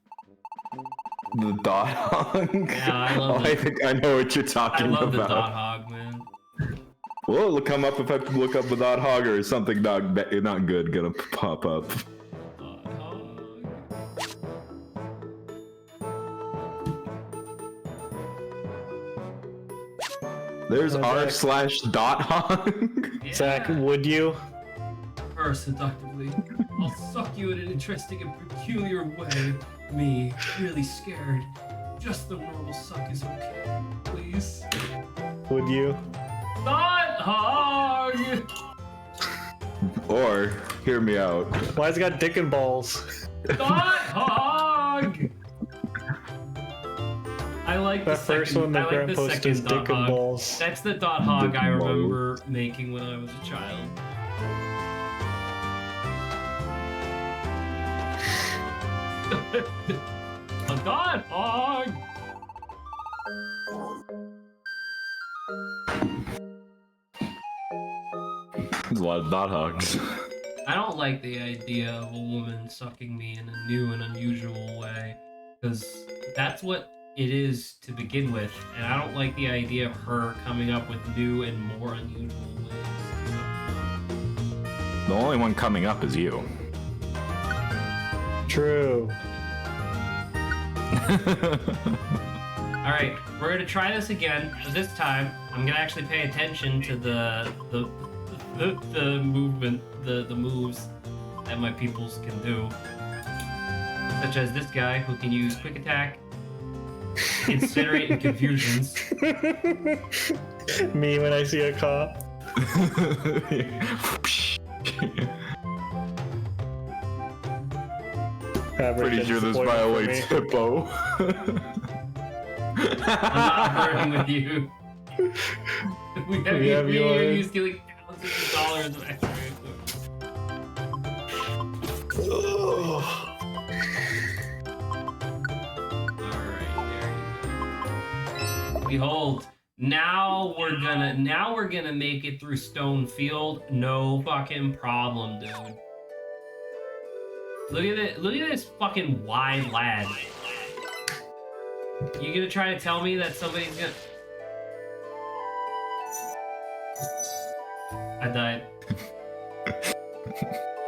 The dot hog? Yeah, I love I it. think I know what you're I talking love about. the dot hog, man. Well, it'll come up if I look up the dot hog or is something not good gonna pop up. Dot hog. There's Okay. r/dot hog. Yeah. Zach, would you? Or seductively. I'll suck you in an interesting and peculiar way. Me, really scared. Just the normal suck is okay. Please. Would you? Dot hog! Or, hear me out. Why's it got dick and balls? Dot hog! I like the That first second, one I that like Grant the posted second is dot dick and hog. balls. That's the dot hog Dick I and balls. remember making when I was a child. A dot hog! There's a lot of dot hogs. I don't like the idea of a woman sucking me in a new and unusual way, because that's what it is to begin with, and I don't like the idea of her coming up with new and more unusual ways. The only one coming up is you. True. Alright, we're gonna try this again, but this time I'm gonna actually pay attention to the movement, the moves that my peoples can do. Such as this guy who can use quick attack, incinerate, and confusions. Me when I see a cop. Pretty sure this violates Hippo. I'm not flirting with you. We have you stealing thousands of dollars of extra Alright, there you go. Behold, now we're gonna make it through Stone Field. No fucking problem, dude. Look at it. Look at this fucking wide lad. You gonna try to tell me that somebody's gonna... I died.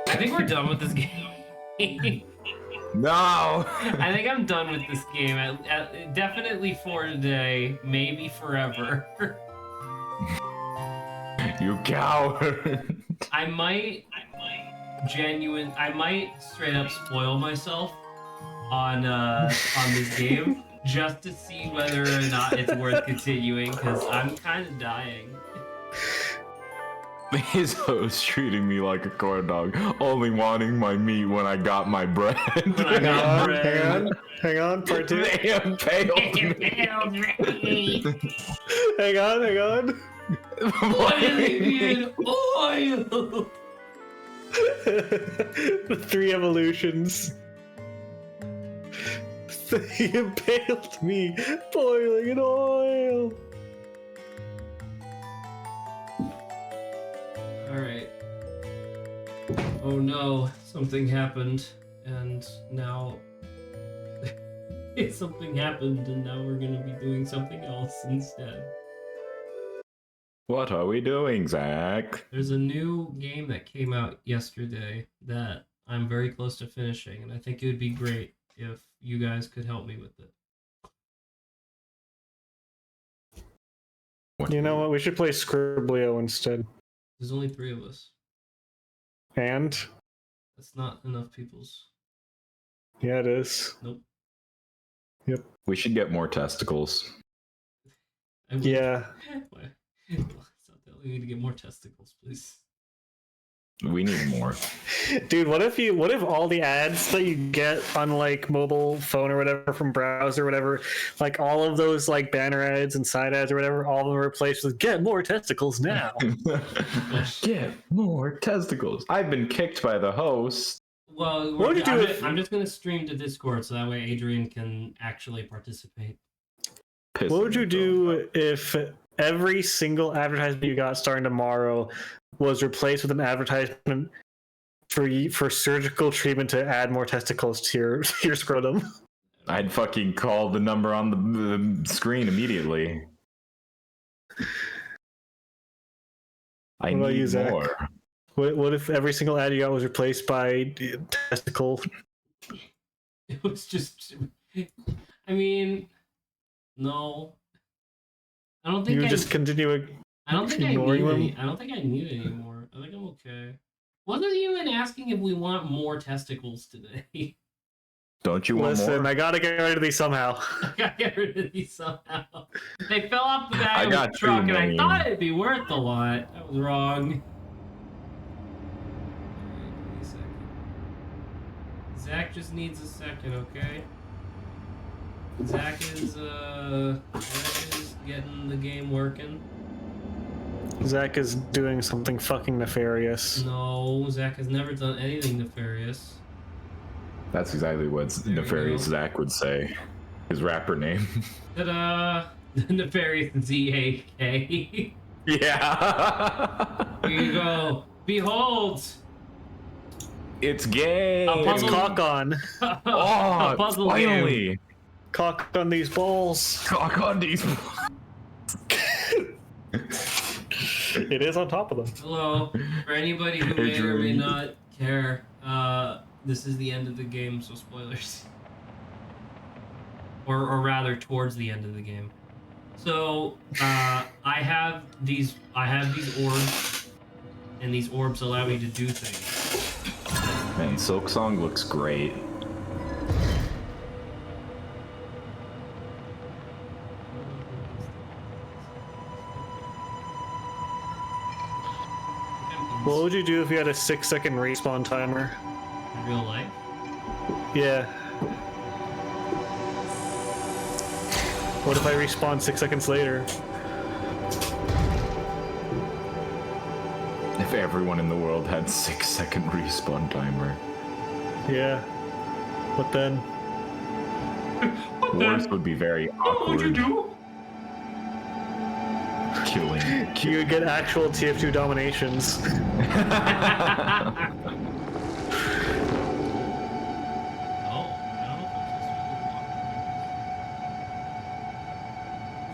I think we're done with this game. No! I think I'm done with this game. Definitely for today, maybe forever. You coward! I might straight up spoil myself on this game just to see whether or not it's worth continuing, because I'm kind of dying. His host treating me like a corn dog, only wanting my meat when I got my bread. When I got bread. Hang on, part two. They impaled me. Hang on. Oil! Oil! The 3 evolutions. They impaled me, boiling in oil. Alright. Oh no, something happened, and now... something happened, and now we're gonna be doing something else instead. What are we doing, Zach? There's a new game that came out yesterday that I'm very close to finishing, and I think it would be great if you guys could help me with it. You know what? We should play Scriblio instead. There's only 3 of us. And? That's not enough people's. Yeah, it is. Nope. Yep. We should get more testicles. Yeah. Stop telling me to get more testicles, please. We need more. Dude, what if all the ads that you get on like mobile phone or whatever from browser or whatever, like all of those like banner ads and side ads or whatever, all of them are replaced with "get more testicles now." Get more testicles. I've been kicked by the host. Well, what would you do I'm just gonna stream to Discord so that way Adrian can actually participate. What would you do if every single advertisement you got starting tomorrow was replaced with an advertisement for surgical treatment to add more testicles to your scrotum? I'd fucking call the number on the screen immediately. I What about need you, Zach? more. What if every single ad you got was replaced by testicle? It was just... I mean... No. I don't think You just continue. I don't think I ignoring need them? any. I don't think I need it anymore. I think I'm okay. Wasn't even asking if we want more testicles today. Don't you want Listen, more? I gotta get rid of these somehow. I gotta get rid of these somehow. They fell off the back I of got the truck, too and I many. thought it'd be worth a lot. I was wrong. Alright, give me a second. Zach just needs a second, okay? Zach is getting the game working. Zach is doing something fucking nefarious. No, Zach has never done anything nefarious. That's exactly what There we nefarious go. Zach would say. His rapper name. Ta-da! Nefarious Z-A-K. Yeah. Here you go. Behold! It's gay. A It's puzzle- cock on. A Oh, puzzle game. finally. Cock on these balls. Cock on these. It is on top of them. Hello. For anybody who may or may not care, this is the end of the game, so spoilers. Or rather, towards the end of the game. So, I have these orbs, and these orbs allow me to do things. Man, Silk Song looks great. What would you do if you had a 6-second respawn timer? In real life? Yeah. What if I respawn 6 seconds later? If everyone in the world had 6-second respawn timer. Yeah. What then? Wars would be very awkward. What would you do? Killing. You would get actual TF2 dominations.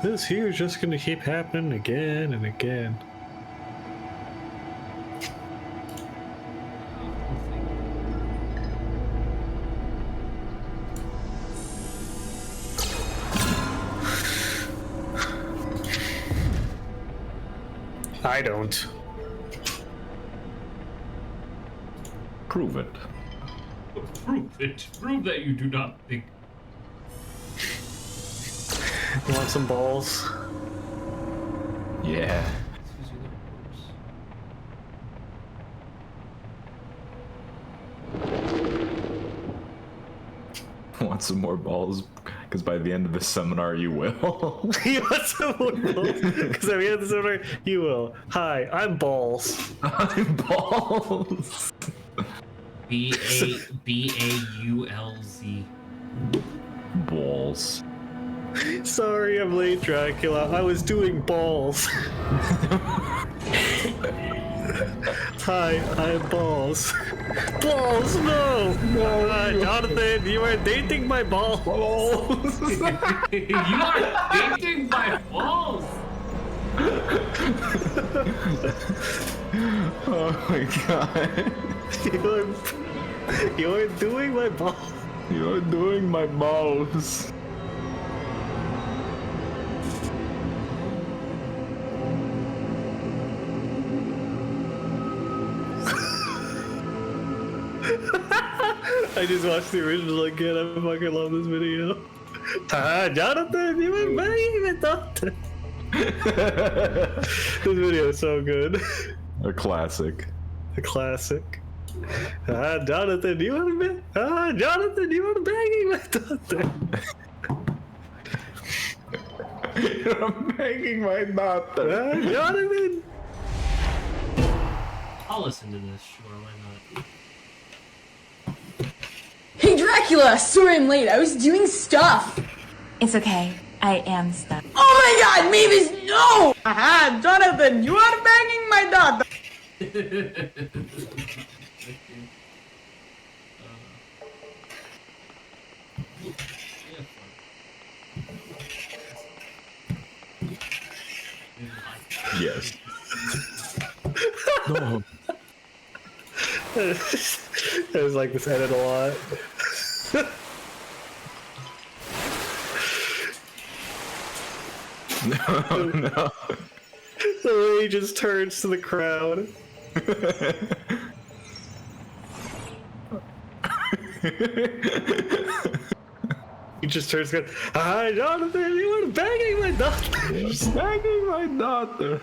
This here is just gonna keep happening again and again. I don't. Prove it. Prove it. Prove that you do not think. You want some balls? Yeah. Want some more balls? Because by the end of the seminar, you will. You want some more balls? Because at the end of the seminar, you will. Hi, I'm Balls. I'm balls. B-A-U-L-Z. Balls. Sorry, I'm late, Dracula. I was doing balls. Hi, I'm Balls. Balls, no! Jonathan, you are dating my balls. You are dating my balls! Oh my god. You're doing my balls. You're doing my balls. I just watched the original again. I fucking love this video. Jonathan, you were banging my daughter. This video is so good. A classic. A classic. Jonathan, you want to Jonathan, you want to banging my daughter. I'm banging my daughter. Jonathan. I'll listen to this, sure, why not? Hey Dracula! Sorry I'm late, I was doing stuff! It's okay. I am stuck. Oh my god, Mavis, no! Aha, Jonathan, you are banging my daughter! Yes. No. I just like this edit a lot. No. The way he just turns to the crowd. He just turns to go, hi, Jonathan, you were banging my daughter. You're banging my daughter.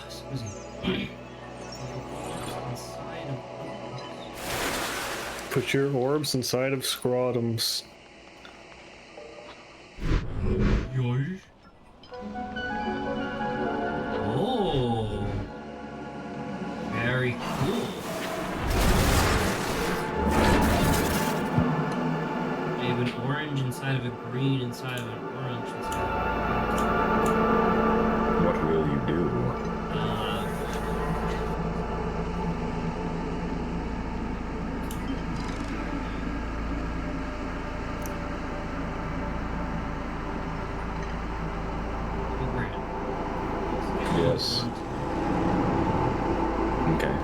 Excuse me. Put your orbs inside of scrotums. Yours? Oh. Very cool. I have an orange inside of a green inside of an orange inside What will you do? Yes. Okay.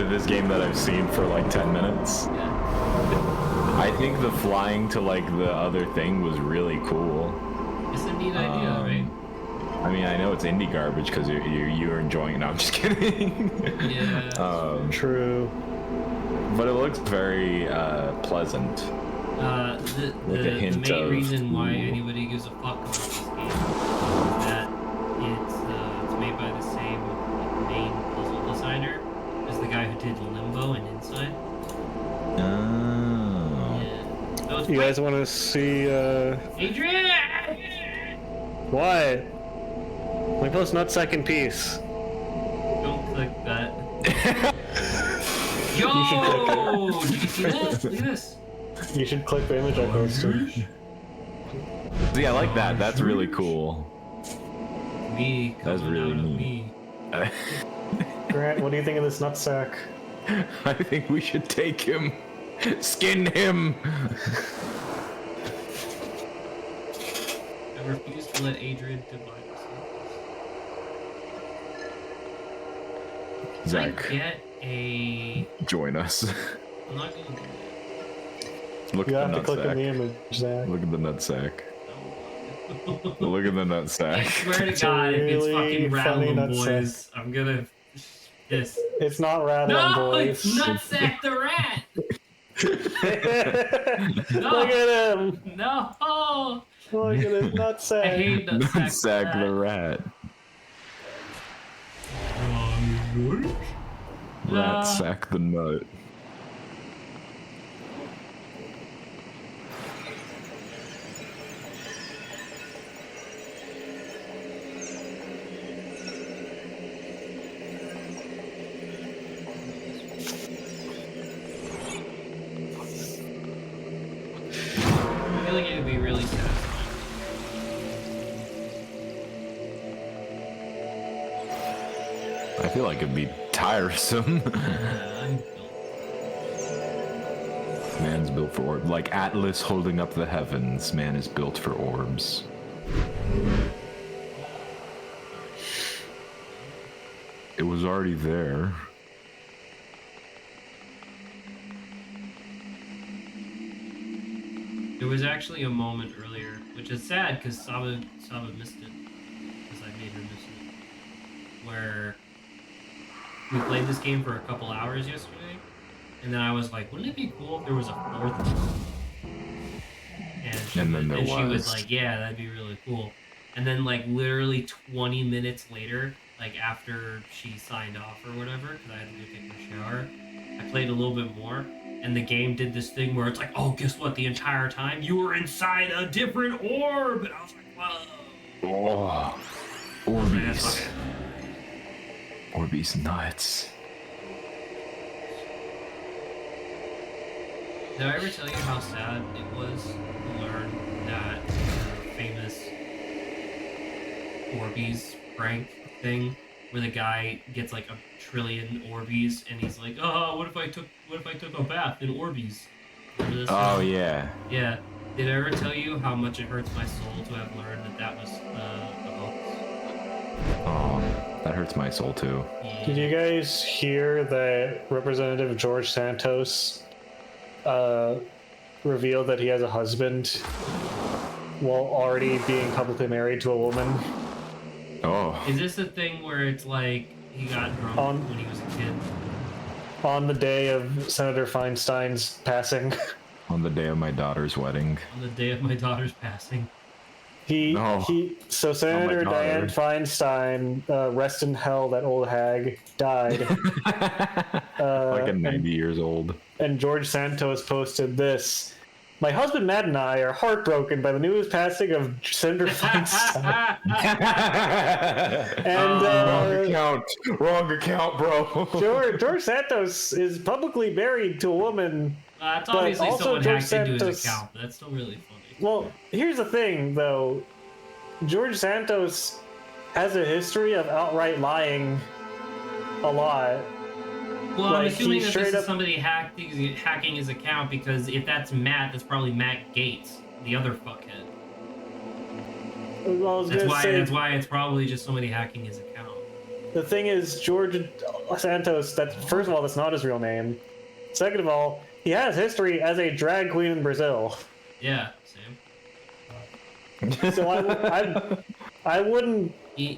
This game that I've seen for like 10 minutes. Yeah. I think the flying to like the other thing was really cool. It's a neat idea, right? I mean, I know it's indie garbage because you're enjoying it. No, I'm just kidding. Yeah. True. But it looks very pleasant. The hint main of- reason why anybody gives a fuck about this game is that it's made by the same main puzzle designer as the guy who did Limbo and Inside. Oh. Yeah. So it's You guys want to see, Adrian! what? We post nutsack in peace. Don't click that. Yo! Did you see that? Look at this. You should click the image I posted. See, I like that. That's really cool. Me. That's coming really out of neat. me. Grant, what do you think of this nutsack? I think we should take him. Skin him. I refuse to let Adrian divide us. Can I Zach, get a... join us. I'm not gonna do Look You at have the to click in the nutsack. image, Zach. Look at the nutsack. that. Look at the I nutsack. swear to It's a God, if it's really fucking funny Rattling nutsack. Boys, I'm gonna... This. It's not rattling, No! boys. It's Nutsack the Rat! No! Look at him! No! Look at his I nutsack. hate Nutsack, Nutsack the rat. Rat sack the nut. I feel like it would be really satisfying. I feel like it'd be tiresome. I'm built. Man's built for orbs. Like Atlas holding up the heavens, man is built for orbs. It was already there. There was actually a moment earlier, which is sad because Saba missed it, because I made her miss it, where we played this game for a couple hours yesterday, and then I was like, wouldn't it be cool if there was a fourth one? And then there she was was. like, yeah, that'd be really cool. And then like literally 20 minutes later, like after she signed off or whatever, because I had to go take a shower, I played a little bit more, and the game did this thing where it's like, oh, guess what? The entire time you were inside a different orb, and I was like, whoa. Oh, Orbeez. That's Orbeez nuts. Did I ever tell you how sad it was to learn that the famous Orbeez prank thing, where the guy gets like a trillion Orbeez and he's like, oh, what if I took a bath in Orbeez? Remember this Oh one? yeah. Yeah. Did I ever tell you how much it hurts my soul to have learned that that was a hoax? Oh, that hurts my soul too. Yeah. Did you guys hear that Representative George Santos revealed that he has a husband while already being publicly married to a woman? Oh. Is this a thing where it's like he got drunk when he was a kid? On the day of Senator Feinstein's passing. On the day of my daughter's wedding. On the day of my daughter's passing. So Senator daughter. Dianne Feinstein, rest in hell, that old hag, died. Like a 90 years old. And George Santos posted this. My husband Matt and I are heartbroken by the news passing of Senator Feinstein. And Wrong account, bro. George Santos is publicly married to a woman. It's But obviously also someone George hacked into his Santos- account, but that's still really funny. Well, here's the thing, though. George Santos has a history of outright lying a lot. Well, I'm Like, assuming he that straight this is up- somebody hacking his account, because if that's Matt, that's probably Matt Gates, the other fuckhead. Well, I was That's gonna why. say, That's why it's probably just somebody hacking his account. the thing is, George Santos, first of all, that's not his real name. Second of all, he has history as a drag queen in Brazil. Yeah, same. So I wouldn't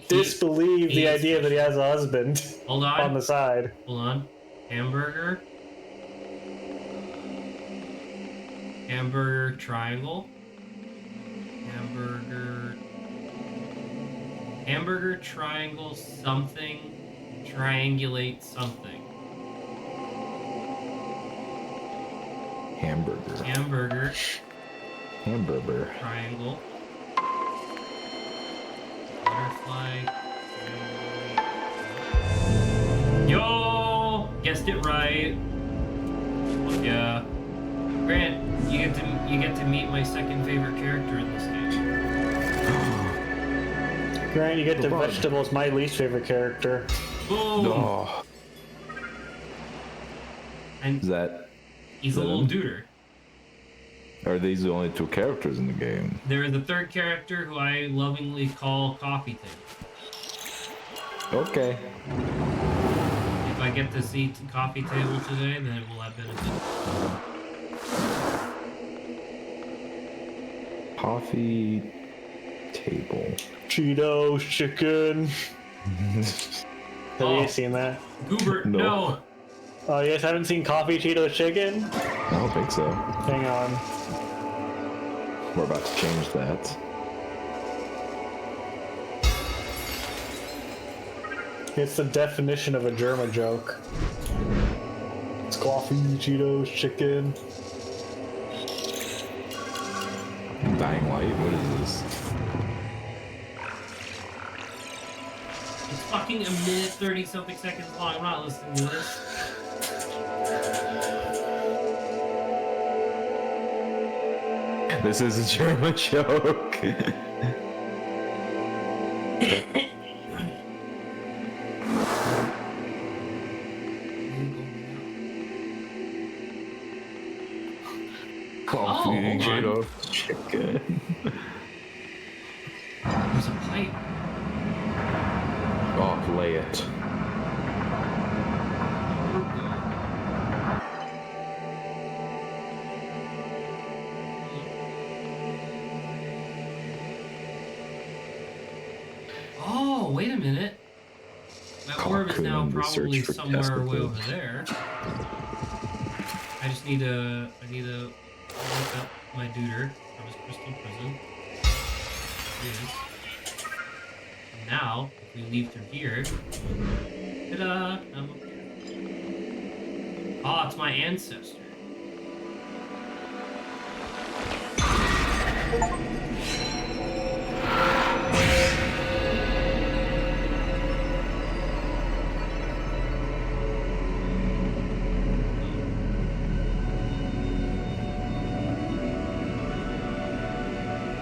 disbelieve the idea that he has a husband Hold on. on the side. Hold on. Hamburger. Hamburger triangle. Hamburger triangle something. Triangulate something. Hamburger. Triangle. Butterfly. Yo! Guessed it right. Yeah. Grant, you get to meet my second favorite character in this game. Grant, you get the vegetables, my least favorite character. Boom! Oh, And is that? he's a little him? duder. Are these the only two characters in the game? There is a third character who I lovingly call Coffee Table. Okay. If I get to see Coffee Table today, then it will have benefit. Coffee table. Cheetos, chicken. Have you seen that? Goober, No. no! Oh, you guys haven't seen Coffee Cheetos Chicken? I don't think so. Hang on. We're about to change that. It's the definition of a German joke. It's Coffee Cheetos Chicken. Dying light. What is this? It's fucking a minute 30 something seconds long. I'm not listening to this. This is a German joke. Coffee, hold on. Cheetos, chicken. There's a pipe. Oh, play it. Oh, wait a minute. That orb is now Cocoon, probably research for somewhere way over testicles. there. I just need to wake up my duder from his crystal prison. Here it is. And now, if we leave through here, ta-da! I'm up here. Oh, it's my ancestor.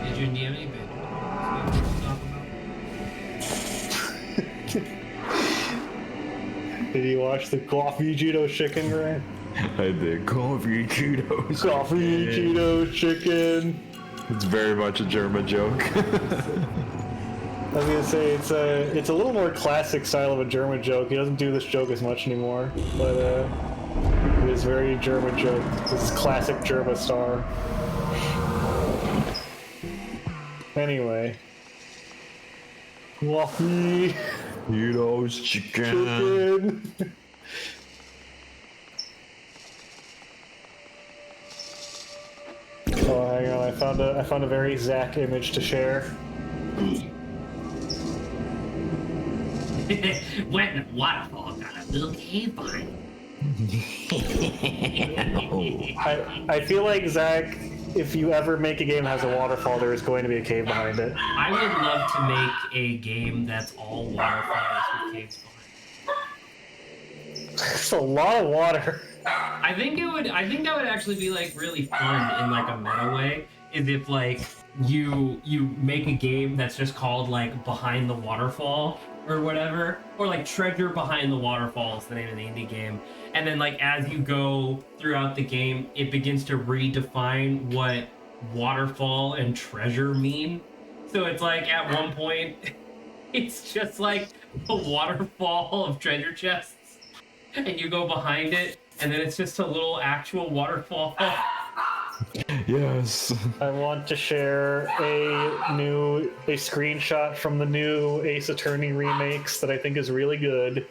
Adrian, do you have any bit? Did you watch the Coffee Cheetos Chicken, Grant? I did. Coffee, Cheetos. Coffee Cheetos Chicken. It's very much a German joke. I was gonna say it's a little more classic style of a German joke. He doesn't do this joke as much anymore, but it is very German joke. This is classic German star. Anyway, Coffee Cheetos, chicken. Chicken. Oh, hang on! I found a very Zach image to share. Went in a waterfall, got a little cave behind it. I feel like Zach, if you ever make a game that has a waterfall, there is going to be a cave behind it. I would love to make a game that's all waterfalls with caves behind it. It's a lot of water. I think that would actually be like really fun in like a meta way. Is if like you make a game that's just called like Behind the Waterfall or whatever, or like Treasure Behind the Waterfall is the name of the indie game, and then like as you go throughout the game, it begins to redefine what waterfall and treasure mean. So it's like at one point, it's just like a waterfall of treasure chests, and you go behind it, and then it's just a little actual waterfall. Yes. I want to share a screenshot from the new Ace Attorney remakes that I think is really good.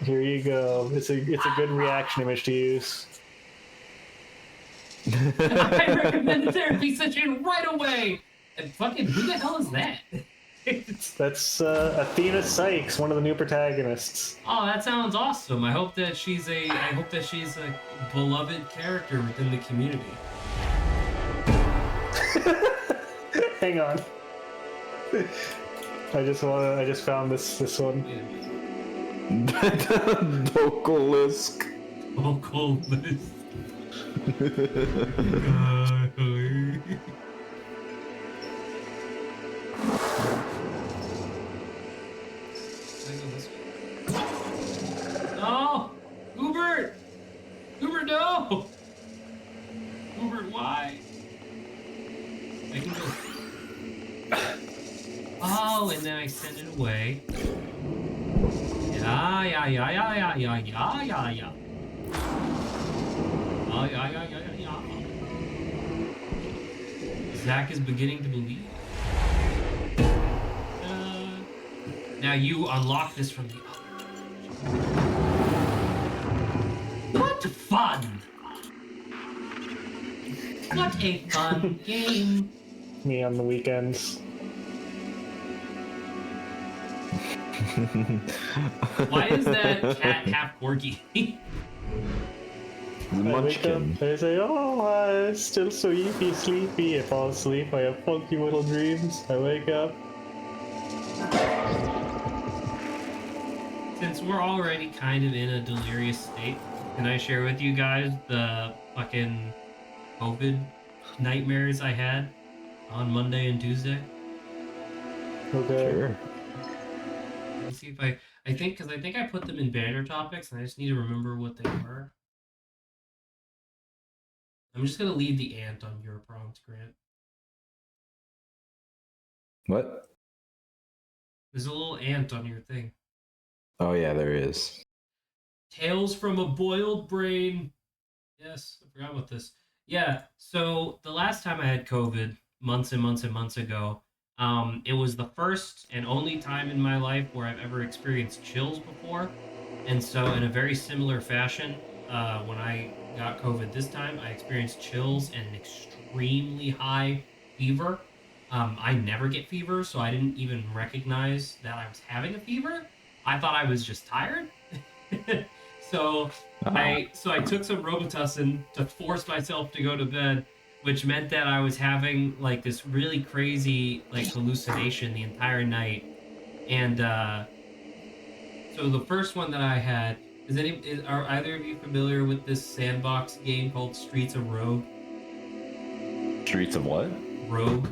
Here you go. It's a good reaction image to use. I recommend the therapy session right away. And fucking, who the hell is that? That's Athena Sykes, one of the new protagonists. Oh, that sounds awesome. I hope that she's a beloved character within the community. Hang on. I just found this one. Vocalisk. Vocalist. No! Hubert! Hubert, no! Hubert, why? I can go. Oh, and then I send it away. Yeah. Zach is beginning to believe. Now you unlock this from the other. What fun! What a fun game! Me on the weekends. Why is that cat half corgi? Munchkin. I say, oh, I'm still so sleepy. I fall asleep. I have funky little dreams. I wake up. Since we're already kind of in a delirious state, can I share with you guys the fucking COVID nightmares I had on Monday and Tuesday? Okay. Sure. Let me see if I think I put them in banner topics and I just need to remember what they were. I'm just gonna leave the ant on your prompt, Grant. What? There's a little ant on your thing. Oh yeah, there is. Tales from a boiled brain. Yes, I forgot about this. Yeah, so the last time I had COVID, months and months and months ago, it was the first and only time in my life where I've ever experienced chills before. And so in a very similar fashion, when I got COVID this time, I experienced chills and an extremely high fever. I never get fever, so I didn't even recognize that I was having a fever. I thought I was just tired. So I took some Robitussin to force myself to go to bed, which meant that I was having like this really crazy like hallucination the entire night. And so the first one that I had are either of you familiar with this sandbox game called Streets of Rogue? Streets of what? Rogue.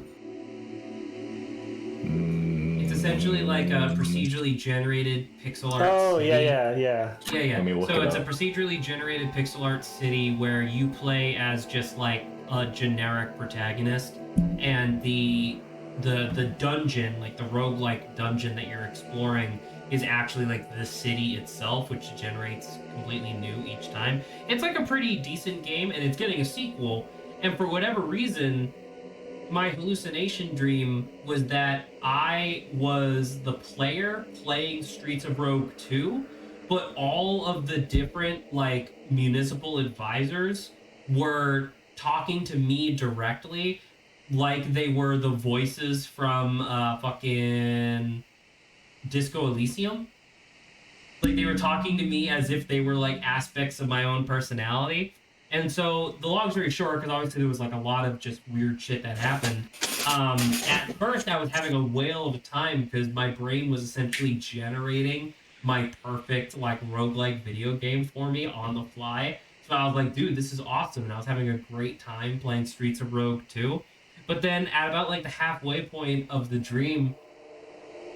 It's essentially like a procedurally generated pixel art. Oh, city. yeah. Let me look So it it's up. a procedurally generated pixel art city where you play as just like a generic protagonist, and the dungeon, like the roguelike dungeon that you're exploring, is actually like the city itself, which generates completely new each time. It's like a pretty decent game, and it's getting a sequel. And for whatever reason, my hallucination dream was that I was the player playing Streets of Rogue 2, but all of the different like municipal advisors were talking to me directly like they were the voices from fucking Disco Elysium. Like they were talking to me as if they were like aspects of my own personality. And so the long story short, because obviously there was like a lot of just weird shit that happened. At first I was having a whale of a time because my brain was essentially generating my perfect like roguelike video game for me on the fly. So I was like, dude, this is awesome. And I was having a great time playing Streets of Rogue 2. But then at about like the halfway point of the dream,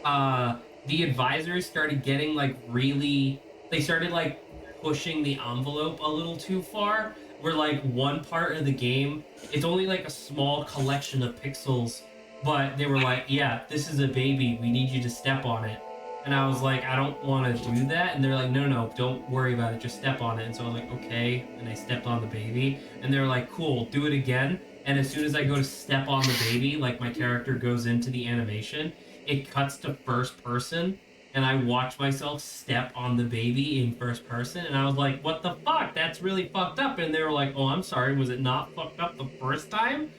the advisors started getting like they started like pushing the envelope a little too far, where like one part of the game, it's only like a small collection of pixels, but they were like, yeah, this is a baby, we need you to step on it. And I was like, I don't want to do that. And they're like, no, don't worry about it. Just step on it. And so I was like, okay. And I stepped on the baby. And they're like, cool, do it again. And as soon as I go to step on the baby, like my character goes into the animation, it cuts to first person. And I watch myself step on the baby in first person. And I was like, what the fuck? That's really fucked up. And they were like, oh, I'm sorry. Was it not fucked up the first time?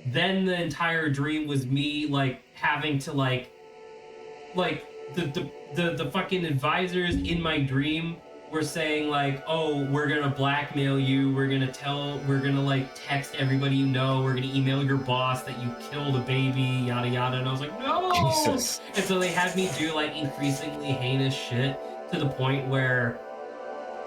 Then the entire dream was me like having to like the fucking advisors in my dream were saying like, oh, we're gonna blackmail you, we're gonna like text everybody you know, we're gonna email your boss that you killed a baby, yada yada. And I was like, no. Jesus. And so they had me do like increasingly heinous shit to the point where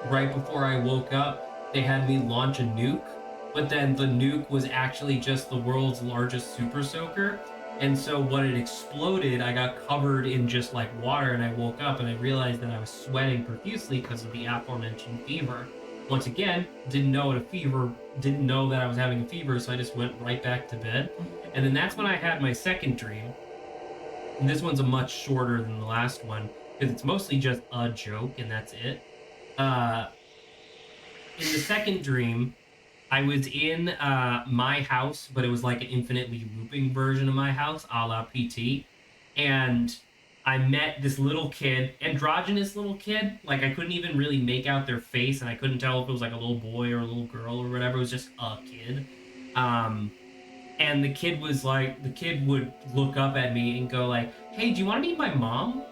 right before I woke up they had me launch a nuke, but then the nuke was actually just the world's largest super soaker. And so when it exploded, I got covered in just like water, and I woke up and I realized that I was sweating profusely because of the aforementioned fever. Once again, didn't know that I was having a fever, so I just went right back to bed. And then that's when I had my second dream. And this one's a much shorter than the last one because it's mostly just a joke and that's it. In the second dream, I was in my house, but it was like an infinitely looping version of my house, a la PT. And I met this little kid, androgynous little kid. Like, I couldn't even really make out their face, and I couldn't tell if it was like a little boy or a little girl or whatever. It was just a kid. And the kid would look up at me and go like, hey, do you want to meet my mom?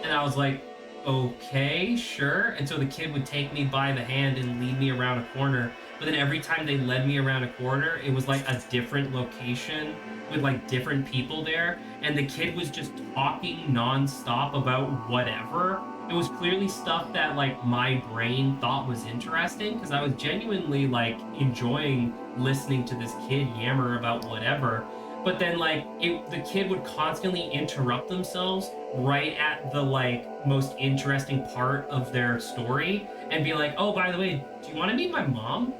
And I was like, okay, sure. And so the kid would take me by the hand and lead me around a corner. But then every time they led me around a corner, it was like a different location with like different people there. And the kid was just talking nonstop about whatever. It was clearly stuff that like my brain thought was interesting because I was genuinely like enjoying listening to this kid yammer about whatever. But then like the kid would constantly interrupt themselves right at the like most interesting part of their story and be like, oh, by the way, do you want to meet my mom?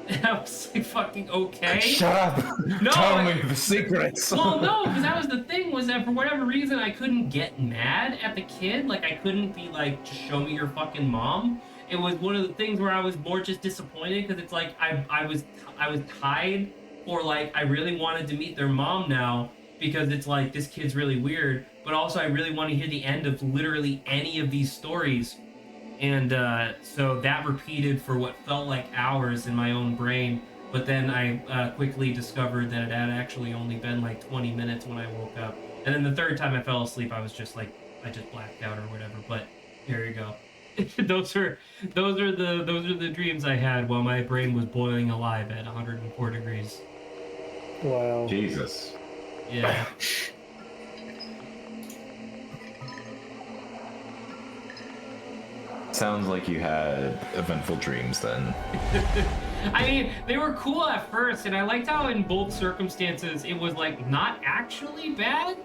And I was like, fucking okay. Shut up. No, Tell me the secrets. Well, no, because that was the thing, was that for whatever reason I couldn't get mad at the kid. Like, I couldn't be like, just show me your fucking mom. It was one of the things where I was more just disappointed because it's like I was tied for like I really wanted to meet their mom now because it's like this kid's really weird, but also I really want to hear the end of literally any of these stories. And so that repeated for what felt like hours in my own brain. But then I quickly discovered that it had actually only been like 20 minutes when I woke up. And then the third time I fell asleep, I was just like, I just blacked out or whatever. But there you go. those are the dreams I had while my brain was boiling alive at 104 degrees. Wow. Jesus. Yeah. Sounds like you had eventful dreams then. I mean, they were cool at first, and I liked how in both circumstances it was like not actually bad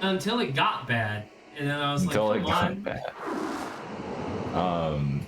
until it got bad, and then I was Until like, it come got on. bad.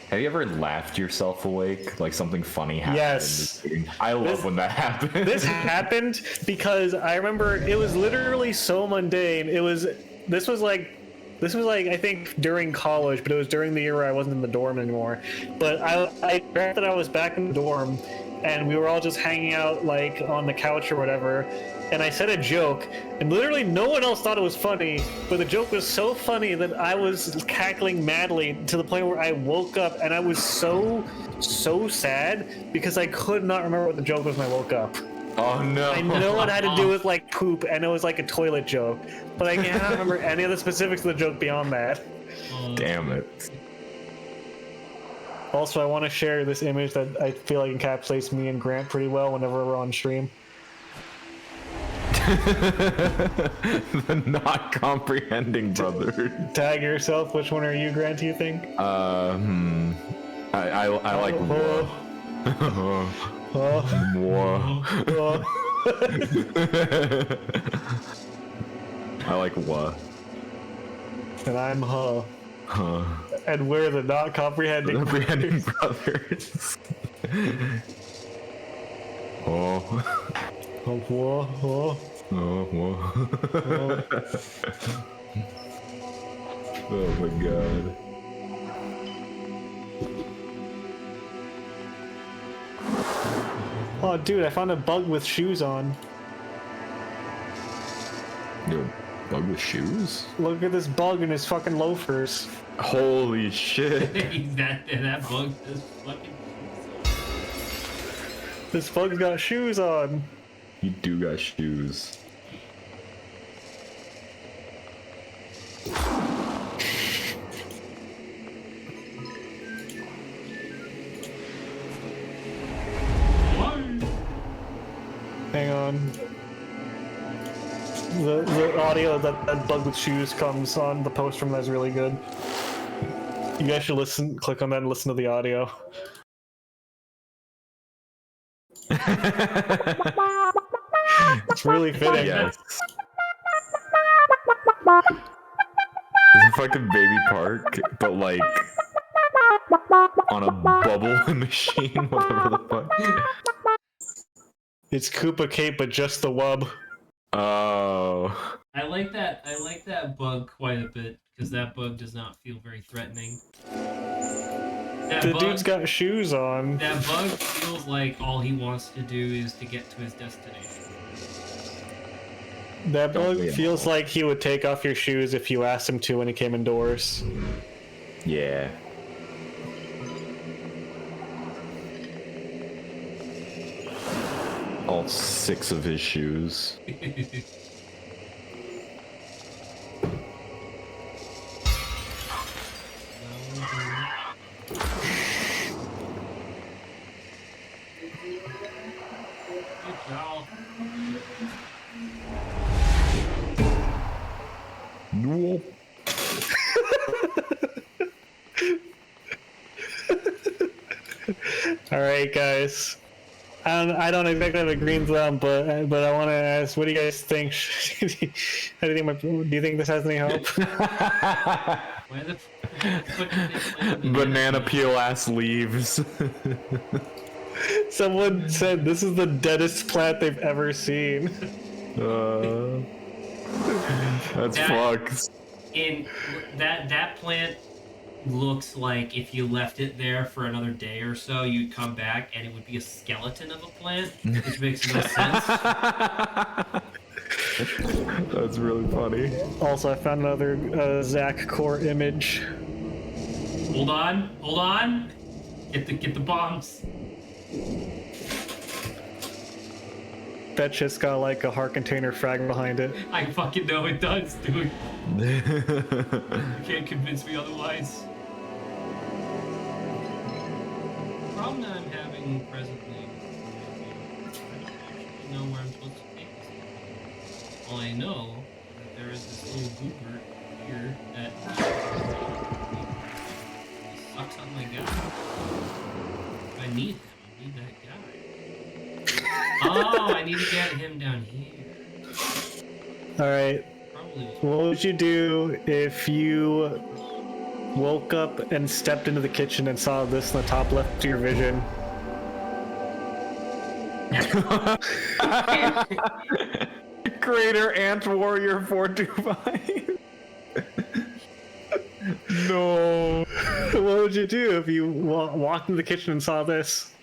Have you ever laughed yourself awake? Like something funny happened? Yes. I love when that happens. This happened because I remember it was literally so mundane. This was like I think during college, but it was during the year where I wasn't in the dorm anymore. But I that I was back in the dorm, and we were all just hanging out like on the couch or whatever. And I said a joke, and literally no one else thought it was funny. But the joke was so funny that I was cackling madly to the point where I woke up, and I was so sad because I could not remember what the joke was when I woke up. Oh no. I know it had to do with like poop, and it was like a toilet joke, but I can't remember any of the specifics of the joke beyond that. Damn it. Also, I want to share this image that I feel like encapsulates me and Grant pretty well whenever we're on stream. The not comprehending brother. Tag yourself. Which one are you, Grant, do you think? I like whoa. I like what? And I'm and we're the not comprehending brothers. Oh. Oh, whoa. Oh my god. Oh, dude, I found a bug with shoes on. Yo, bug with shoes? Look at this bug in his fucking loafers. Holy shit. that bug is fucking. This bug's got shoes on. You do got shoes. Hang on. The audio that bug with shoes comes on the post from that is really good. You guys should click on that and listen to the audio. It's really fitting. Yes. It's a fucking baby park, but like on a bubble machine, whatever the fuck. It's Koopa Cape, but just the wub. Oh. I like that bug quite a bit because that bug does not feel very threatening. The dude's got shoes on. That bug feels like all he wants to do is to get to his destination. That bug feels like he would take off your shoes if you asked him to when he came indoors. Yeah. All 6 of his shoes. No. All right, guys. I don't exactly have a green thumb, but I want to ask, what do you guys think? How do you think this has any hope? Why the fuck did they plant the Banana peel ass leaves. Someone said this is the deadest plant they've ever seen. That's fucked. In that plant looks like if you left it there for another day or so, you'd come back and it would be a skeleton of a plant, which makes no sense. That's really funny. Also, I found another Zach core image. Hold on. Get the bombs. That shit's got like a heart container frag behind it. I fucking know it does, dude. You can't convince me otherwise. The problem that I'm having presently, I don't know where I'm supposed to take this. All I know is that there is this little goober here that sucks on my guy. I need him. I need that guy. Oh, I need to get him down here. Alright. What would you do if you woke up and stepped into the kitchen and saw this in the top left of your vision? Greater Ant Warrior 425. No. What would you do if you walked into the kitchen and saw this?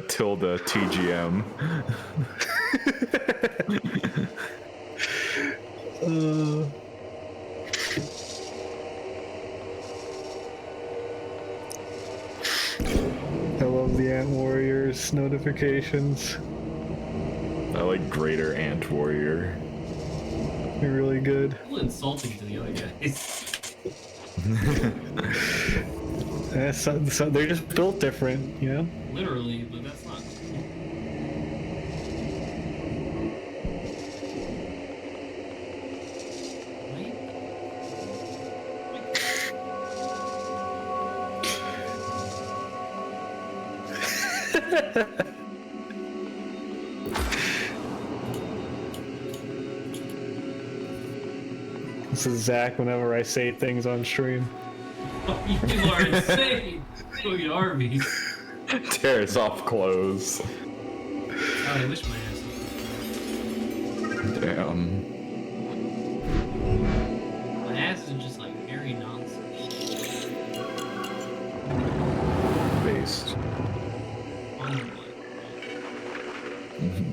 Tilda TGM. I love the Ant Warriors notifications. I like Greater Ant Warrior. They're really good. A little insulting to the other guys. So they're just built different, you know? Literally, but that's not cool. This is Zach whenever I say things on stream. You are insane! Fucking armies. Tears off clothes. God, I wish my ass was. Damn. My ass is just like very nonsense. Based.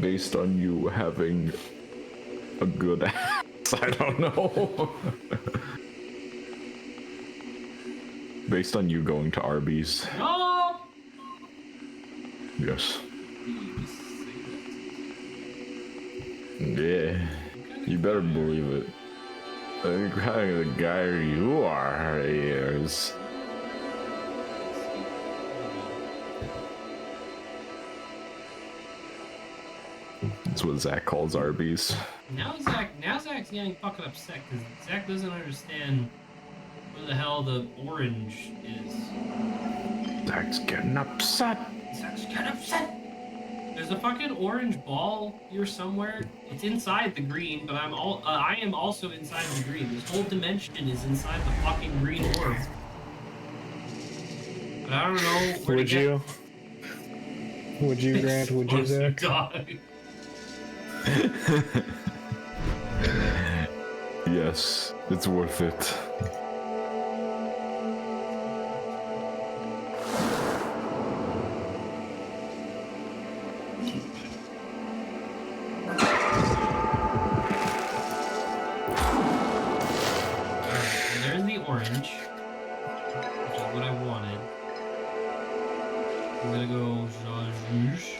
Based on you having a good ass. I don't know. Based on you going to Arby's. No! Yes. Yeah. You better believe it. The kind of guy you are is. That's what Zach calls Arby's. Now Zach's getting fucking upset because Zach doesn't understand where the hell the orange is. Zach's getting upset. Zach's getting upset. There's a fucking orange ball here somewhere. It's inside the green, but I am also inside the green. This whole dimension is inside the fucking green orb. But I don't know where Would to get... you? Would you, Grant? Would you, Zach? Die. Yes, it's worth it. There's the orange, which is what I wanted. I'm gonna go Zhuzh.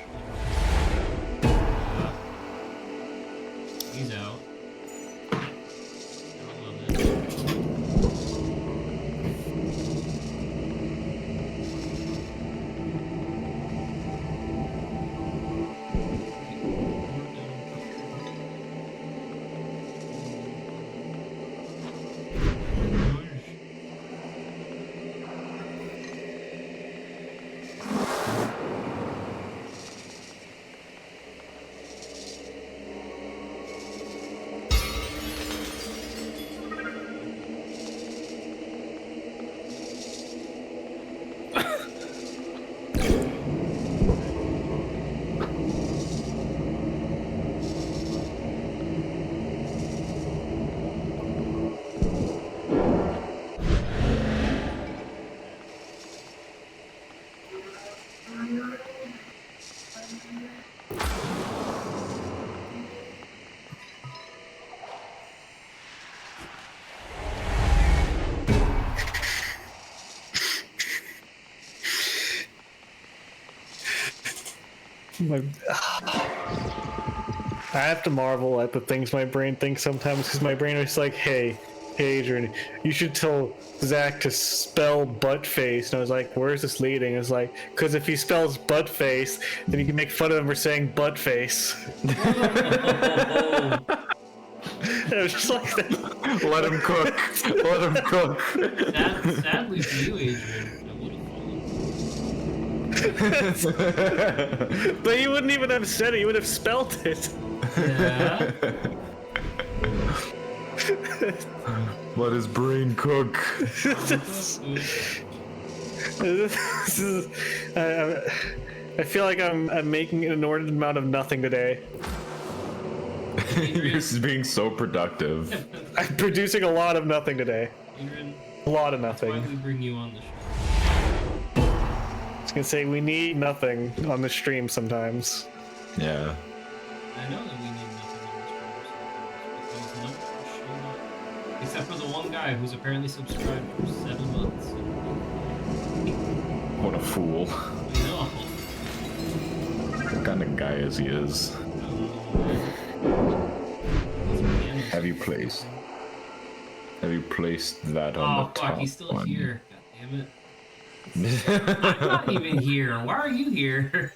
He's out. I love it. I have to marvel at the things my brain thinks sometimes, because my brain is like, hey Adrian, you should tell Zach to spell butt face. And I was like, where's this leading? It's like, because if he spells butt face, then you can make fun of him for saying butt face. It was just like that. Let him cook. Let him cook. Sadly for you, Adrian, I would have fallen. But you wouldn't even have said it, you would have spelled it. Yeah. Let his brain cook. I feel like I'm making an inordinate amount of nothing today. You're just being so productive. I'm producing a lot of nothing today. Adrian, A lot of that's why nothing. we bring you on the show. I was gonna say, we need nothing on the stream sometimes. Yeah. I know that we need nothing on this show because no one showed up. Except for the one guy who's apparently subscribed for 7 months. What a fool. I know. What kind of guy is he is? Have you placed that on Oh the top fuck, he's still one? here. God damn it. I'm not even here. Why are you here?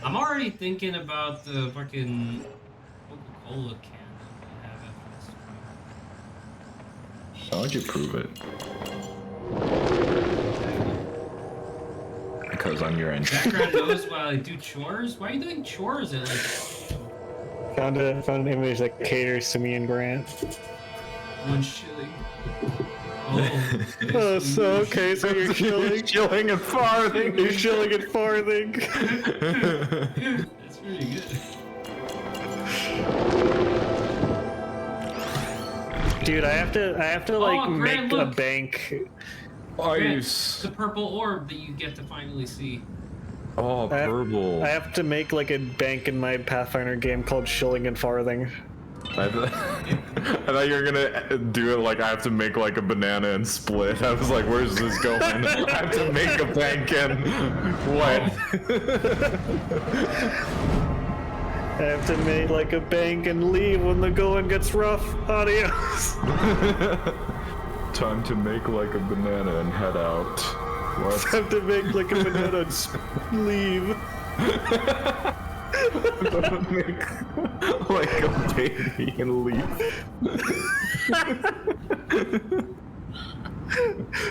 I'm already thinking about the fucking Coca-Cola can that I have after this. Why don't you prove it? Because on your end. Background knows while I do chores? Why are you doing chores at like Found an image that caters to me and Grant. 1 shilling? Oh, Oh, so okay, so you're shilling. Shilling and farthing. You're shilling at farthing. That's Pretty good. Dude, I have to like Grant, make a look. bank. Grant, the purple orb that you get to finally see. Oh, purple. I have to make like a bank in my Pathfinder game called Shilling and Farthing. I thought you were gonna do it like I have to make like a banana and split. I was like, where's this going? I have to make a bank and what? I have to make like a bank and leave when the going gets rough. Adios. Time to make like a banana and head out. What? Have to make like a banana and leave. Make like a baby and leave.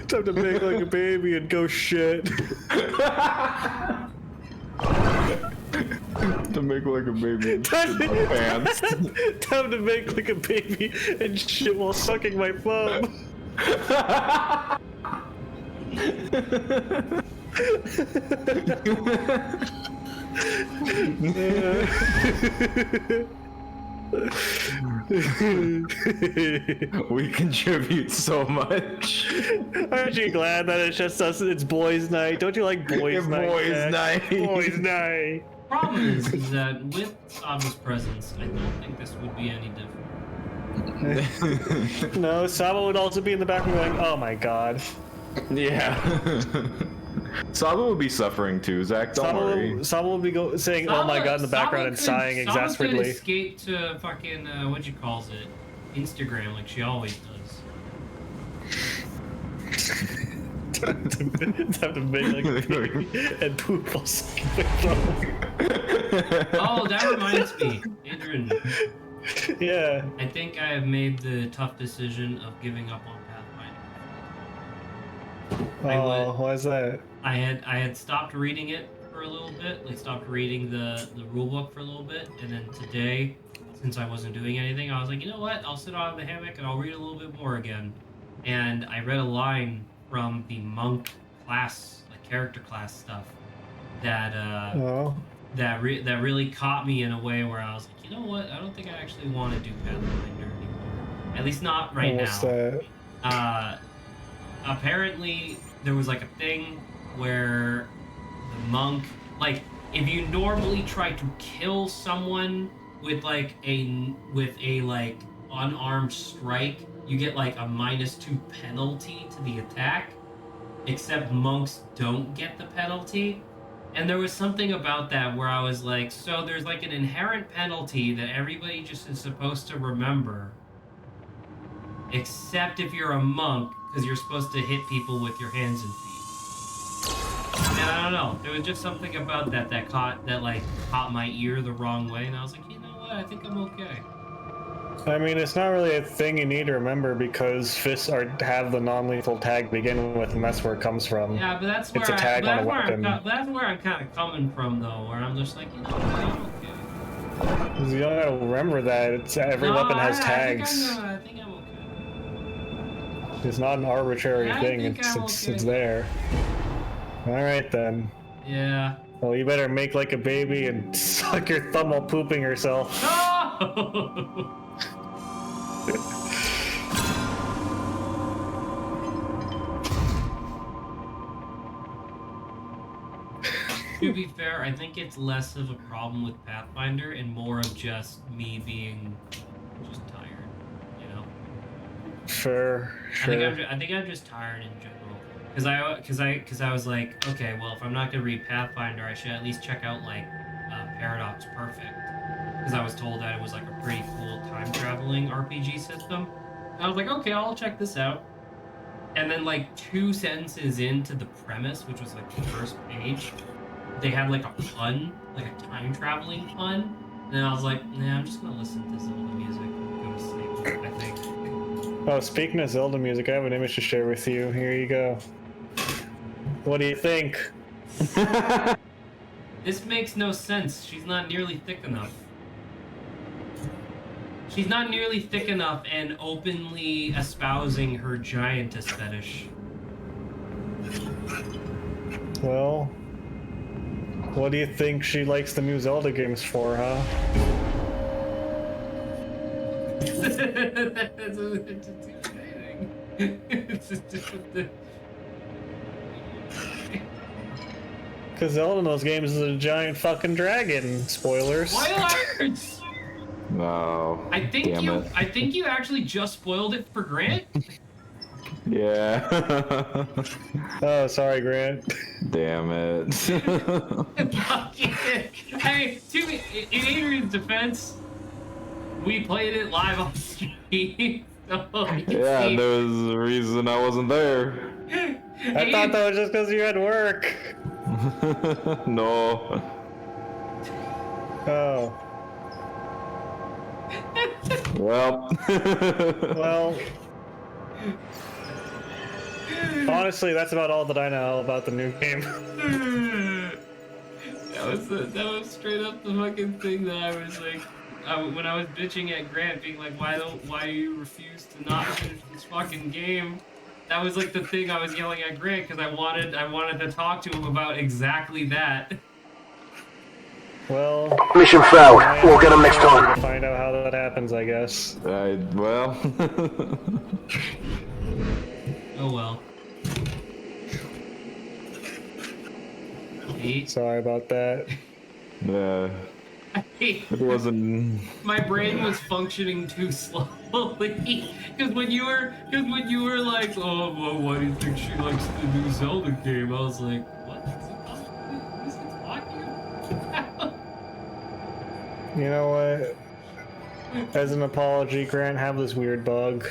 Time to make like a baby and go shit. To make like a baby. Time Pants. Time to make like a baby and shit while sucking my thumb. We contribute so much. Aren't you glad that it's just us? It's boys' night. Don't you like boys' night? Boys' Jack? night. Boys' night. Problem is that with Saba's presence, I don't think this would be any different. No, Saba would also be in the background going, "Oh my god." Yeah. Saba would be suffering too, Zach. Don't worry. Saba will be saying, "Oh my god" in the background and sighing Saba could exasperately. escape to fucking what you calls it, Instagram, like she always does. Time to make like a baby and poop while sucking my thumb. Oh, that reminds me, Adrian. Yeah. I think I have made the tough decision of giving up on Pathfinder. Oh, why is that? I had stopped reading it for a little bit, like stopped reading the rule book for a little bit, and then today, since I wasn't doing anything, I was like, you know what? I'll sit on the hammock and I'll read a little bit more again. And I read a line from the monk class, like character class stuff, that that really caught me in a way where I was like, you know what? I don't think I actually want to do Pathfinder anymore. At least not right What's now. that? Apparently there was like a thing where the monk, like if you normally try to kill someone with a unarmed strike, you get like a -2 penalty to the attack, except monks don't get the penalty. And there was something about that where I was like, so there's like an inherent penalty that everybody just is supposed to remember, except if you're a monk, because you're supposed to hit people with your hands and feet. And I don't know, there was just something about that caught my ear the wrong way, and I was like, you know what, I think I'm okay. I mean, it's not really a thing you need to remember because fists have the non-lethal tag to begin with, and that's where it comes from. Yeah, but that's where It's a tag on a weapon. that's where I'm kind of coming from, though, where I'm just like, you know what, I'm okay. You don't gotta remember that. Every weapon has tags. I think I'm okay. It's not an arbitrary I thing. think I'm It's okay. there. All right then. Yeah. Well, you better make like a baby and suck your thumb while pooping yourself. No! To be fair, I think it's less of a problem with Pathfinder and more of just me being just tired, you know? Sure. I think I'm just tired in general. Because I was like, okay, well, if I'm not gonna read Pathfinder, I should at least check out like Paradox Perfect, because I was told that it was like a pretty cool time traveling RPG system. And I was like, okay, I'll check this out. And then like 2 sentences into the premise, which was like the first page, they had like a pun, like a time traveling pun, and I was like, nah, I'm just gonna listen to Zelda music and go to sleep, I think. Oh, speaking of Zelda music, I have an image to share with you. Here you go. What do you think? This makes no sense. She's not nearly thick enough. She's not nearly thick enough and openly espousing her giantess fetish. Well, What do you think she likes the new Zelda games for, huh? Because Zelda in those games is a giant fucking dragon. Spoilers. Spoilers! No. I think you actually just spoiled it for Grant. Yeah. Oh, sorry, Grant. Damn it. Fuck it. Hey, in Adrian's defense, we played it live on stream. So Yeah, there was a reason I wasn't there. I thought that was just because you had work. No. Oh. Well. Well. Honestly, that's about all that I know about the new game. That was straight up the fucking thing that I was like, when I was bitching at Grant, being like, why do you refuse to not finish this fucking game? That was like the thing I was yelling at Grant because I wanted to talk to him about exactly that. Well, Mission failed. We'll get him next time. To find out how that happens, I guess. Well. Oh well. Sorry about that. Yeah. It wasn't. My brain was functioning too slowly because when you were like, oh, well, why do you think she likes the new Zelda game? I was like, what is he talking about? You know what? As an apology, Grant, have this weird bug.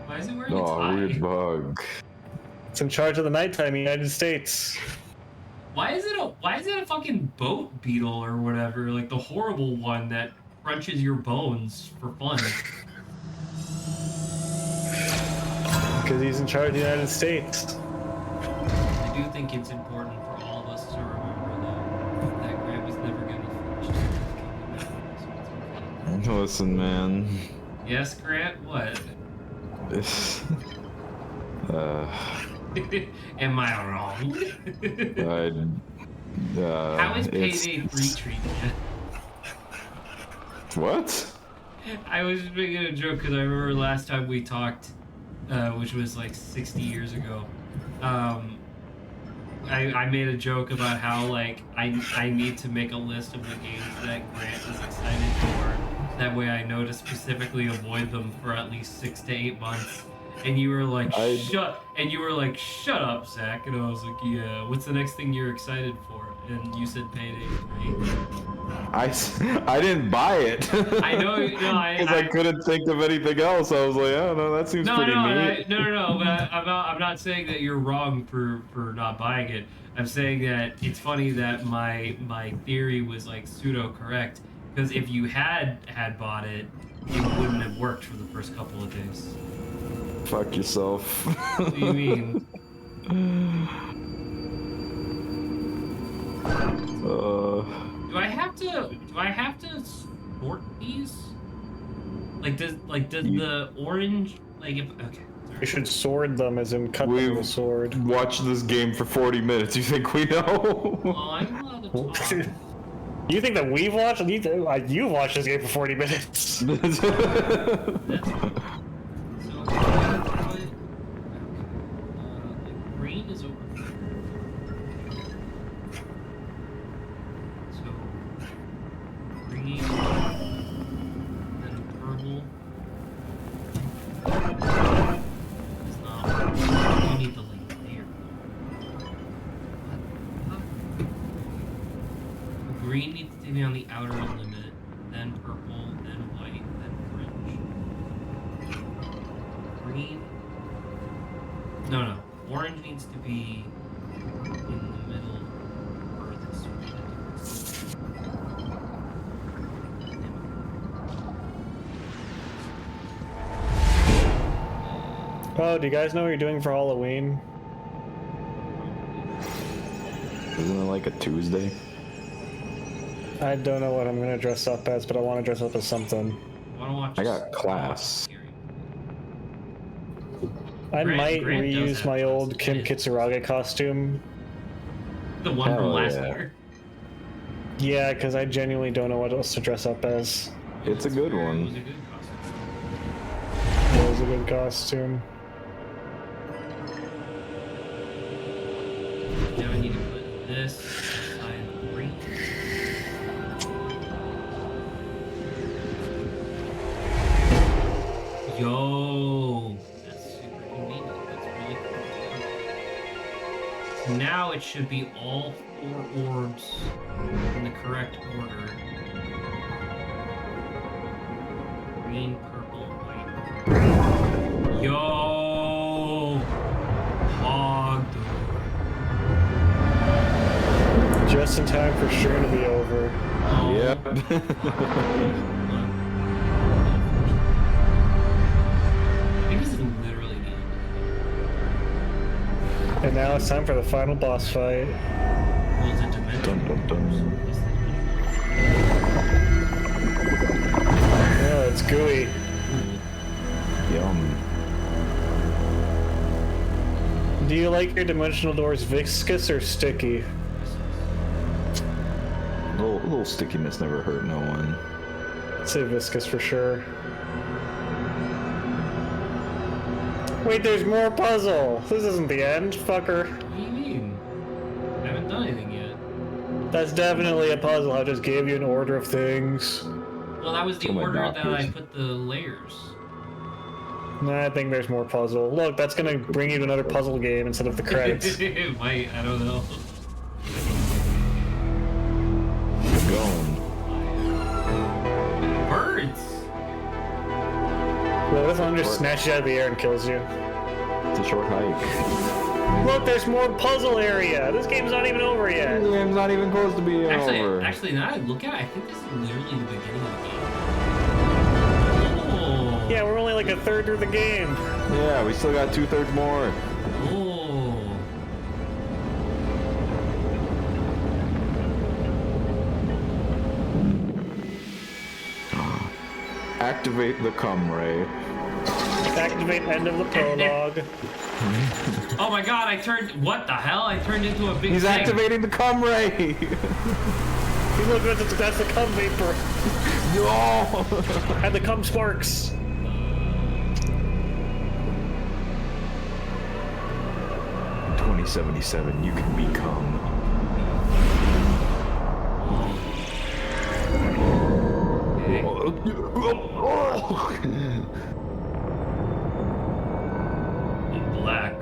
Why is he wearing a tie? Weird bug. It's in charge of the nighttime United States. Why is it a fucking boat beetle or whatever? Like the horrible one that crunches your bones for fun. Because he's in charge of the United States. I do think it's important for all of us to remember that Grant was never going to finish. Listen, man. Yes, Grant. What? Am I wrong? How is Payday 3 treating you? What? I was just making a joke because I remember last time we talked, which was like 60 years ago. I made a joke about how like I need to make a list of the games that Grant is excited for. That way I know to specifically avoid them for at least 6 to 8 months. And you were like, shut up, Zach. And I was like, yeah, what's the next thing you're excited for? And you said Payday 3. I didn't buy it. I know, no, because I couldn't think of anything else. I was like, oh no, that seems pretty neat. No. But I'm not saying that you're wrong for not buying it. I'm saying that it's funny that my theory was like pseudo correct. Because if you had bought it, it wouldn't have worked for the first couple of days. Fuck yourself. What do you mean? Do I have to sort these? Does the orange okay? Sorry. You should sword them, as in cut them with a sword. Watched this game for 40 minutes. You think we know? Well, I'm allowed to talk. You think that we've watched? You've watched this game for 40 minutes. Green is over there. So green, then purple. It's not. You need the link there. Green needs to be on the outer limit, then purple, then white, then orange. Green. No. Orange needs to be in the middle furthest. Oh, do you guys know what you're doing for Halloween? Isn't it like a Tuesday? I don't know what I'm gonna dress up as, but I want to dress up as something. I got class. I might Grant does reuse have my class. old Kim Kitsurage costume. The one from Hell last yeah. year. Yeah, because I genuinely don't know what else to dress up as. It's a good It was one. a good costume. It was a good costume. Now I need to put this aside 3. Yo, that's super convenient. That's really cool. Now it should be all 4 orbs in the correct order. Green, purple, white. Yo! Hog Just in time for sure to be over. Oh. Yep. I think this is literally the end. And now it's time for the final boss fight. Well, it's a dimension. Dun, dun, dun. Oh, it's gooey. Yum. Do you like your dimensional doors viscous or sticky? Little stickiness never hurt no one. I'd say viscous for sure. Wait, there's more puzzle! This isn't the end, fucker. What do you mean? I haven't done anything yet. That's definitely a puzzle. I just gave you an order of things. Well, that was the Oh my order God, that I Pearson. put the layers. Nah, I think there's more puzzle. Look, that's gonna bring you to another puzzle game instead of the credits. It might, I don't know. Keep going. Birds! Well, this one just snatches you out of the air and kills you. It's a short hike. Look, there's more puzzle area! This game's not even over yet! The game's not even close to being over. Actually, now that I look at it, I think this is literally the beginning of the game. Oh! Yeah, we're only like a third through the game. Yeah, we still got 2/3 more. Oh! Activate the cum ray. Activate end of the prologue. Oh my god, I turned. What the hell? I turned into a big He's thing. activating the cum ray. See, look, that's the cum vapor. No. And the cum sparks. In 2077, you can become. Okay. Black.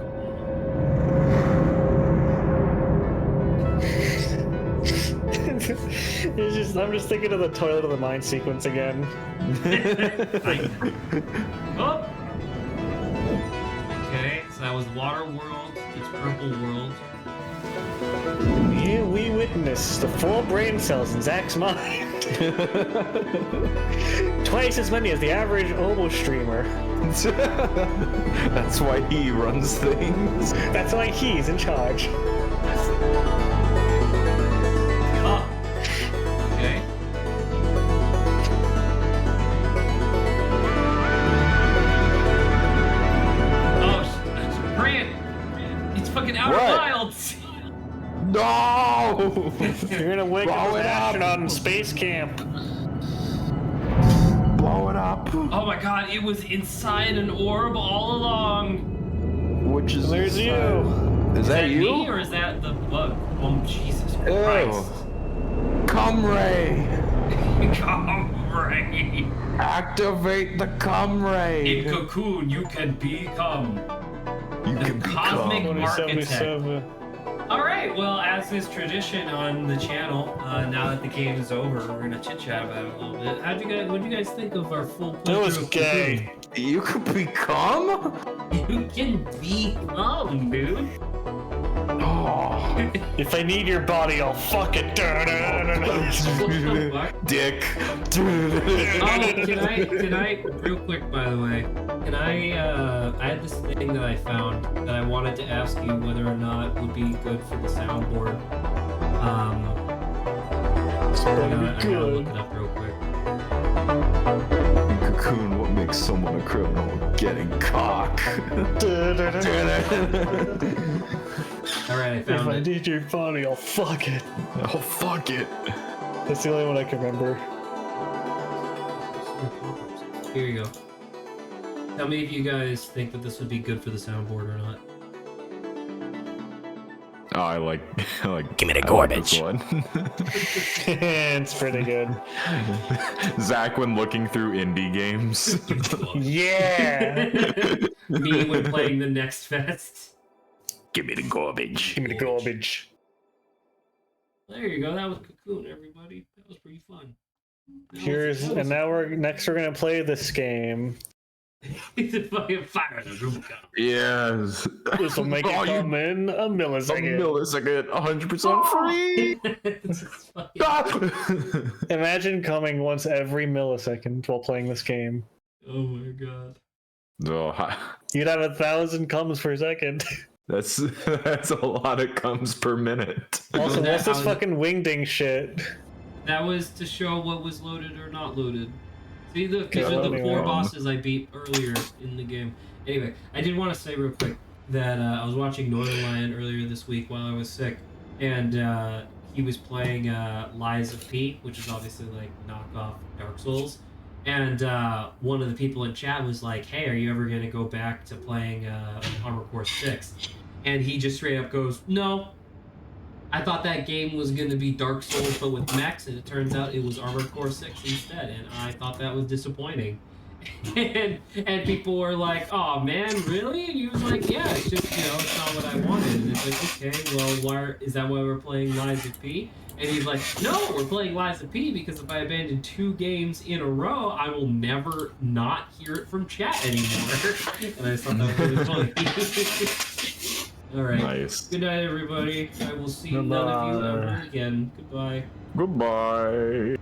It's just, I'm just thinking of the Toilet of the Mind sequence again. Oh! Okay, so that was Water World, it's Purple World. Here we witness the full brain cells in Zach's mind. Twice as many as the average Obo streamer. That's why he runs things. That's why he's in charge. Oh! Okay. Oh, Grant! It's fucking Outer What? Wilds! No! You're gonna wake Blow up as it an up. astronaut in space camp. Blow it up. Oh my god, it was inside an orb all along! Which is There's you. Is that you? me or is that the bug? Oh, Jesus Ew. Christ. Cum ray. Come, Ray! Activate the cum ray. In Cocoon, you can become You the can cosmic become. architect. 2077. All right. Well, as is tradition on the channel, now that the game is over, we're gonna chit chat about it a little bit. What do you guys think of our full? It was playthrough of gay. You could become? Cocoon? You can become, dude. Oh. If I need your body, I'll fuck it. Dick. Can I, real quick, by the way, I had this thing that I found that I wanted to ask you whether or not would be good for the soundboard. I gotta look it up real quick. Cocoon, what makes someone a criminal? Getting cock. All right, I If found I it. need your body, I'll fuck it. Oh fuck it. That's the only one I can remember. Here you go. Tell me if you guys think that this would be good for the soundboard or not. Oh, I like. Give me the garbage. garbage. It's pretty good. Zach when looking through indie games. Yeah! Me when playing the Next Fest. Give me the garbage. Give me the garbage. There you go. That was Cocoon, everybody. That was pretty fun. And now we're gonna play this game. He's a fucking fire in the room. Yes. This will make Oh, it come in a A millisecond. millisecond, 100% free. It's just fucking- Imagine coming once every millisecond while playing this game. Oh my god. Oh, You'd have 1,000 comes per second. that's a lot of comes per minute. Also, that what's this how- fucking wingding shit? That was to show what was loaded or not loaded. See, these Yeah, are the loading 4 on. bosses I beat earlier in the game. Anyway, I did want to say real quick that I was watching Northern Lion earlier this week while I was sick, and he was playing Lies of P, which is obviously like knockoff Dark Souls. And one of the people in chat was like, "Hey, are you ever gonna go back to playing Armored Core 6?" And he just straight up goes, "No. I thought that game was going to be Dark Souls, but with mechs, and it turns out it was Armored Core 6 instead, and I thought that was disappointing." and people were like, "Oh man, really?" And he was like, "Yeah, it's just, it's not what I wanted." And it's like, "Okay, well, is that why we're playing Lies of P?" And he's like, "No, we're playing Lies of P because if I abandon 2 games in a row, I will never not hear it from chat anymore." And I just thought that was really funny. All right. Nice. Good night, everybody. I will see none of you ever again. Goodbye. Goodbye.